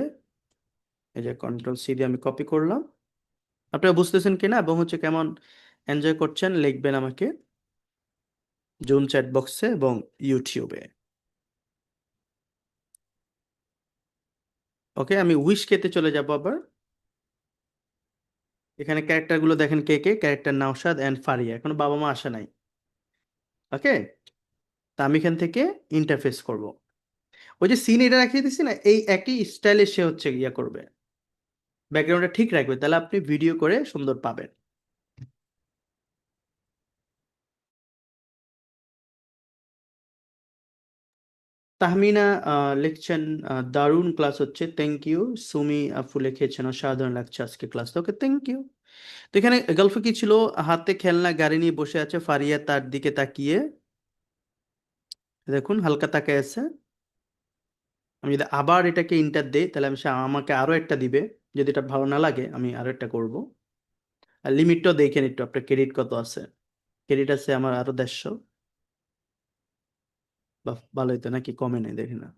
এই যে Ctrl+C দিয়ে আমি কপি করলাম। আপনারা বুঝতেছেন কিনা, এবং হচ্ছে কেমন এনজয় করছেন, লিখবেন আমাকে জুম চ্যাট বক্সে এবং ইউটিউবে। ওকে, আমি উইশ খেতে চলে যাব আবার। এখানে ক্যারেক্টারগুলো দেখেন, কে কে ক্যারেক্টার, নাওশাদ এন্ড ফারিয়া, এখনো বাবা মা আসে নাই। ওকে, তা আমি এখান থেকে ইন্টারফেস করব। ওই যে সিন এটা রাখিয়ে দিচ্ছি না, এই একই স্টাইলে সে হচ্ছে ইয়া করবে, ব্যাকগ্রাউন্ডটা ঠিক রাখবে, তাহলে আপনি ভিডিও করে সুন্দর পাবেন। তাহমিনা লিখছেন, দারুণ ক্লাস হচ্ছে, থ্যাংক ইউ। সুমি আপু লিখেছেন, অসাধারণ লাগছে আজকে ক্লাস। Okay, thank you. তো এখানে গল্প কি ছিল, হাতে খেলনা গাড়ি নিয়ে বসে আছে ফারিয়া, তার দিকে তাকিয়ে, দেখুন হালকা তাকায় আছে। আমি যদি আবার এটাকে ইন্টার দেই, তাহলে আমি, সে আমাকে আরো একটা দিবে। যদি এটা ভালো না লাগে, আমি আরো একটা করব। আর লিমিটটাও দেখেন একটু, আপনার ক্রেডিট কত আছে। ক্রেডিট আছে আমার আরো 150। বা ভালোই তো, নাকি কমে নেই, দেখি না।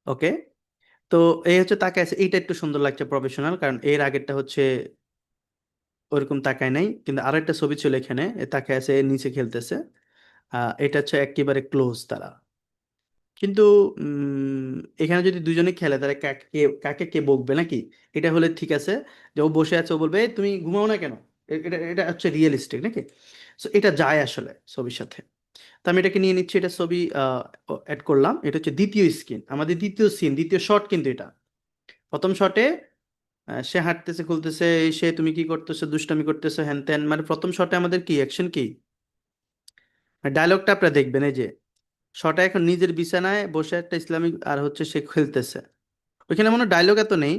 ওকে, তো এই হচ্ছে তাকায় আছে, এইটা একটু সুন্দর লাগছে, প্রফেশনাল, কারণ এর আগেরটা হচ্ছে ওরকম তাকায় নাই। কিন্তু আরো একটা ছবি ছিল এখানে, এ তাকায় আছে, এর নিচে খেলতেছে। এটা হচ্ছে একেবারে ক্লোজ তারা। কিন্তু এখানে যদি দুজনে খেলে, তাহলে কাকে কাকে কে বকবে নাকি? এটা হলে ঠিক আছে, যে ও বসে আছে, ও বলবে, "এই, তুমি ঘুমাও না কেন?" এটা এটা হচ্ছে রিয়েলিস্টিক নাকি? সো এটা যায় আসলে ছবির সাথে। তো আমি এটাকে নিয়ে নিচ্ছি, এটা ছবি অ্যাড করলাম। এটা হচ্ছে দ্বিতীয় স্ক্রিন, আমাদের দ্বিতীয় সিন, দ্বিতীয় শট কিন্তু এটা। প্রথম শটে সে হাঁটতেছে, খুলতেছে, এই সে, তুমি কি করতেছো, দুষ্টামি করতেছো, হ্যান ত্যান, মানে প্রথম শটে আমাদের কি অ্যাকশন কি, ডায়লগটা আপনারা দেখবেন। এই যে শটে এখন নিজের বিছানায় বসে একটা ইসলামিক, আর হচ্ছে সে খেলতেছে। ওইখানে মনে ডায়লগ এত নেই।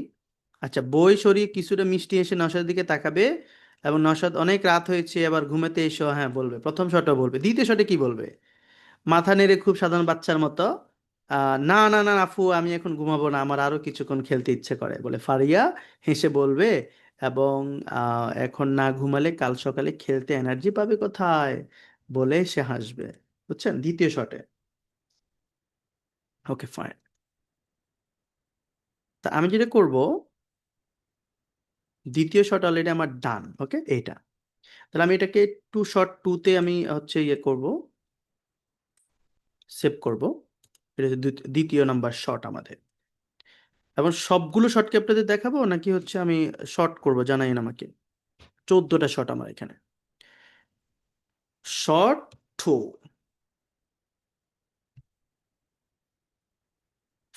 আচ্ছা, বই সরিয়ে কিছুটা মিষ্টি এসে নশার দিকে তাকাবে, এবং নওশাদ অনেক রাত হয়েছে এবার ঘুমাতে এসো, হ্যাঁ বলবে, প্রথম শটও বলবে। দ্বিতীয় শটে কি বলবে? মাথা নেড়ে খুব সাধারণ বাচ্চার মতো, না না না আফু আমি এখন ঘুমাবো না, আমার আরো কিছুক্ষণ খেলতে ইচ্ছে করে বলে ফারিয়া হেসে বলবে। এবং এখন না ঘুমালে কাল সকালে খেলতে এনার্জি পাবে কোথায়, বলে সে হাসবে। বুঝছেন দ্বিতীয় শটে? Okay fine. তা আমি যেটা করব, দ্বিতীয় শট অলরেডি আমার ডান, ওকে এইটা। তাহলে আমি এটাকে টু শট টুতে আমি হচ্ছে ইয়ে করব, সেভ করব। এটা হচ্ছে দ্বিতীয় নাম্বার শট আমাদের। এবং সবগুলো শটকে আপনাদের দেখাবো নাকি হচ্ছে আমি শর্ট করব, জানাই না আমাকে। 14টা শট আমার এখানে। Shot two,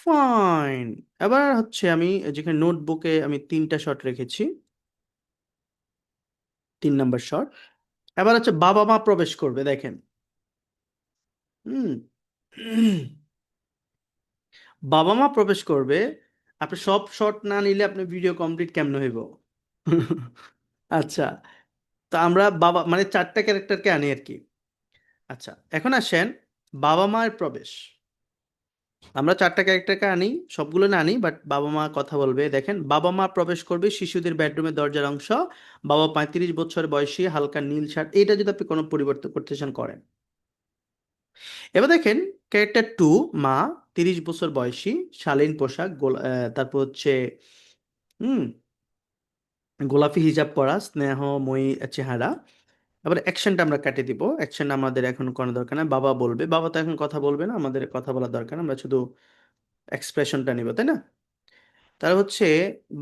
fine. এবার হচ্ছে আমি যেখানে নোটবুকে আমি 3টা শট রেখেছি, 3 নাম্বার শট। এবার হচ্ছে বাবা মা প্রবেশ করবে, দেখেন। হুম। বাবা মা প্রবেশ করবে। আপনি সব শট না নিলে আপনি ভিডিও কমপ্লিট কেমনে হইব? আচ্ছা, তো আমরা বাবা মানে 4টা ক্যারেক্টারকে আনি আর কি। আচ্ছা এখন আসেন, বাবা মায়ের প্রবেশ। আমরা 4টা ক্যারেক্টারকে আনি, সবগুলো না আনি, বাট বাবা মা কথা বলবে। দেখেন, বাবা মা প্রবেশ করবে শিশুদের বেডরুমের দরজার অংশ। বাবা 35 বছর বয়সী, হালকা নীল শার্ট। এইটা যদি আপনি কোনো পরিবর্তন করতে চান করেন। এবার দেখেন, ক্যারেক্টার টু, মা, 30 বছর বয়সী, শালীন পোশাক, তারপর হচ্ছে হুম গোলাপি হিজাব পরা, স্নেহময়ী চেহারা। আবার অ্যাকশনটা আমরা কাটিয়ে দিব, অ্যাকশন আমাদের এখন কোনো দরকার না। বাবা বলবে, বাবা তো এখন কথা বলবে না, আমাদের কথা বলার দরকার না, আমরা শুধু এক্সপ্রেশনটা নিব, তাই না? তার হচ্ছে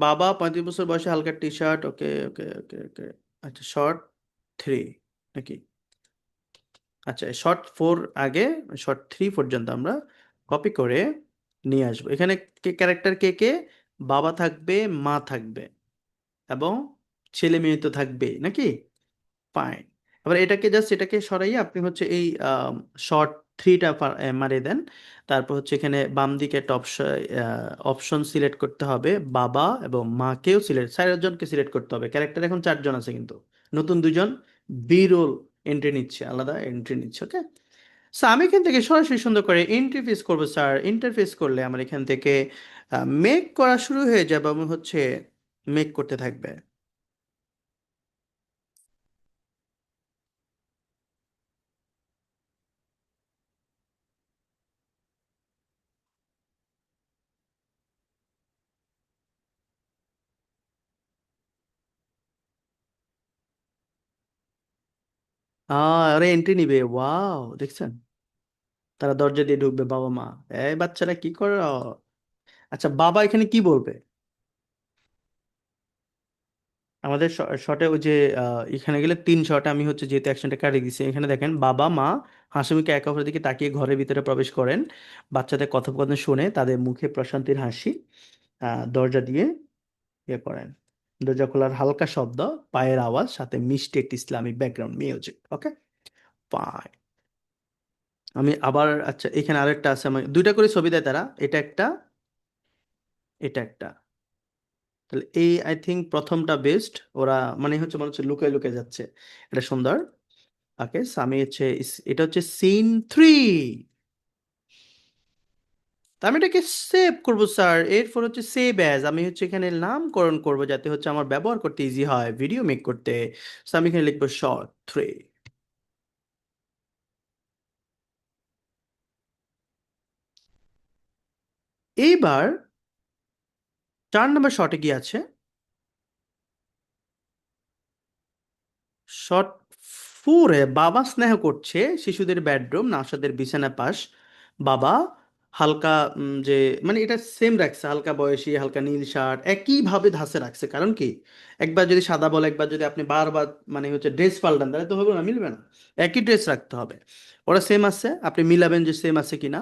বাবা 35 বছর বয়সে, হালকা টি শার্ট, ওকে ওকে ওকে ওকে। আচ্ছা শর্ট থ্রি নাকি? আচ্ছা শর্ট ফোর আগে, শর্ট থ্রি পর্যন্ত আমরা কপি করে নিয়ে আসবো। এখানে ক্যারেক্টার কে কে? বাবা থাকবে, মা থাকবে, এবং ছেলে মেয়ে তো থাকবে নাকি? ফাইন। এবার এটাকে জাস্ট এটাকে সরাইয়ে আপনি হচ্ছে এই শর্ট থ্রিটা মারিয়ে দেন। তারপর হচ্ছে এখানে বাম দিকে একটা অপশন সিলেক্ট করতে হবে, বাবা এবং মাকেও সিলেক্ট, 4জনকে সিলেক্ট করতে হবে। ক্যারেক্টার এখন 4জন আছে, কিন্তু নতুন 2জন বি রোল এন্ট্রি নিচ্ছে, আলাদা এন্ট্রি নিচ্ছে, ওকে। সো আমি এখান থেকে সরাসরি সুন্দর করে ইন্টারফেস করবো স্যার। ইন্টারফেস করলে আমার এখান থেকে মেক করা শুরু হয়ে যাবে এবং হচ্ছে মেক করতে থাকবে। আরে এন্ট্রি নিবে, ওয়াও দেখছেন, তারা দরজা দিয়ে ঢুকবে বাবা মা। এই বাচ্চারা কি করো? আচ্ছা বাবা এখানে কি বলবে? আমাদের শটে ওই যে এখানে গেলে 3 শটে আমি হচ্ছে যেহেতু অ্যাকশনটা কাটিয়ে দিচ্ছি, এখানে দেখেন বাবা মা হাসিমুখে একে অপরের দিকে তাকিয়ে ঘরের ভিতরে প্রবেশ করেন। বাচ্চাদের কথোপকথন শুনে তাদের মুখে প্রশান্তির হাসি, দরজা দিয়ে ইয়ে করেন। দরজা খোলার হালকা শব্দ, পায়ের আওয়াজ, সাথে মিষ্টি একটি Islamic background music, okay fine. আমি আবার, আচ্ছা এখানে আরেকটা আছে, আমার 2টা করে ছবি দেয় তারা, এটা একটা, এটা একটা। তাহলে এই আই থিঙ্ক প্রথমটা বেস্ট। ওরা মানে হচ্ছে মনে হচ্ছে লুকায় লুকায় যাচ্ছে, এটা সুন্দর। ওকে আমি হচ্ছে এটা হচ্ছে সিন থ্রি। তা আমি এটাকে সেভ করবো স্যার। এরপর হচ্ছে সেভ অ্যাজ, আমি হচ্ছে এখানে নামকরণ করব যাতে হচ্ছে আমার ব্যবহার করতে ইজি হয়, ভিডিও মেক করতে। So আমি এখানে লিখবো শর্ট থ্রি। এইবার 4 নম্বর শটে কি আছে? শর্ট ফোরে বাবা স্নেহ করছে শিশুদের বেডরুম, নাসাদের বিছানা পাশ। বাবা হালকা যে মানে এটা সেম রাখছে, হালকা বয়সী, হালকা নীল শার্ট, একইভাবে ধাঁচে রাখছে। কারণ কি, একবার যদি সাদা বলে, একবার যদি আপনি বারবার মানে হচ্ছে ড্রেস পাল্টান, তাহলে তো হবে না, মিলবে না। একই ড্রেস রাখতে হবে। ওরা সেম আছে, আপনি মিলাবেন যে সেম আছে কিনা।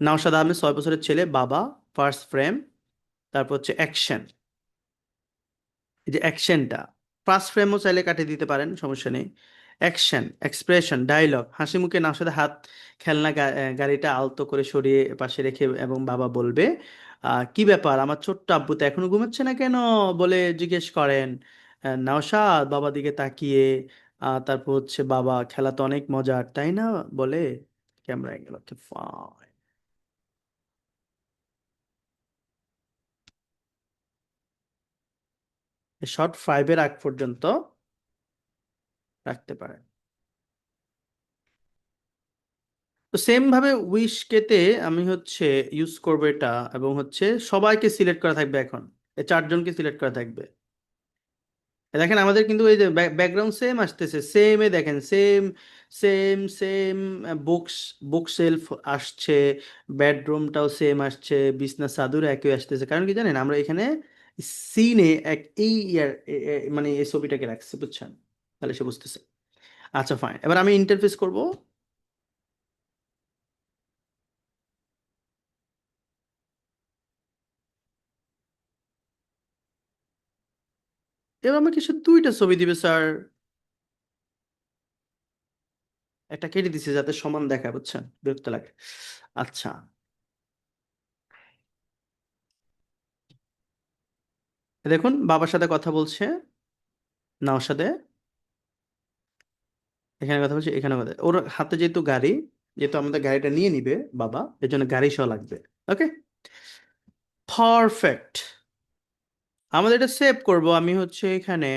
নওশাদ আহমেদ 6 বছরের ছেলে, বাবা, ফার্স্ট ফ্রেম। তারপর হচ্ছে অ্যাকশন, এই যে অ্যাকশনটা, ফার্স্ট ফ্রেমও চাইলে কাটিয়ে দিতে পারেন, সমস্যা নেই। অ্যাকশন, এক্সপ্রেশন, ডায়লগ, হাসি মুখে নাওশাদের হাত খেলনা গাড়িটা আলতো করে সরিয়ে পাশে রেখে এবং বাবা বলবে, কি ব্যাপার আমার ছোট্ট আব্বু তো এখনো ঘুমাচ্ছে না কেন, বলে জিজ্ঞেস করেন। নওশাদ বাবা দিকে তাকিয়ে তারপর হচ্ছে বাবা খেলা তো অনেক মজার তাই না বলে camera angle okay fine. Short 5-এর আগ পর্যন্ত রাখতে পারেন। তো সেম ভাবে উইশ কেতে আমি হচ্ছে ইউজ করবো এটা, এবং হচ্ছে সবাইকে সিলেক্ট করা থাকবে এখন, এই 4 জনকে সিলেক্ট করা থাকবে। দেখেন আমাদের কিন্তু এই যে ব্যাকগ্রাউন্ড সেম আসতেছে, সেম এ দেখেন সেম সেম সেম বুকস বুক শেলফ আসছে, বেডরুমটাও সেম আসছে, বিছনা চাদর একই আসতেছে। কারণ কি জানেন, আমরা এখানে সিনে এক এই ইয়ার মানে এই ছবিটাকে রাখছি, বুঝছেন? তাহলে সে বুঝতেছে। আচ্ছা ফাইন, এবার আমি ইন্টারফেস করব। এবার আমাকে শুধু 2টা ছবি দিবে স্যার, একটা কেটে দিছে যাতে সমান দেখায়, বুঝছেন? বিরক্ত লাগে। আচ্ছা, দেখুন বাবার সাথে কথা বলছে, না ওর সাথে এখানে কথা বলছে, এখানে কথা, ওর হাতে যেহেতু গাড়ি, যেহেতু আমাদের গাড়িটা নিয়ে নিবে বাবা, এর জন্য গাড়ি সহ লাগবে। ওকে, পারফেক্ট। আমাদের এটা সেভ করব আমি হচ্ছে এখানে।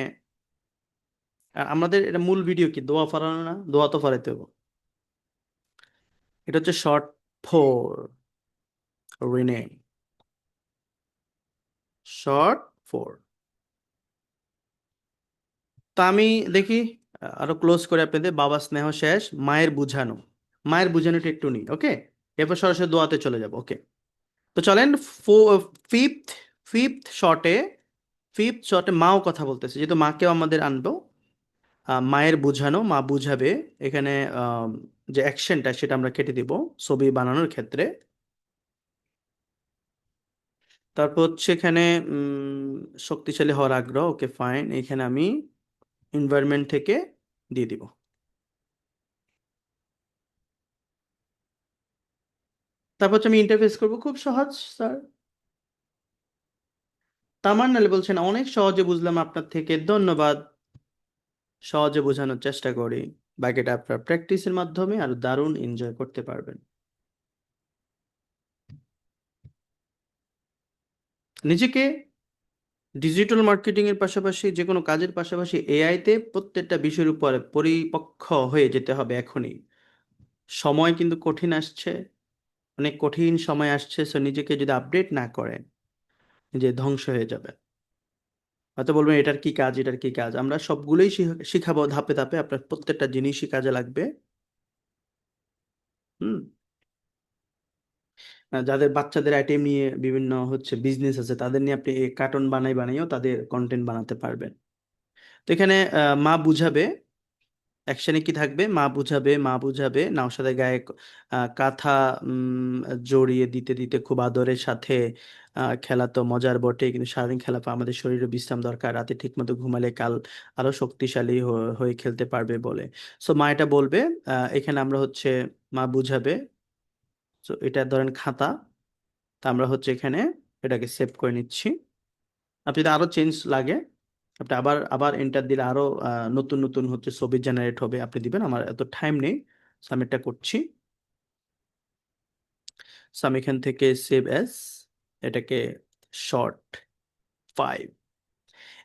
আমাদের এটা মূল ভিডিও কি দোয়া ফরানো না? দোয়া তো ফরাইতে হবে। এটা হচ্ছে শর্ট 4, রিনেম শর্ট 4। তো আমি দেখি আরো ক্লোজ করে আপনাদের, বাবা স্নেহ শেষ, মায়ের বুঝানো, মায়ের বুঝানোটা একটু নিই। ওকে, এরপর সরাসরি দোয়াতে চলে যাব। ওকে, তো চলেন ফিফথ ফিফথ শর্টে ফিফথ শর্টে মাও কথা বলতেছে, যেহেতু মাকেও আমাদের আনবো। মায়ের বুঝানো, মা বুঝাবে। এখানে আম, যে অ্যাকশনটা সেটা আমরা কেটে দিব ছবি বানানোর ক্ষেত্রে। তারপর হচ্ছে এখানে শক্তিশালী হওয়ার আগ্রহ, ওকে ফাইন, এখানে আমি এনভায়রনমেন্ট থেকে দিয়ে দিব। তারপর হচ্ছে আমি ইন্টারফেস করব, খুব সহজ স্যার। তামান্নালে বলছেন অনেক সহজে বুঝলাম আপনার থেকে, ধন্যবাদ। সহজে বোঝানোর চেষ্টা করি, বাকিটা আপনার প্র্যাকটিসের মাধ্যমে আরো দারুণ এনজয় করতে পারবেন। নিজেকে ডিজিটাল মার্কেটিং এর পাশাপাশি, যে কোনো কাজের পাশাপাশি এআই তে প্রত্যেকটা বিষয়ের উপর পরিপক্ক হয়ে যেতে হবে এখনই। সময় কিন্তু কঠিন আসছে, অনেক কঠিন সময় আসছে, সো নিজেকে যদি আপডেট না করেন নিজে ধ্বংস হয়ে যাবে। হয়তো বলবেন এটার কি কাজ, এটার কি কাজ, আমরা সবগুলোই শিখাবো ধাপে ধাপে, আপনার প্রত্যেকটা জিনিসই কাজে লাগবে। হুম। যাদের বাচ্চাদের আইটেম নিয়ে বিভিন্ন হচ্ছে বিজনেস আছে, তাদের নিয়ে আপনি কার্টুন বানাইও তাদের কন্টেন্ট বানাতে পারবেন। তো এখানে মা বুঝাবে, অ্যাকশনে কি থাকবে, মা বুঝাবে, মা বুঝাবে নওশাদের গায়ে কাঁথা জড়িয়ে দিতে দিতে খুব আদরের সাথে, খেলা তো মজার বটে, কিন্তু সারাদিন খেলা পর আমাদের শরীরে বিশ্রাম দরকার, রাতে ঠিকমতো ঘুমালে কাল আরো শক্তিশালী হয়ে খেলতে পারবে বলে। সো মা এটা বলবে। এখানে আমরা হচ্ছে মা বুঝাবে। তো এটা ধরেন খাতা, তা আমরা হচ্ছে এখানে এটাকে সেভ করে নিচ্ছি। আপনি যদি আরো চেঞ্জ লাগে, আপনি আবার আবার এন্টার দিলে আরো নতুন নতুন হচ্ছে ছবি জেনারেট হবে, আপনি দিবেন, আমার এত টাইম নেই। So, আমি এটা করছি। So, আমি এখান থেকে সেভ অ্যাজ, এটাকে শর্ট 5।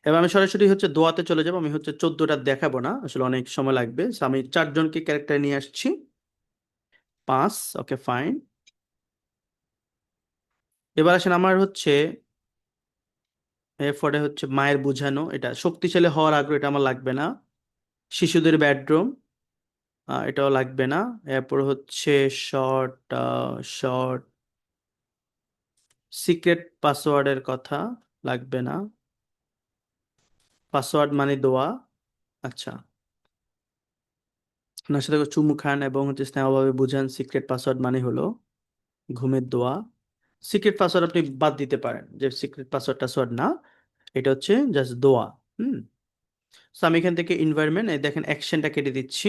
এবার আমি সরাসরি হচ্ছে দোয়াতে চলে যাবো, আমি হচ্ছে 14টা দেখাবো না, আসলে অনেক সময় লাগবে। So, আমি 4 জনকে ক্যারেক্টার নিয়ে আসছি, 5। Okay fine. এবার আসেন আমার হচ্ছে এরপরে হচ্ছে মায়ের বুঝানো, এটা শক্তিশালী হওয়ার আগ্রহ, এটা আমার লাগবে না। শিশুদের বেডরুম, এটাও লাগবে না। এরপর হচ্ছে শর্ট শর্ট সিক্রেট পাসওয়ার্ডের কথা, লাগবে না। পাসওয়ার্ড মানে দোয়া। আচ্ছা, আপনার সাথে চুমু খান এবং হচ্ছে স্নেহভাবে বুঝান, সিক্রেট পাসওয়ার্ড মানে হলো ঘুমের দোয়া। সিক্রেট পাসওয়ার্ড আপনি বাদ দিতে পারেন, যে সিক্রেট পাসওয়ার্ড টাসওয়ার্ড না, এটা হচ্ছে জাস্ট দোয়া। হুম। তো আমি এখান থেকে এনভায়রনমেন্ট, এই দেখেন অ্যাকশনটা কেটে দিচ্ছি।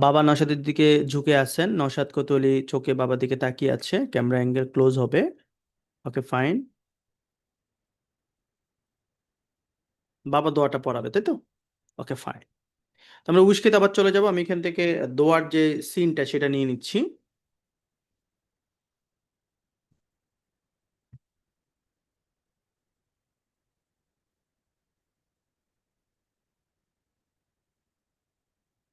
বাবা নওশাদের দিকে ঝুঁকে আছেন, নওশাদ কোতোয়ালি চোখে বাবার দিকে তাকিয়ে আছে, ক্যামেরা অ্যাঙ্গেল ক্লোজ হবে। Okay fine. বাবা দোয়াটা পড়াবে, তাই তো? ওকে, ফাইন। আমরা উইশকেতে আবার চলে যাব। আমি এখান থেকে দোয়ার যে সিনটা সেটা নিয়ে নিচ্ছি।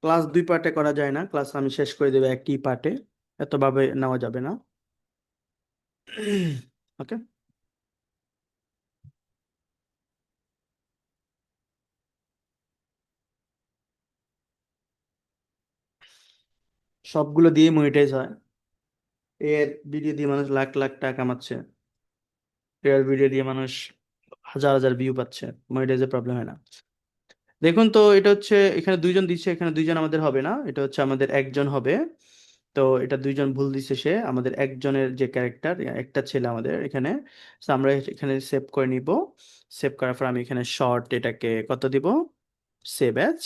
ক্লাস 2 পার্টে করা যায় না, ক্লাস আমি শেষ করে দেবো একই পার্টে, এতভাবে নেওয়া যাবে না। ওকে, সবগুলো দিয়ে মনিটাইজ হয়। এর ভিডিও দিয়ে মানুষ লাখ লাখ টাকা কামাচ্ছে, এর ভিডিও দিয়ে মানুষ হাজার হাজার ভিউ পাচ্ছে, মনিটাইজের প্রবলেম হয় না। দেখুন তো, এটা হচ্ছে এখানে দুইজন দিচ্ছে, এখানে দুইজন আমাদের হবে না, এটা হচ্ছে আমাদের একজন হবে। তো এটা দুইজন ভুল দিচ্ছে, সে আমাদের একজনের যে ক্যারেক্টার, একটা ছেলে আমাদের এখানে। So আমরা এখানে সেভ করে নিব। সেভ করার পর আমি এখানে শর্ট এটাকে কত দিব, সেভ অ্যাজ।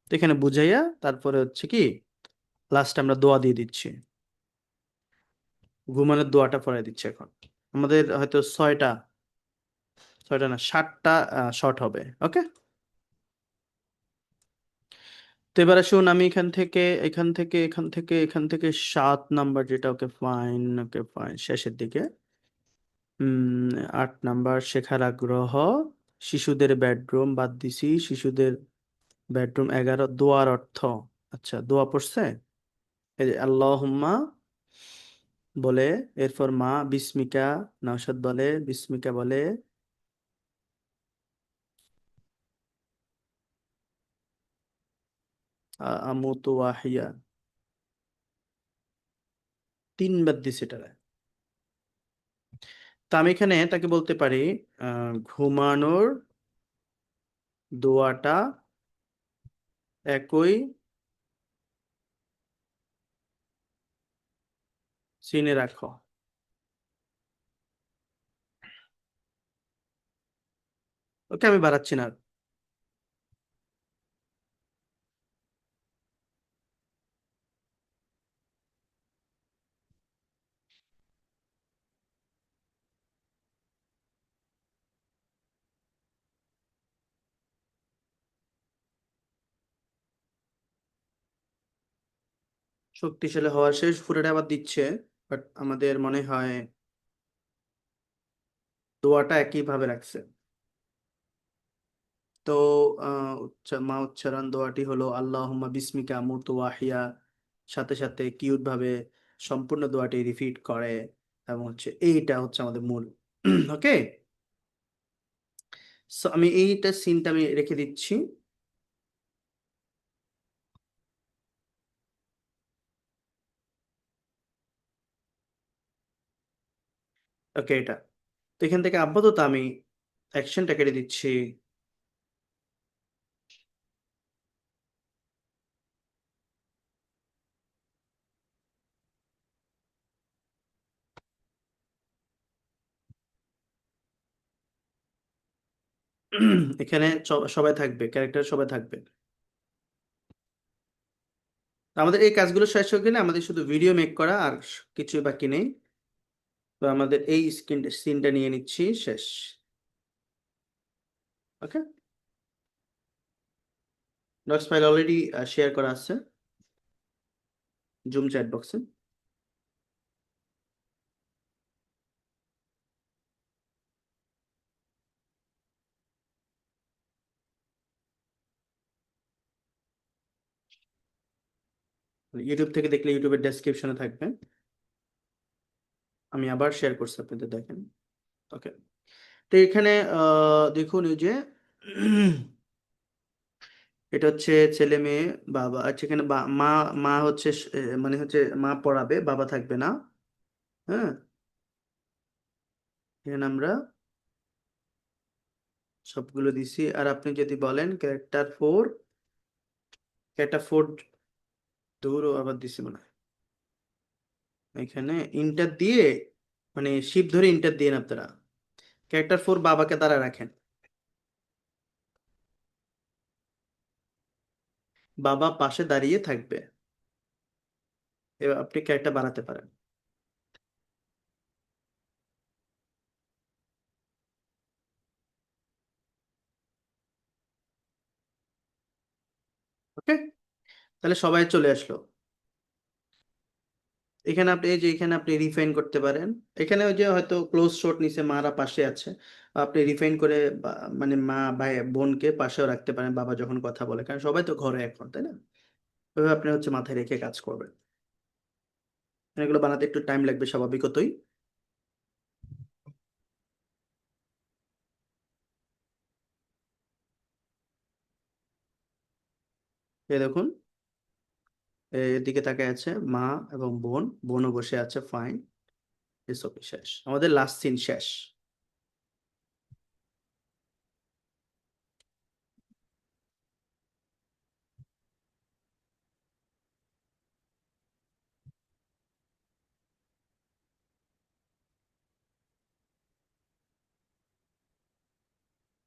তো এখানে বুঝাইয়া তারপরে হচ্ছে কি লাস্ট আমরা দোয়া দিয়ে দিচ্ছি, ঘুমানোর দোয়াটা পড়াই দিচ্ছি। এখন আমাদের হয়তো ছয়টা, ছয়টা না 7টা শর্ট হবে। ওকে, তো এবার আসুন, আমি এখান থেকে 7 নাম্বার যেটা, ওকে ফাইন, ওকে ফাইন, শেষের দিকে। 8 নাম্বার শেখার আগ্রহ, শিশুদের বেডরুম বাদ দিছি, শিশুদের বেডরুম 11 দোয়ার অর্থ। আচ্ছা, দোয়া পড়ছে, এই যে আল্লাহুম্মা বলে, এরপর মা বিস্মিকা, নওশাদ বলে বিস্মিকা বলে, আমুতু ওয়াহিয়া, 3 বার দিছে এটা। তা আমি এখানে তাকে বলতে পারি ঘুমানোর দোয়াটা একই সিনে রাখো। ওকে, আমি বাড়াচ্ছি না আর। শক্তিশালী হওয়া শেষ, ফুটেটা আবার দিচ্ছে, বাট আমাদের মনে হয় দোয়াটা একইভাবে রাখছে। তো মা উচ্চারণ দোয়াটি হলো আল্লাহুম্মা বিস্মিকা মুতু ওয়াহিয়া, সাথে সাথে কিউট ভাবে সম্পূর্ণ দোয়াটি রিপিট করে, এবং হচ্ছে এইটা হচ্ছে আমাদের মূল। ওকে, সো আমি এইটা সিনটা আমি রেখে দিচ্ছি। ওকে, এটা তো এখান থেকে আপাতত আমি অ্যাকশনটা কেটে দিচ্ছি। এখানে সবাই থাকবে, ক্যারেক্টার সবাই থাকবে। আমাদের এই কাজগুলো শেষ হয়ে গেলে আমাদের শুধু ভিডিও মেক করা, আর কিছুই বাকি নেই। তো আমাদের এই সিনটা নিয়ে নিচ্ছি, শেষ। ওকে, ডক্স ফাইল অলরেডি শেয়ার করা আছে জুম চ্যাট বক্সে। ইউটিউব থেকে দেখলে ইউটিউবের ডেসক্রিপশনে থাকবে, আমি আবার শেয়ার করছি, আপনাদের দেখেন। ওকে, তো এখানে দেখুন, এই যে এটা হচ্ছে ছেলে মেয়ে, বাবা। আচ্ছা, এখানে মা, মা হচ্ছে মানে হচ্ছে মা পড়াবে, বাবা থাকবে না। হ্যাঁ, এখানে আমরা সবগুলো দিছি। আর আপনি যদি বলেন ক্যারেক্টার 4, ক্যারেক্টার 4 দৌড়ও আবার দিছি মনে হয়। এখানে ইন্টার দিয়ে, মানে শিপ ধরে ইন্টার দিয়ে আপনারা ক্যারেক্টার 4 বাবাকে তারা রাখেন, বাবা পাশে দাঁড়িয়ে থাকবে। এবার আপনি ক্যারেক্টার বানাতে পারেন। ওকে, তাহলে সবাই চলে আসলো। এখানে আপনি এই যে এখানে আপনি রিফাইন করতে পারেন। এখানে ওই যে হয়তো ক্লোজ শট নিচে মারা পাশে আছে, আপনি রিফাইন করে মানে মা ভাই বোনকে পাশেও রাখতে পারেন বাবা যখন কথা বলে, কারণ সবাই তো ঘরে এখন, তাই না? ওইভাবে আপনি হচ্ছে মাথায় রেখে কাজ করবেন। এগুলো বানাতে একটু টাইম লাগবে স্বাভাবিকতই। এই দেখুন, এদিকে তাকায় আছে মা এবং বোন, বোনও বসে আছে, ফাইন। এসব শেষ, আমাদের লাস্ট সিন শেষ।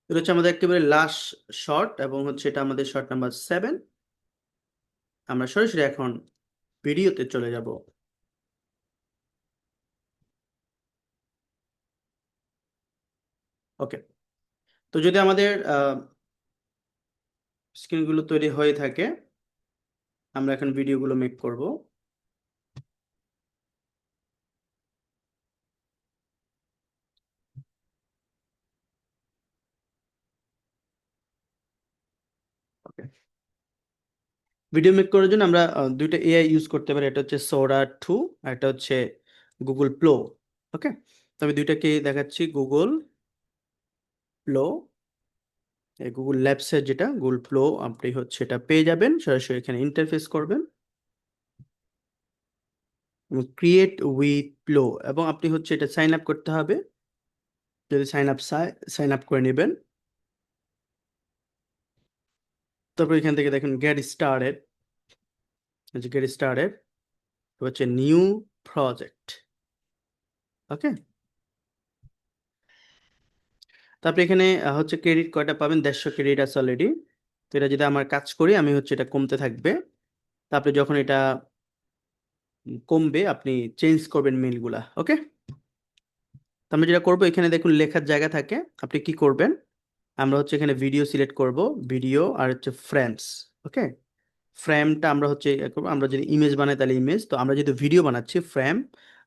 এটা হচ্ছে আমাদের একেবারে লাস্ট শট, এবং হচ্ছে এটা আমাদের শট নাম্বার 7। আমরা সরাসরি এখন ভিডিওতে চলে যাব। ওকে, তো যদি আমাদের স্ক্রিনগুলো তৈরি হয়ে থাকে, আমরা এখন ভিডিওগুলো মেক করব। ওকে, ভিডিও মেক করার জন্য আমরা দুইটা এআই ইউজ করতে পারি। এটা হচ্ছে সোরা 2, আর এটা হচ্ছে গুগল প্লো। ওকে, তো আমি দুইটাকে দেখাচ্ছি। গুগল প্লো, গুগল ল্যাবসের যেটা গুগল প্লো, আপনি হচ্ছে এটা পেয়ে যাবেন। সরাসরি এখানে ইন্টারফেস করবেন, ক্রিয়েট উইথ প্লো, এবং আপনি হচ্ছে এটা সাইন আপ করতে হবে। যদি সাইন আপ করে নেবেন, তারপর এখান থেকে দেখেন গেট স্টার্টেড, গেট স্টার্টেড হচ্ছে নিউ প্রজেক্ট। ওকে, তারপরে এখানে হচ্ছে ক্রেডিট কয়টা পাবেন, 150 ক্রেডিট আছে অলরেডি। তো এটা যদি আমার কাজ করি, আমি হচ্ছে এটা কমতে থাকবে। তারপরে যখন এটা কমবে, আপনি চেঞ্জ করবেন মেলগুলা। ওকে, তো আমরা যেটা করবো, এখানে দেখুন লেখার জায়গা থাকে, আপনি কি করবেন, আমরা হচ্ছে এখানে ভিডিও সিলেক্ট করব, ভিডিও আর হচ্ছে ফ্রেমস। ওকে, ফ্রেমটা আমরা হচ্ছে করবো, আমরা যদি ইমেজ বানাই তাহলে ইমেজ, তো আমরা যেহেতু ভিডিও বানাচ্ছি ফ্রেম।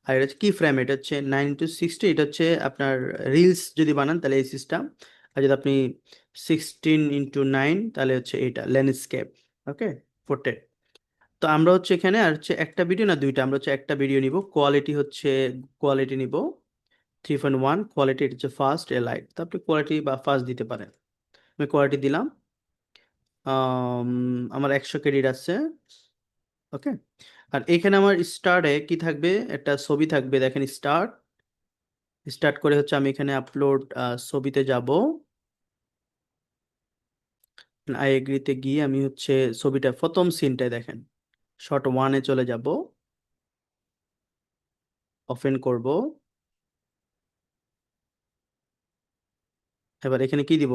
আর এটা হচ্ছে কি ফ্রেম, এটা হচ্ছে 9:60, এটা হচ্ছে আপনার রিলস যদি বানান তাহলে এই সিস্টেম। আর যদি আপনি 16:9, তাহলে হচ্ছে এটা ল্যান্ডস্কেপ। ওকে, পোর্ট্রেট। তো আমরা হচ্ছে এখানে আর হচ্ছে একটা ভিডিও না দুইটা, আমরা হচ্ছে একটা ভিডিও নিব। কোয়ালিটি হচ্ছে কোয়ালিটি নিব 3.1, কোয়ালিটি হচ্ছে ফাস্ট এ লাইট, তো আপনি কোয়ালিটি বা ফাস্ট দিতে পারেন। আমি কোয়ালিটি দিলাম। আম, আমার 100 ক্রেডিট আছে। ওকে, আর এখানে আমার স্টার্টে কি থাকবে, একটা ছবি থাকবে, দেখেন স্টার্ট। স্টার্ট করে হচ্ছে আমি এখানে আপলোড ছবিতে যাব। আই এগ্রিতে গিয়ে আমি হচ্ছে ছবিটা প্রথম সিনটায় দেখেন শট 1-এ চলে যাব, ওপেন করব। এবার এখানে কি দিব,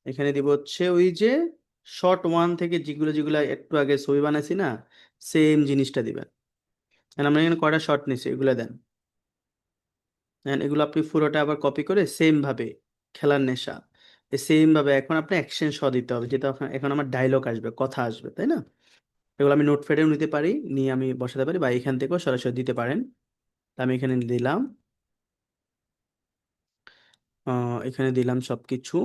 এখানে দিব হচ্ছে ওই যে শট 1 থেকে যেগুলো যেগুলো একটু আগে ছবি বানাইছি না, সেম জিনিসটা দিবেন। আর আমরা এখানে কয়টা শট নিছি এগুলো দেন। এগুলো আপনি পুরোটা আবার কপি করে সেম ভাবে, খেলার নেশা, সেম ভাবে এখন আপনি অ্যাকশন শ দিতে হবে, যেটা এখন আমার ডায়লগ আসবে, কথা আসবে, তাই না? এগুলো আমি নোটপ্যাডেও নিতে পারি, নিয়ে আমি বসাতে পারি, বা এখান থেকেও সরাসরি দিতে পারেন। তা আমি এখানে দিলাম, এখানে দিলাম সবকিছু,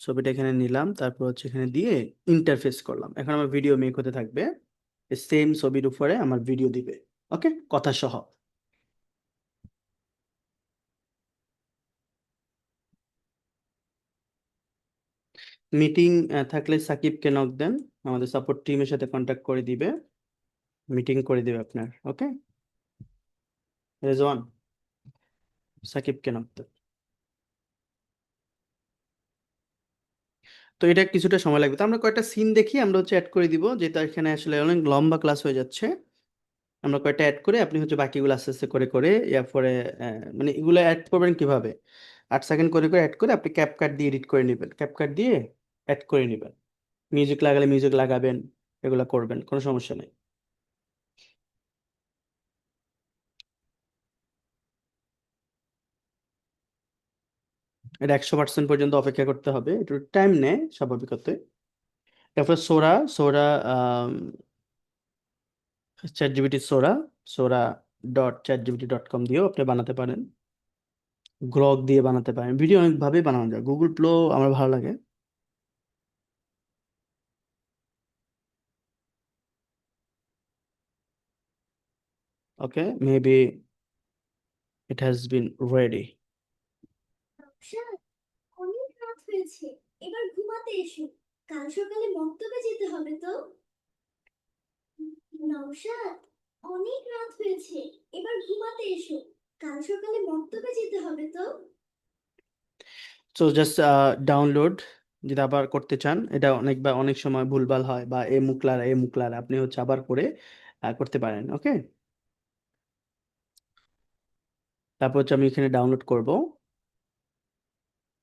ছবিটা এখানে নিলাম, তারপর হচ্ছে এখানে দিয়ে ইন্টারফেস করলাম। এখন আমার ভিডিও মেক হতে থাকবে, সেম ছবির উপরে আমার ভিডিও দিবে। ওকে, কথা সহ। মিটিং থাকলে সাকিবকে নক দেন, আমাদের সাপোর্ট টিমের সাথে কন্ট্যাক্ট করে দিবে, মিটিং করে দিবে আপনার। ওকে, রেজওয়ান, সাকিবকে নক দেন। তো এটা কিছুটা সময় লাগবে, তো আমরা কয়েকটা সিন দেখি, আমরা হচ্ছে অ্যাড করে দিব, যেটা এখানে আসলে অনেক লম্বা ক্লাস হয়ে যাচ্ছে। আমরা কয়েকটা অ্যাড করে আপনি হচ্ছে বাকিগুলো আস্তে আস্তে করে করে পরে মানে এগুলো অ্যাড করবেন কিভাবে, 8 সেকেন্ড করে করে অ্যাড করে আপনি ক্যাপকাট দিয়ে এডিট করে নেবেন, ক্যাপকাট দিয়ে অ্যাড করে নেবেন। মিউজিক লাগালে মিউজিক লাগাবেন, এগুলো করবেন, কোনো সমস্যা নেই। এটা 100% পর্যন্ত অপেক্ষা করতে হবে, একটু টাইম নেয় স্বাভাবিকতই। তারপর সোরা সোরা চ্যাট জিপিটি সোরা সোরা .chatgpt.com দিয়েও আপনি বানাতে পারেন, গ্রক দিয়ে বানাতে পারেন, ভিডিও অনেকভাবেই বানানো যায়, গুগল ফ্লো আমার ভালো লাগে। Okay, maybe it has been ready. নকশাদ, অনেক রাত হয়েছে, এবার ঘুমাতে এসো, কাল সকালে মক্তবে যেতে হবে তো। নকশাদ, অনেক রাত হয়েছে, এবার ঘুমাতে এসো, কাল সকালে মক্তবে যেতে হবে তো। সো জাস্ট ডাউনলোড, যদি আবার করতে চান, এটা অনেক সময় ভুলভাল হয়, বা এ মুকলার আপনি হচ্ছে আবার করে করতে পারেন। ওকে, তারপর হচ্ছে আমি এখানে ডাউনলোড করব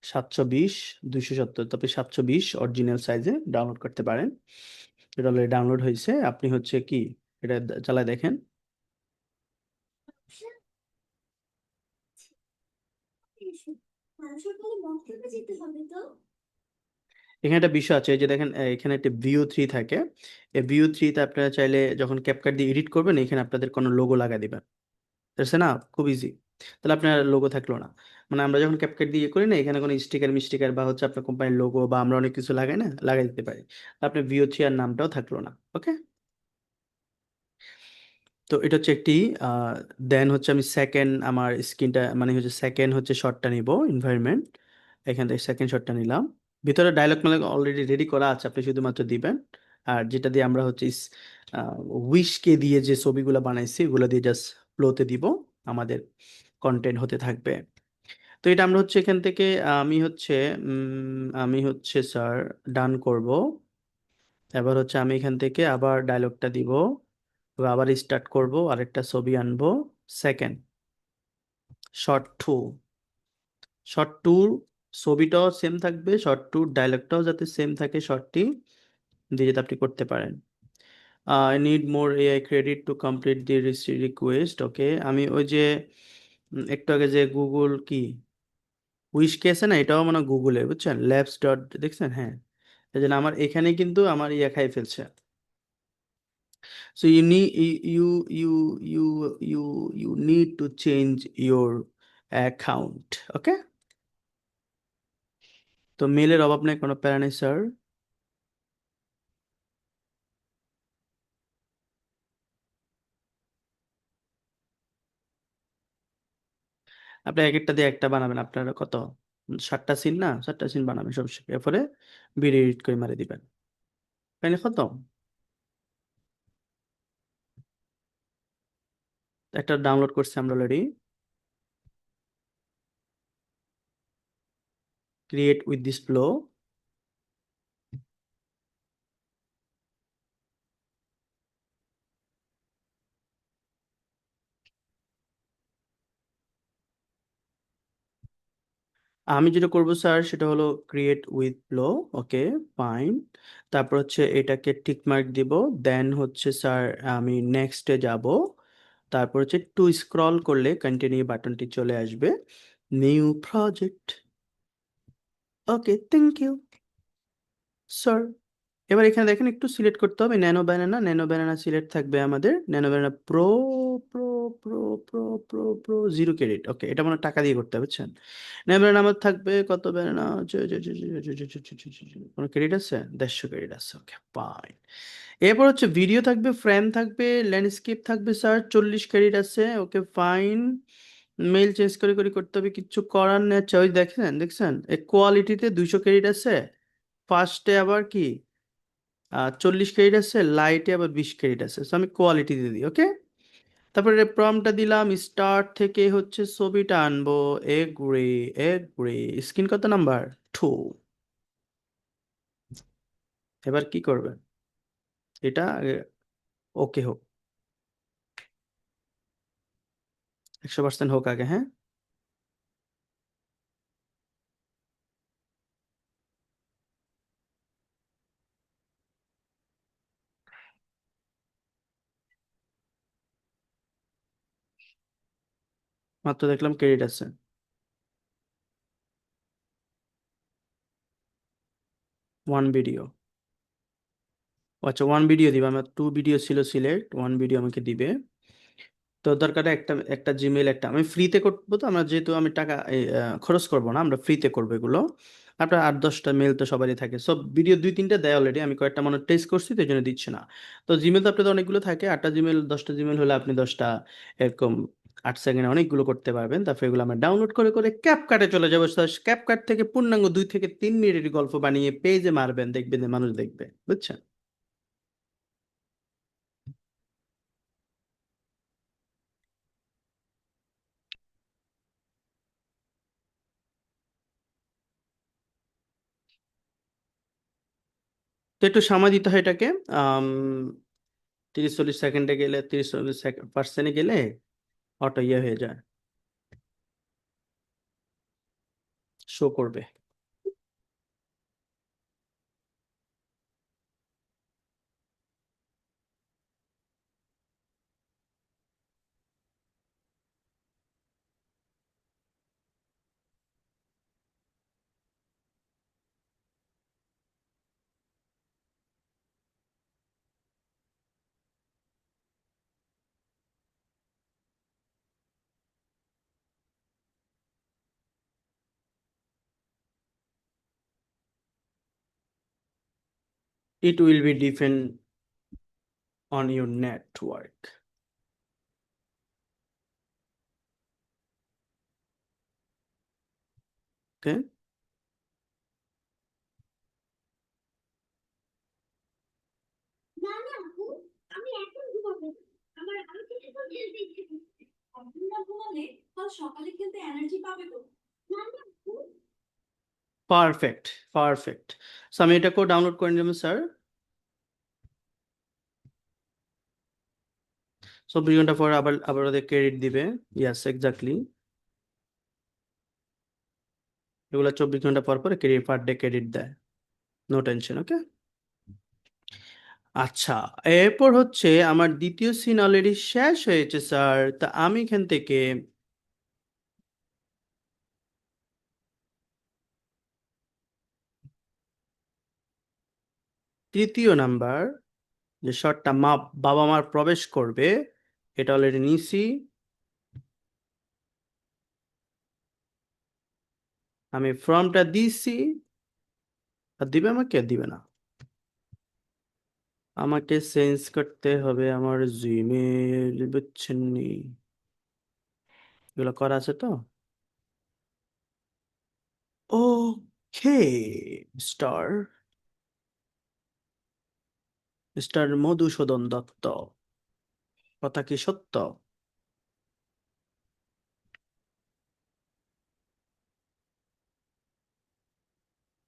720 270, তবে 720 অরিজিনাল সাইজে ডাউনলোড করতে পারেন। এটা অলরেডি ডাউনলোড হয়েছে, আপনি হচ্ছে কি এটা চালায় দেখেন। নকশাদ, এসো, কাল সকালে মক্তবে যেতে হবে তো। এখানে একটা বিষয় আছে, এই যে দেখেন, এখানে একটা ভিউ 3 থাকে। এই ভিউ 3তে আপনারা চাইলে যখন ক্যাপকাট দিয়ে এডিট করবেন, এখানে আপনাদের কোনো লোগো লাগাই দিবেন। দেখছেন না, খুব ইজি। তাহলে আপনার লোগো থাকলো না, মানে আমরা যখন ক্যাপকাট দিয়ে করি না, এখানে কোনো স্টিকার মিস্টিকার বা হচ্ছে আপনার কোম্পানির লোগো বা আমরা অনেক কিছু লাগাই না, লাগাই দিতে পারি। আপনার ভিউ 3 আর নামটাও থাকলো না। ওকে, তো এটা হচ্ছে একটি দেন হচ্ছে আমি সেকেন্ড আমার স্ক্রিনটা মানে হচ্ছে সেকেন্ড হচ্ছে শটটা নিব এনভায়রনমেন্ট, এখান থেকে সেকেন্ড শটটা নিলাম। ভিতরে ডায়লগ মানে অলরেডি রেডি করা আছে, আপনি শুধুমাত্র দিবেন। আর যেটা দিয়ে আমরা হচ্ছে উইশকে দিয়ে যে ছবিগুলো বানাইছি ওগুলো দিয়ে জাস্ট ফ্লোতে দিব, আমাদের কন্টেন্ট হতে থাকবে। তো এটা আমরা হচ্ছে এখান থেকে আমি হচ্ছে স্যার ডান করব। এবার হচ্ছে আমি এখান থেকে আবার ডায়লগটা দিব, এবার আবার স্টার্ট করব, আরেকটা ছবি আনবো। সেকেন্ড শর্ট 2, শর্ট 2 ছবিটাও সেম থাকবে, শর্ট 2 ডায়লগটাও যাতে সেম থাকে, শর্টটি দিয়ে যাতে আপনি করতে পারেন। I need more AI credit to complete the request. Okay, আমি ওই যে একটু আগে যে গুগল কি উইশ কে আছে না, এটাও মানে গুগলে বুঝছেন, ল্যাবস ডট দেখছেন, হ্যাঁ। এই জন্য আমার এখানে কিন্তু আমার ইয়ে খাই ফেলছে। So you need to change your account. Okay? তো মেলের অভাব নেই, কোনো প্যারা নেই স্যার। আপনি এক একটা দিয়ে একটা বানাবেন, আপনার কত 7টা সিন না, 7টা সিন বানাবেন সমস্যা কি? এরপরে ভিডিও এডিট করে মারি দিবেন, তাইলে খতম। একটা ডাউনলোড করছি আমরা already, create with this flow. আমি যেটা করব স্যার সেটা হলো create with flow. Okay, fine. তারপর হচ্ছে এটাকে টিক মার্ক দিব, দেন হচ্ছে স্যার আমি নেক্সটে যাব। তারপর হচ্ছে একটু স্ক্রল করলে কন্টিনিউ বাটনটি চলে আসবে, new project. Okay, thank you sir. এবার এখানে দেখেন একটু সিলেক্ট করতে হবে ন্যানো ব্যানানা সিলেক্ট থাকবে আমাদের, nano banana pro pro pro pro pro pro 0 credit. Okay, এটা মানে টাকা দিয়ে করতে হবে বুঝছেন। ন্যানো ব্যানানা আমার থাকবে কত ব্যানানা, কোনো ক্রেডিট আছে, 150 ক্রেডিট আছে। ওকে, ফাইন। এরপর হচ্ছে ভিডিও থাকবে, ফ্রেম থাকবে, ল্যান্ডস্কেপ থাকবে স্যার, 40 ক্রেডিট আছে। ওকে, ফাইন। মেল চেঞ্জ করে করে করতে হবে, কিচ্ছু করার নেই। আচ্ছা, ওই দেখছেন দেখছেন এই কোয়ালিটিতে 200 ক্রেডিট আছে, ফার্স্টে আবার কি 40 ক্রেডিট আছে, লাইটে আবার 20 ক্রেডিট আছে। So আমি কোয়ালিটি দিয়ে দিই। ওকে, তারপরে প্রম্পটটা দিলাম, স্টার্ট থেকে হচ্ছে ছবিটা আনবো, এগ্রি স্ক্রিন কত নাম্বার 2। এবার কি করবেন, এটা ওকে হোক, 100% হোক আগে, হ্যাঁ। মাত্র দেখলাম ক্রেডিট আছে। ওয়ান ভিডিও, আচ্ছা ওয়ান ভিডিও দিবে, আমার টু ভিডিও ছিল সিলেক্ট, ওয়ান ভিডিও আমাকে দিবে। তো দরকার একটা একটা জিমেল, একটা আমি ফ্রিতে করবো, তো আমরা যেহেতু আমি টাকা খরচ করবো না, আমরা ফ্রিতে করবো এগুলো। আপনার 8-10টা মেল তো সবারই থাকে, সব ভিডিও 2-3টা দেয় অলরেডি, আমি কয়েকটা মনে টেস্ট করছি তো এই জন্য দিচ্ছে না। তো জিমেল তো আপনাদের অনেকগুলো থাকে, 8টা জিমেল 10টা জিমেল হলে আপনি 10টা এরকম 8 সেকেন্ডে অনেকগুলো করতে পারবেন। তারপর এগুলো আমরা ডাউনলোড করে করে ক্যাপকাটে চলে যাবো, ক্যাপকাট থেকে পূর্ণাঙ্গ 2 থেকে 3 মিনিটের গল্প বানিয়ে পেজে মারবেন, দেখবেন যে মানুষ দেখবে, বুঝছেন? তো একটু সময় দিতে হয় এটাকে, আম, 30-40 সেকেন্ডে গেলে, 30-40% গেলে অটো ইয়ে হয়ে যায়, শো করবে। It will be depend on your network. Okay? না না আপু, আমি এখন ঘুমাবো না। আমি কিছুক্ষণ খেলতে ইচ্ছে করছে। এখন না ঘুমালে কাল সকালে খেলতে এনার্জি পাবে তো। না না আপু। Perfect, perfect. সো আমি এটাকেও ডাউনলোড করে নেব স্যার। 24 ঘন্টা পর আবার আবার ওদের ক্রেডিট দিবে। ইয়াস, এক্স্যাক্টলি। এগুলো 24 ঘন্টা পর পর ক্রেডিট, পার ডে ক্রেডিট দেয়। নো টেনশন, ওকে। আচ্ছা, এরপর হচ্ছে আমার দ্বিতীয় সিন অলরেডি শেষ হয়েছে স্যার, তা আমি এখান থেকে তৃতীয় নাম্বার যে শটটা বাবা মার প্রবেশ করবে, এটা অলরেডি নিছি। আমি ফর্মটা দিছি, আর দিবে আমাকে, দিবে না। আমাকে চেঞ্জ করতে হবে আমার জিমেল, বুঝছেন নি? এগুলো করা আছে তো। ওকে, স্টার মিস্টার মধুসূদন দত্ত, কথা কি সত্য?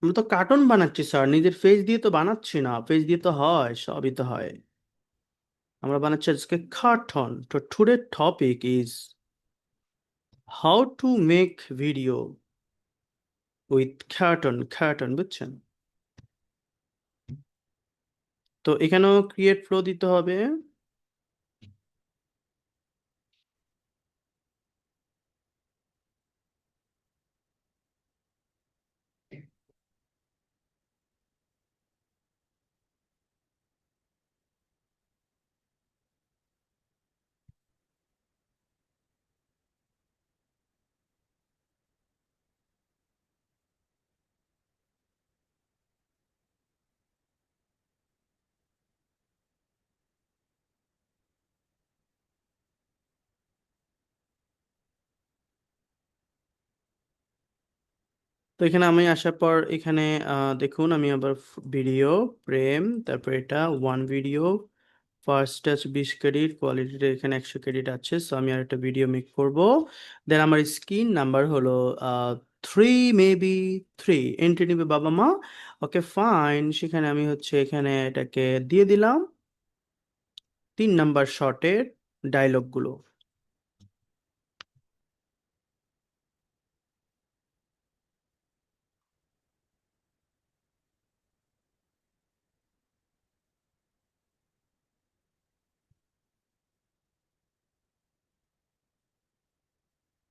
আমরা তো কার্টুন বানাচ্ছি স্যার, নিজের ফেস দিয়ে তো বানাচ্ছি না, ফেস দিয়ে তো হয়, সবই তো হয়। আমরা বানাচ্ছি আজকে কার্টুন। তো today topic is how to make video with cartoon, cartoon, বুঝছেন? তো এখানেও ক্রিয়েট ফ্লো দিতে হবে। তো এখানে আমি আসার পর এখানে দেখুন, আমি আবার ভিডিও প্রেম, তারপর এটা one video, first touch 20 credit, কোয়ালিটিটা এখানে 100 ক্রেডিট আছে। সো আমি আর একটা ভিডিও মেক করব। দেন আমার স্ক্রিন নাম্বার হলো 3, মেবি 3, এন্ট্রি নেবে বাবা মা। ওকে ফাইন, সেখানে আমি হচ্ছে এখানে এটাকে দিয়ে দিলাম 3 নাম্বার শটের ডায়লগগুলো।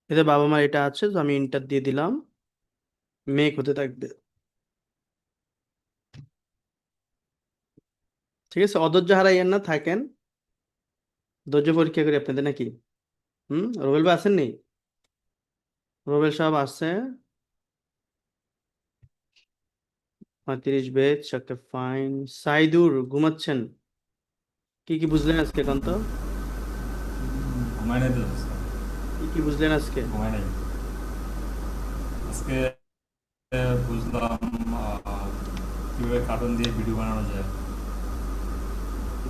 এতে বাবা মা এটা আছে, তো আমি ইন্টার দিয়ে দিলাম, মেক হতে থাকবে। ঠিক আছে, অধৈর্য হারাইয়েন না, থাকেন। ধৈর্য পরীক্ষা করি আপনাদের নাকি? রুবেল ভাই আসেননি? রুবেল সাহেব আসছে। 35 বেজ, ওকে ফাইন। সাইদুর ঘুমাচ্ছেন? কি কি বুঝলেন আজকে কান্ত? ঘুমাই নাই তো দোস্ত, কি কি বুঝলেন আজকে? ঘুমাই নাই আজকে। বুঝলাম কিভাবে কার্টুন দিয়ে ভিডিও বানানো যায়।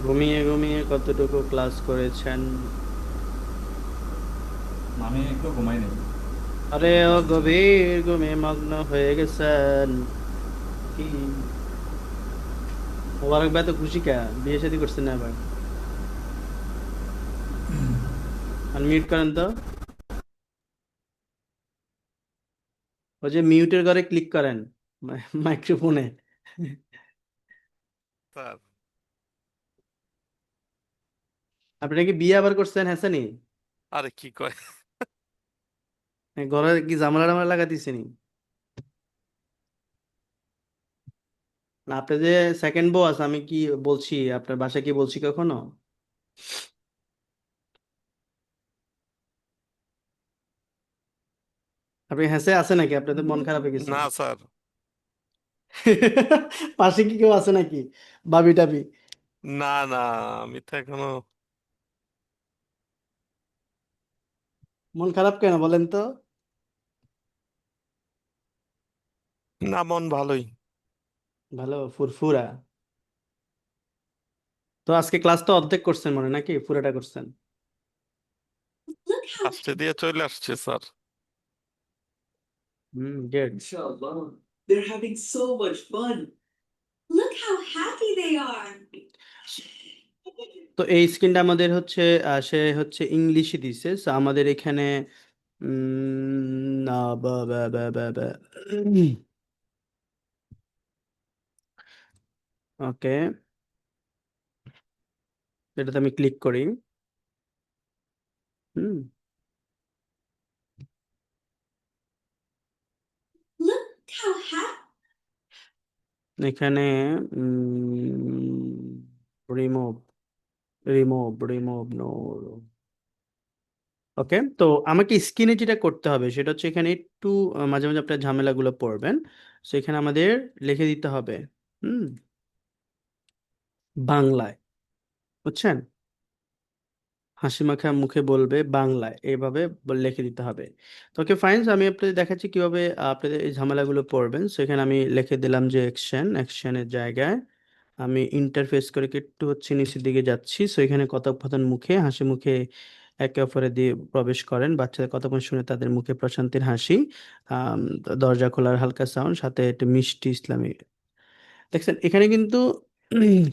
ঘুমিয়ে ঘুমিয়ে কতটুকু ক্লাস করেছেন? আমি একটু ঘুমাই নাই, আরে আমার ও ক্লাস ছিল। গভীর ঘুমে মগ্ন হয়ে গেছেন কি? মোবারক ভাই তো খুশি কে? বিয়ে শাদী করছেন না এবার? আনমিউট করেন তো। ওই যে মিউটের ঘরে ক্লিক করেন, মাইক্রোফোনে। স্যার, আপনি কি বিয়ে আবার করছেন হ্যাঁ নি? আরে কি কয়? ঘরে কি জামালা টামালা লাগা দিছেনি? না, আপনি যে সেকেন্ড বউ আছে, আমি কি বলছি আপনার বাসায়, কি বলছি কখনো? আপনি হেসে আছে নাকি? আপনাদের মন খারাপ হয়ে গেছে? না স্যার, পাশে কি কেউ আছে নাকি? ভাবি টাবি? না না, আমি তো এখনো। মন খারাপ কেন বলেন তো? না, মন ভালোই। ভালো ফুরফুরা। তো আজকে ক্লাস তো অর্ধেক করছেন মনে, নাকি পুরোটা করছেন? Look how আসতে দিয়ে চলে আসছে sir. Good. Inshallah, they're having so much fun. look how happy they are. তো এই স্ক্রিনটা আমাদের হচ্ছে সে হচ্ছে ইংলিশে দিছে, so আমাদের এখানে না ওকে, এটাতে আমি ক্লিক করি। হুম Look how happy. এখানে রিমুভ রিমুভ রিমুভ নো। ওকে, তো আমাকে স্ক্রিনে যেটা করতে হবে সেটা হচ্ছে এখানে একটু মাঝে মাঝে আপনার ঝামেলাগুলো পড়বেন। সো এখানে আমাদের লিখে দিতে হবে হুম বাংলায়, বুঝছেন? হাসি মাখা মুখে বলবে বাংলায়, এইভাবে লিখে দিতে হবে। তো ওকে ফাইন, আমি আপনাদের দেখাচ্ছি কিভাবে আপনাদের এই ঝামেলাগুলো পড়বেন। সেখানে আমি লিখে দিলাম যে অ্যাকশনের জায়গায় আমি ইন্টারফেস করে একটু হচ্ছে নিচের দিকে যাচ্ছি। সো এখানে কথোপকথন মুখে হাসি মুখে একে অপরে দিয়ে প্রবেশ করেন, বাচ্চাদের কথাক্ষণ শুনে তাদের মুখে প্রশান্তির হাসি, আম, দরজা খোলার হালকা সাউন্ড, সাথে একটু মিষ্টি ইসলামী। দেখছেন এখানে কিন্তু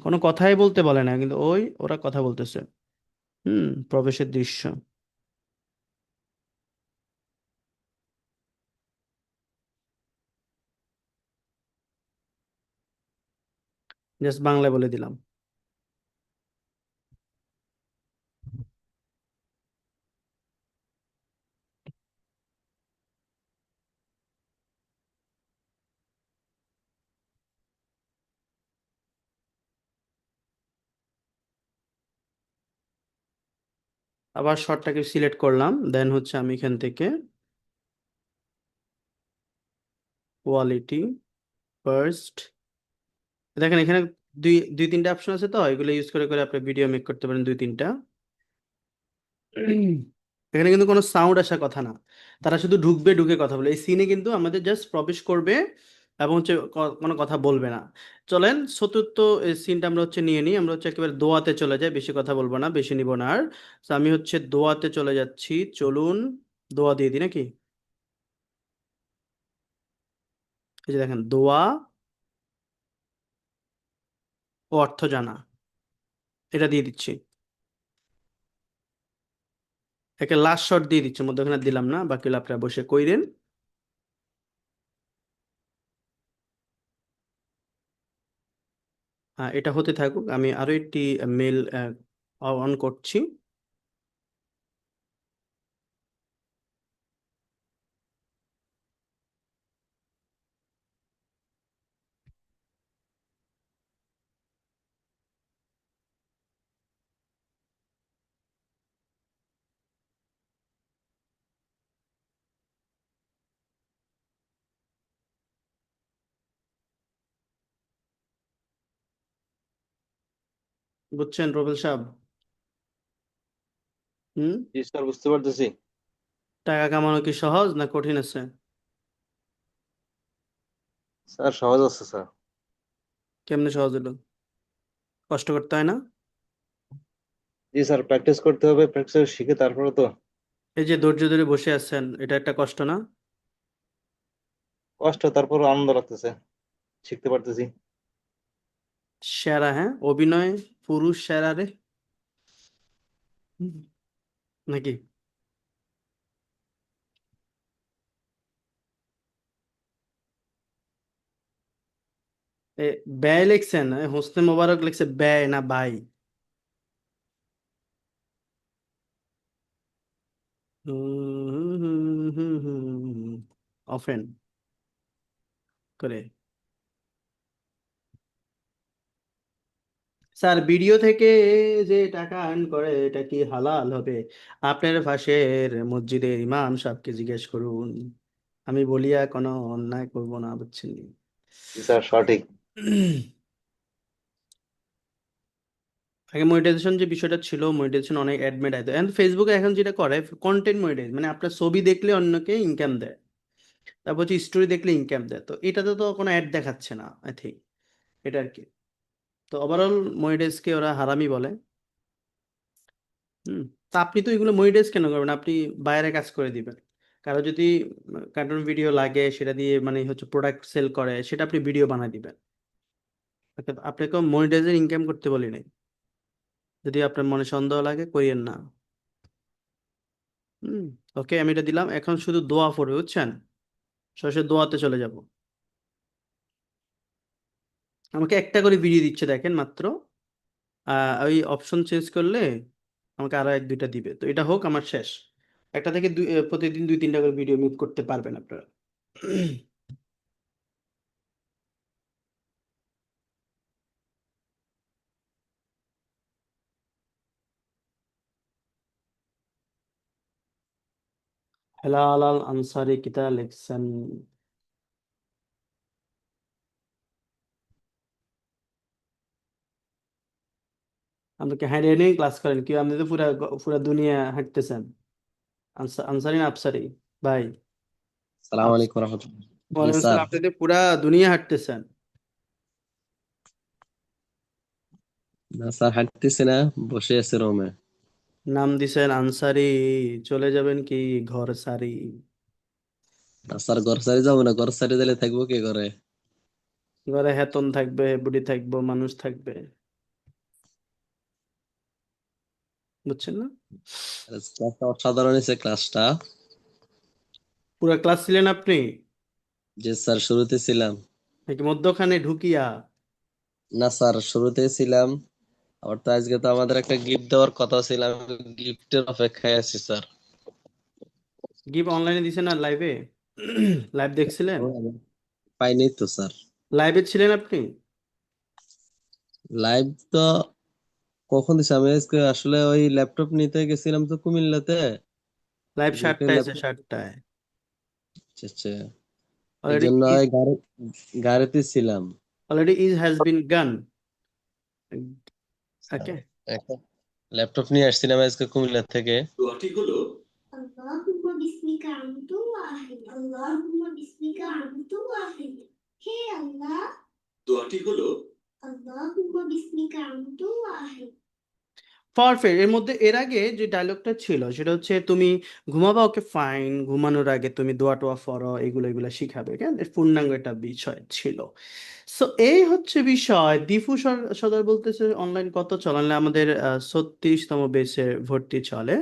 কোনো কথাই বলতে বলে না, কিন্তু ওই ওরা কথা বলতেছে। প্রবেশের দৃশ্য। জাস্ট বাংলায় বলে দিলাম। আবার শর্টটাকে সিলেক্ট করলাম, দেন হচ্ছে আমি এখান থেকে কোয়ালিটি ফার্স্ট, দেখেন এখানে দুই দুই তিনটা অপশন আছে, তো এগুলো ইউজ করে করে আপনি ভিডিও মেক করতে পারেন দুই তিনটা। এখানে কিন্তু কোনো সাউন্ড আসার কথা না, তারা শুধু ঢুকবে, ঢুকে কথা বলে। এই সিনে কিন্তু আমাদের জাস্ট প্রবেশ করবে এবং হচ্ছে কোনো কথা বলবে না। চলেন চতুর্থ সিনটা আমরা হচ্ছে নিয়ে নিই। আমরা হচ্ছে একেবারে দোয়াতে চলে যাই, বেশি কথা বলবো না, বেশি নিব না আর। তো আমি হচ্ছে দোয়াতে চলে যাচ্ছি, চলুন দোয়া দিয়ে দিই নাকি? এই যে দেখেন, দোয়া ও অর্থ জানা, এটা দিয়ে দিচ্ছি। একে লাস্ট শট দিয়ে দিচ্ছি, মধ্যখানে দিলাম না, বাকিগুলো আপনারা বসে কইরেন। এটা হতে থাকুক, আমি আরো একটি মেল অন করছি। বুঝছেন রুবেল সাহেব? হুম? জি স্যার, বুঝতে পারতেছি। টাকা কামানো কি সহজ না কঠিন আছে? স্যার সহজ আছে স্যার। কেমনে সহজ হলো? কষ্ট করতে হয় না? জি স্যার, প্র্যাকটিস করতে হবে, প্র্যাকটিস শিখে তারপরে তো। এই যে ধৈর্য ধরে বসে আছেন, এটা একটা কষ্ট না? কষ্ট, তারপর আনন্দ লাগতেছে, শিখতে পারতেছি। সেরা, হ্যাঁ, অভিনয় পুরুষ সেরা রে। হুম, নাকি? এ ব্যয় লিখছেন, হোসনে মোবারক লিখছে ব্যয় না ভাই? অফেন করে স্যার ভিডিও থেকে যে টাকা আর্ন করে এটা কি হালাল হবে? আপনার পাশের মসজিদের ইমাম সাহেবকে জিজ্ঞেস করুন। আমি বলিয়া কোনো অন্যায় করব না, বুঝছেন? জি স্যার, সঠিক। আগে মনিটাইজেশন যে বিষয়টা ছিল, মনিটাইজেশন অনেক অ্যাডমেড আইতো, এখন ফেসবুকে এখন যেটা করে কন্টেন্ট মনিটাইজ, মানে আপনার ছবি দেখলে অন্যকে ইনকাম দেয়, তারপর হচ্ছে স্টোরি দেখলে ইনকাম দেয়, তো এটাতে তো কোনো অ্যাড দেখাচ্ছে না, আই থিঙ্ক এটা আর কি। তো ওভারঅল মনিটাইজকে ওরা হারামি বলে। হুম। তা আপনি তো এগুলো মনিটাইজ কেন করবেন? আপনি বাইরে কাজ করে দিবেন। কারো যদি কার্টুন ভিডিও লাগে সেটা দিয়ে মানে হচ্ছে প্রোডাক্ট সেল করে, সেটা আপনি ভিডিও বানায় দিবেন। আপনাকে মনিটাইজের ইনকাম করতে বলি নাই। যদি আপনার মনে সন্দেহ লাগে করিয়েন না। হুম। ওকে, আমি এটা দিলাম, এখন শুধু দোয়া পড়বে, বুঝছেন? সরাসরি দোয়াতে চলে যাব। আমাকে একটা করে ভিডিও দিচ্ছে দেখেন মাত্র। ওই অপশন চেঞ্জ করলে আমাকে আরো এক দুইটা দিবে, তো এটা হোক আমার শেষ। একটা থেকে প্রতিদিন দুই তিনটা করে ভিডিও মেক করতে পারবেন আপনারা। হেলাল আল আনসারি কিতা লিখছেন? আপনি কি হাঁটিয়ে নিয়ে ক্লাস করেন কি? আপনি তো পুরা পুরা দুনিয়া হাঁটতেছেন। আনসারি না আফসারি ভাই? সালাম আফস- আলাইকুম রহমতুল্লাহ। জি ওয়ালাইকুম স্যার। আসসালাম, আপনি তো পুরা দুনিয়া হাঁটতেছেন। না স্যার, হাঁটতেছি না, বসে আছে রুমে। নাম দিছেন আনসারি, চলে যাবেন কি ঘর সারি? না স্যার, ঘর সারি যাবো না, ঘর সারি দিলে থাকবো কি করে? ঘরে হেতন থাকবে, বুড়ি থাকবো, মানুষ থাকবে, বুঝছেন না? ক্লাসটা অসাধারণ হয়েছে ক্লাসটা। পুরা ক্লাস ছিলেন আপনি যে স্যার, শুরুতে ছিলাম। নাকি মধ্যখানে ঢুকিয়া? না স্যার, শুরুতে ছিলাম। আবার তো আজকে তো আমাদের একটা গিফট দেওয়ার কথা ছিল, আমি গিফটের অপেক্ষায় আছি স্যার। গিভ অনলাইনে দিছেন না লাইভে? লাইভ দেখছিলেন? ও, আমি পাইনি তো স্যার। লাইভে ছিলেন আপনি? লাইভ তো কখন দিছে? আমি আজকে আসলে ওই ল্যাপটপ নিতে গেছিলাম তো কুমিল্লাতে। লাইভ ওদিকে 7টায় আছে, ল্যাপটপ 7টায়। এই অলরেডি জন্য ওই গাড়িতে ছিলাম। অলরেডি ইজ হ্যাজ বিন গান। ওকে। এখন ল্যাপটপ নিয়ে আসছিলাম আজকে কুমিল্লা থেকে। দোয়াটি হলো আল্লাহুম্মা বিসমিকা আমতু ওয়াহিদ আল্লাহুম্মা বিসমিকা আমতু ওয়াহিদ হে আল্লাহ দোয়াটি হলো আল্লাহুম্মা বিসমিকা আমতু ওয়াহিদ। পারফেক্ট। এর মধ্যে এর আগে যে ডায়লগটা ছিল সেটা হচ্ছে তুমি ঘুমাবা, ওকে ফাইন, ঘুমানোর আগে তুমি দোয়া টোয়া পড়ো, এগুলো এগুলো শিখাবে, কেন? এর পূর্ণাঙ্গ একটা বিষয় ছিল। সো এই হচ্ছে বিষয়। দীপু সদর বলতেছে অনলাইন কত চলে? Online আমাদের 36তম বেসে ভর্তি চলে।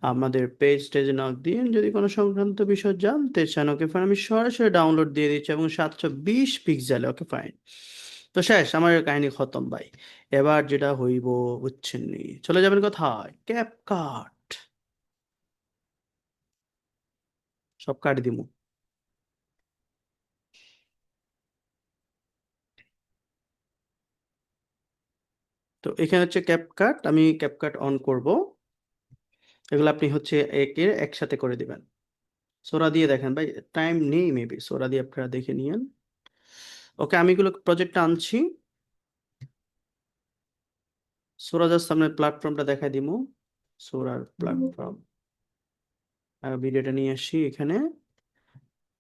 আমাদের পেজ টেজে নক দিন যদি কোনো সংক্রান্ত বিষয় জানতে চান। ওকে ফাইন, আমি সরাসরি ডাউনলোড দিয়ে দিচ্ছি এবং 720 পিক্সেলে। Okay fine. তো শেষ, আমার কাহিনী খতম ভাই। এবার যেটা হইব বুঝছেন নি, চলে যাবেন কোথায়? ক্যাপকাট। সব কাট দিমু। তো এখানে হচ্ছে ক্যাপকাট, আমি ক্যাপকাট অন করব। এগুলো আপনি হচ্ছে একের একসাথে করে দিবেন। সোরা দিয়ে দেখেন ভাই, টাইম নেই মেবি, সোরা দিয়ে আপনারা দেখে নিয়েন। ওকে, আমি এগুলো প্রজেক্টটা আনছি। সোরা জাস্ট সামনে প্ল্যাটফর্মটা দেখাই দিমু, সোরার প্ল্যাটফর্ম। ভিডিওটা নিয়ে আসি এখানে,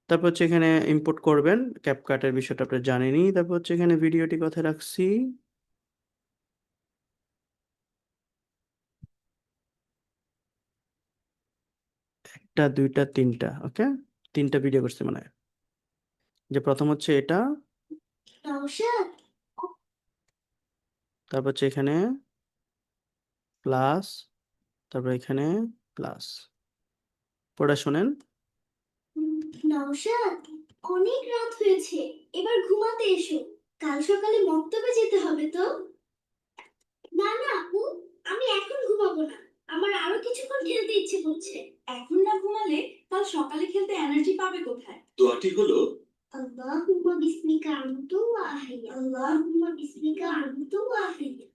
তারপর হচ্ছে এখানে ইম্পোর্ট করবেন, ক্যাপকাটের বিষয়টা আপনি জানেনই। তারপর হচ্ছে এখানে ভিডিওটি কোথায় রাখছি, একটা দুইটা তিনটা, ওকে, তিনটা ভিডিও করছি মানে। যে প্রথম হচ্ছে এটা, নওশাদ, তারপর হচ্ছে এখানে প্লাস, তারপর এখানে প্লাস। পড়া শোনেন। নওশাদ, অনেক রাত হয়েছে, এবার ঘুমাতে এসো, কাল সকালে মক্তবে যেতে হবে তো। না না আপু, আমি এখন ঘুমাবো না, আমার আরো কিছুক্ষণ খেলতে ইচ্ছে করছে। এখন না ঘুমালে কাল সকালে খেলতে এনার্জি পাবে কোথায়? দোয়াটি হলো আল্লাহুম্মা বিসমিকা আমতু ওয়া আহইয়া, আল্লাহুম্মা বিসমিকা আমতু ওয়া আহইয়া।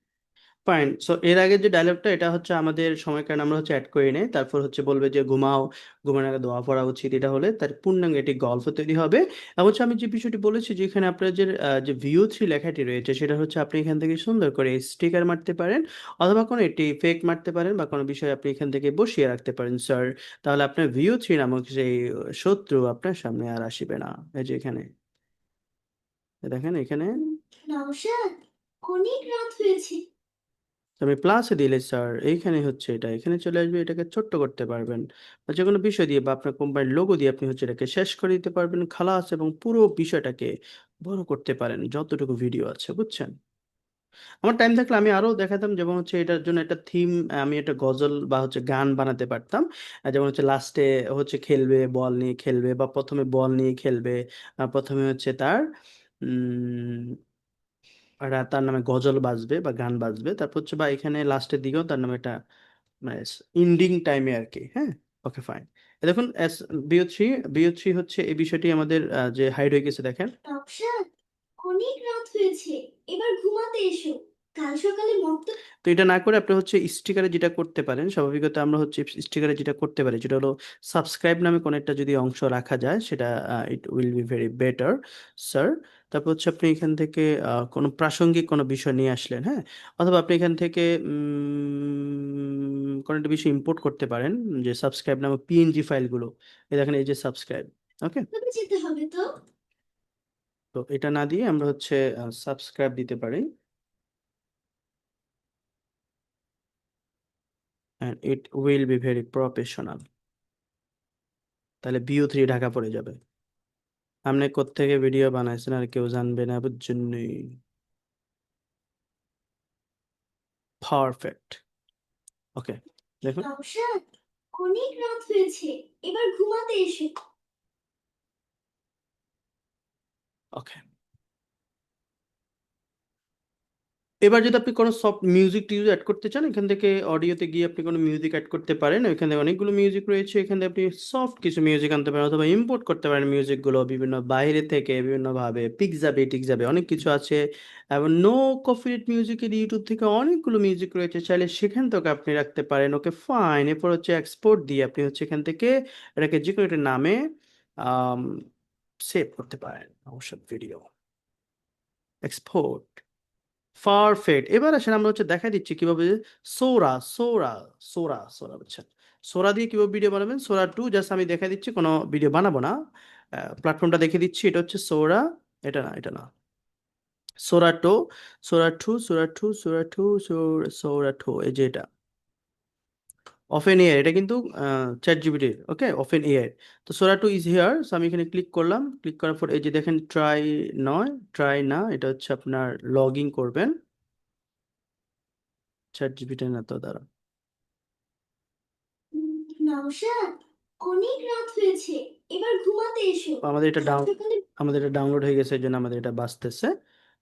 ফাইন। সো এর আগে যে ডায়লগটা, এটা হচ্ছে আমাদের সময় কারণে আমরা হচ্ছে অ্যাড করে নেই। তারপর হচ্ছে বলবে যে ঘুমাও, ঘুমানোর আগে দোয়া পড়া উচিত, এটা হলে তার পূর্ণাঙ্গ একটি গল্প তৈরি হবে। এবং হচ্ছে আমি যে বিষয়টি বলেছি যে এখানে আপনার যে ভিউ 3 লেখাটি রয়েছে, সেটা হচ্ছে আপনি এখান থেকে সুন্দর করে স্টিকার মারতে পারেন, অথবা কোনো একটি ফেক মারতে পারেন, বা কোনো বিষয় আপনি এখান থেকে বসিয়ে রাখতে পারেন স্যার। তাহলে আপনার ভিউ 3 নামক সেই শত্রু আপনার সামনে আর আসিবে না। এই যে এখানে দেখেন, এখানে নওশাদ, অনেক রাত হয়েছে। আমি প্লাসে দিলে স্যার এইখানে হচ্ছে এটা এখানে চলে আসবে, এটাকে ছোট্ট করতে পারবেন, বা যে কোনো বিষয় দিয়ে বা আপনার কোম্পানির লোগো দিয়ে আপনি হচ্ছে এটাকে শেষ করে দিতে পারবেন খালাস, এবং পুরো বিষয়টাকে বড় করতে পারেন যতটুকু ভিডিও আছে, বুঝছেন। আমার টাইম থাকলে আমি আরো দেখাতাম, যেমন হচ্ছে এটার জন্য একটা থিম, আমি একটা গজল বা হচ্ছে গান বানাতে পারতাম। যেমন হচ্ছে লাস্টে হচ্ছে খেলবে, বল নিয়ে খেলবে, বা প্রথমে বল নিয়ে খেলবে, প্রথমে হচ্ছে তার তার নামে গজল বাজবে বা গান বাজবে, তারপর হচ্ছে বা এখানে লাস্টের দিকেও তার নামে একটা মানে ইন্ডিং টাইমে আর কি, হ্যাঁ। Okay fine. দেখুন এস বিও থ্রি হচ্ছে এই বিষয়টি আমাদের যে হাইড হয়ে গেছে দেখেন। নওশাদ, অনেক রাত হয়েছে, এবার ঘুমাতে এসো, কাল সকালে মক্তবে। তো এটা না করে আপনি হচ্ছে স্টিকারে যেটা করতে পারেন, স্বাভাবিকত আমরা হচ্ছে স্টিকারে যেটা করতে পারি যেটা হলো সাবস্ক্রাইব নামে কোনো একটা যদি অংশ রাখা যায়, সেটা ইট will be very better sir. তারপর হচ্ছে আপনি এখান থেকে কোনো প্রাসঙ্গিক কোনো বিষয় নিয়ে আসলেন, হ্যাঁ, অথবা আপনি এখান থেকে কোনো একটা বিষয় ইম্পোর্ট করতে পারেন, যে সাবস্ক্রাইব নামে পিএনজি ফাইলগুলো, এই দেখেন এই যে সাবস্ক্রাইব, ওকে। যেতে হবে তো। তো এটা না দিয়ে আমরা হচ্ছে সাবস্ক্রাইব দিতে পারি, and it will be very professional। তাহলে ভিউ 3 ঢাকা পড়ে যাবে। আপনি কোত্থেকে ভিডিও বানাইছেন আর কেউ জানবে না, বুঝছেন নি? পারফেক্ট। ওকে, দেখুন। নওশাদ, অনেক রাত হয়েছে, এবার ঘুমাতে এসো। ওকে, এবার যদি আপনি কোনো সফট মিউজিক টিউজ অ্যাড করতে চান, এখান থেকে অডিওতে গিয়ে আপনি কোনো মিউজিক অ্যাড করতে পারেন। এখানে অনেকগুলো মিউজিক রয়েছে, এখান থেকে আপনি সফট কিছু মিউজিক আনতে পারেন, অথবা ইম্পোর্ট করতে পারেন মিউজিকগুলো বিভিন্ন বাইরে থেকে বিভিন্নভাবে, পিকজাবে টিকজাবে অনেক কিছু আছে। এবং নো কপিরাইট মিউজিকের ইউটিউব থেকে অনেকগুলো মিউজিক রয়েছে, চাইলে সেখান থেকে আপনি রাখতে পারেন। Okay fine. এরপর হচ্ছে এক্সপোর্ট দিয়ে আপনি হচ্ছে এখান থেকে এটাকে যে কোনো একটা নামে সেভ করতে পারেন, অবশ্য ভিডিও এক্সপোর্ট। পারফেক্ট। এবার আসেন আমরা হচ্ছে দেখা দিচ্ছি কিভাবে সোরা সোরা সোরা সোরা বুঝছেন, সোরা দিয়ে কিভাবে ভিডিও বানাবেন। সোরা 2 জাস্ট আমি দেখা দিচ্ছি, কোনো ভিডিও বানাবো না, প্ল্যাটফর্মটা দেখে দিচ্ছি। এটা হচ্ছে সোরা, এটা না, এটা না, সোরা 2, সোরা 2 সোরা 2 এই যে এটা ওপেন এআই, এটা কিন্তু চ্যাট জিপিটির, ওকে, ওপেন এআই। তো সোরা 2 ইজ হিয়ার। সো আমি এখানে ক্লিক করলাম, ক্লিক করার পর এই যে দেখেন ট্রাই, নয় ট্রাই না, এটা হচ্ছে আপনার লগ ইন করবেন চ্যাট জিপিটি, না তো দ্বারা। নওশাদ, অনেক রাত হয়েছে, এবার ঘুমাতে এসো, আমাদের এটা কাল সকালে। ডাউনলোড হয়ে গেছে, এই জন্য আমাদের এটা বাজতেছে।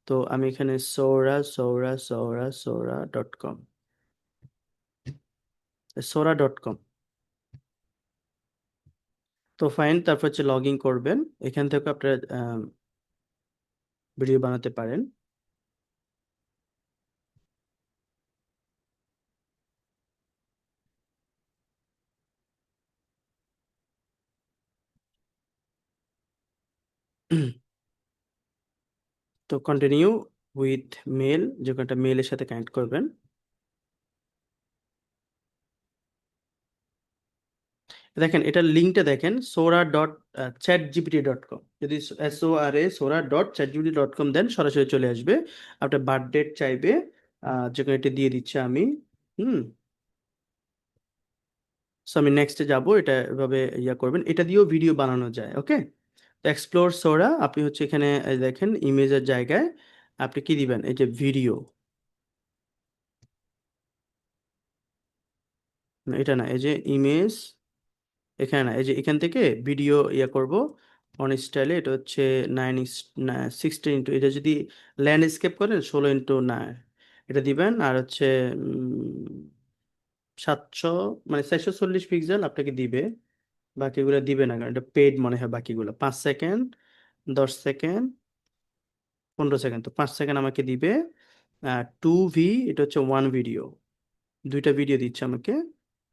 তো আমি এখানে সোরা.com, সোরা.com। তো ফাইন, তারপর হচ্ছে লগ ইন করবেন, এখান থেকে আপনারা ভিডিও বানাতে পারেন। তো কন্টিনিউ উইথ মেল, যে কোনো একটা মেলের সাথে কানেক্ট করবেন। দেখেন এটার লিঙ্কটা দেখেন sora.chatgpt.com, যদি sora.chatgpt.com দেন সরাসরি চলে আসবে। আপনার বার্থ ডেট চাইবে, যে কোনো এটা দিয়ে দিচ্ছি আমি। হুম সো আমি নেক্সটে যাব, এটা এভাবে ইয়া করবেন, এটা দিয়েও ভিডিও বানানো যায়। ওকে, তো এক্সপ্লোর সোরা, আপনি হচ্ছে এখানে এই দেখেন ইমেজের জায়গায় আপনি কি দিবেন, এই যে ভিডিও, এটা না, এই যে ইমেজ, এখানে না, এই যে এখান থেকে ভিডিও ইয়া করব অন স্টাইলে, এটা হচ্ছে 16 ইন্টু, এটা যদি ল্যান্ডস্কেপ করেন 16x9 এটা দিবেন। আর হচ্ছে 700 মানে 440 পিক্সেল আপনাকে দিবে, বাকিগুলো দিবে না, কারণ এটা পেড মনে হয়। বাকিগুলো 5 সেকেন্ড, 10 সেকেন্ড, 15 সেকেন্ড, তো 5 সেকেন্ড আমাকে দিবে। 2V, এটা হচ্ছে 1 ভিডিও, দুইটা ভিডিও দিচ্ছে আমাকে।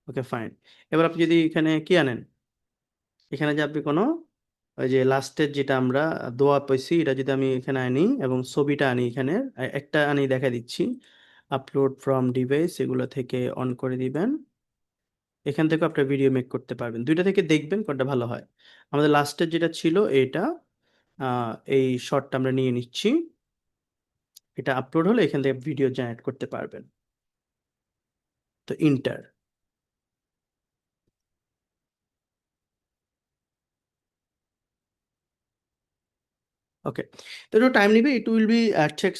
Okay fine. এবার আপনি যদি এখানে কি আনেন, এখানে যে আপনি কোনো ওই যে লাস্টের যেটা আমরা দোয়া পাইছি, এটা যদি আমি এখানে আনি এবং ছবিটা আনি, এখানে একটা আনি দেখা দিচ্ছি, আপলোড ফ্রম ডিভাইস, এগুলো থেকে অন করে দিবেন। এখান থেকে আপনার ভিডিও মেক করতে পারবেন, দুইটা থেকে দেখবেন কোনটা ভালো হয়। আমাদের লাস্টের যেটা ছিল এটা, এই শর্টটা আমরা নিয়ে নিচ্ছি, এটা আপলোড হলে এখান থেকে ভিডিও জেনারেট করতে পারবেন। তো ইন্টার, ওকে, তো একটু টাইম নিবে, it will be take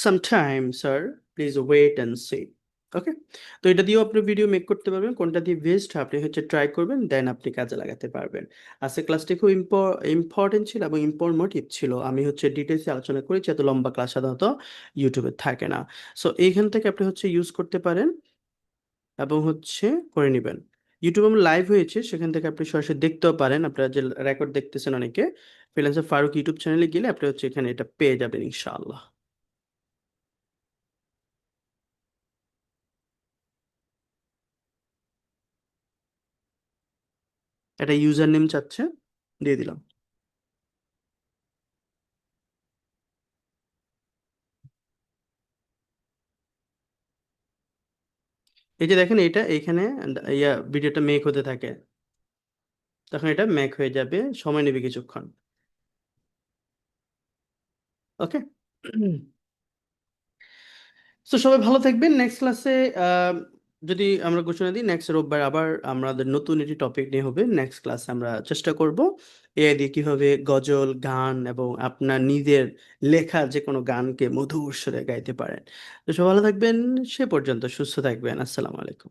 some time sir, please wait and see. Okay, তো এটা দিয়েও আপনি ভিডিও মেক করতে পারবেন, কোনটা দিয়ে বেস্ট আপনি হচ্ছে ট্রাই করবেন, দেন আপনি কাজে লাগাতে পারবেন। আজকে ক্লাসটি খুব ইম্পর্টেন্ট ছিল এবং ইনফরমেটিভ ছিল, আমি হচ্ছে ডিটেলসে আলোচনা করেছি, এত লম্বা ক্লাস সাধারণত ইউটিউবে থাকে না। সো এইখান থেকে আপনি হচ্ছে ইউজ করতে পারেন এবং হচ্ছে করে নেবেন। ইউটিউবে আমার লাইভ হয়েছে, সেখান থেকে আপনি সরাসরি দেখতেও পারেন, আপনারা যে রেকর্ড দেখতেছেন অনেকে, ফ্রিল্যান্সার ফারুক ইউটিউব চ্যানেলে গেলে আপনি হচ্ছে এখানে এটা পেয়ে যাবেন ইনশাআল্লাহ। এটা ইউজার নেম চাচ্ছে, দিয়ে দিলাম। এই যে দেখেন এটা এখানে ইয়া ভিডিওটা মেক হতে থাকে, তখন এটা মেক হয়ে যাবে, সময় নেবে কিছুক্ষণ। ওকে, তো সবাই ভালো থাকবেন। নেক্সট ক্লাসে যদি আমরা ঘোষণা দিই, নেক্সট রোববার আবার আমাদের নতুন একটি টপিক নিয়ে হবে। নেক্সট ক্লাসে আমরা চেষ্টা করব এআই দিয়ে কিভাবে গজল গান এবং আপনার নিজের লেখা যে কোনো গানকে মধুর সুরে গাইতে পারেন। তো সবাই ভালো থাকবেন, সে পর্যন্ত সুস্থ থাকবেন। আসসালামু আলাইকুম।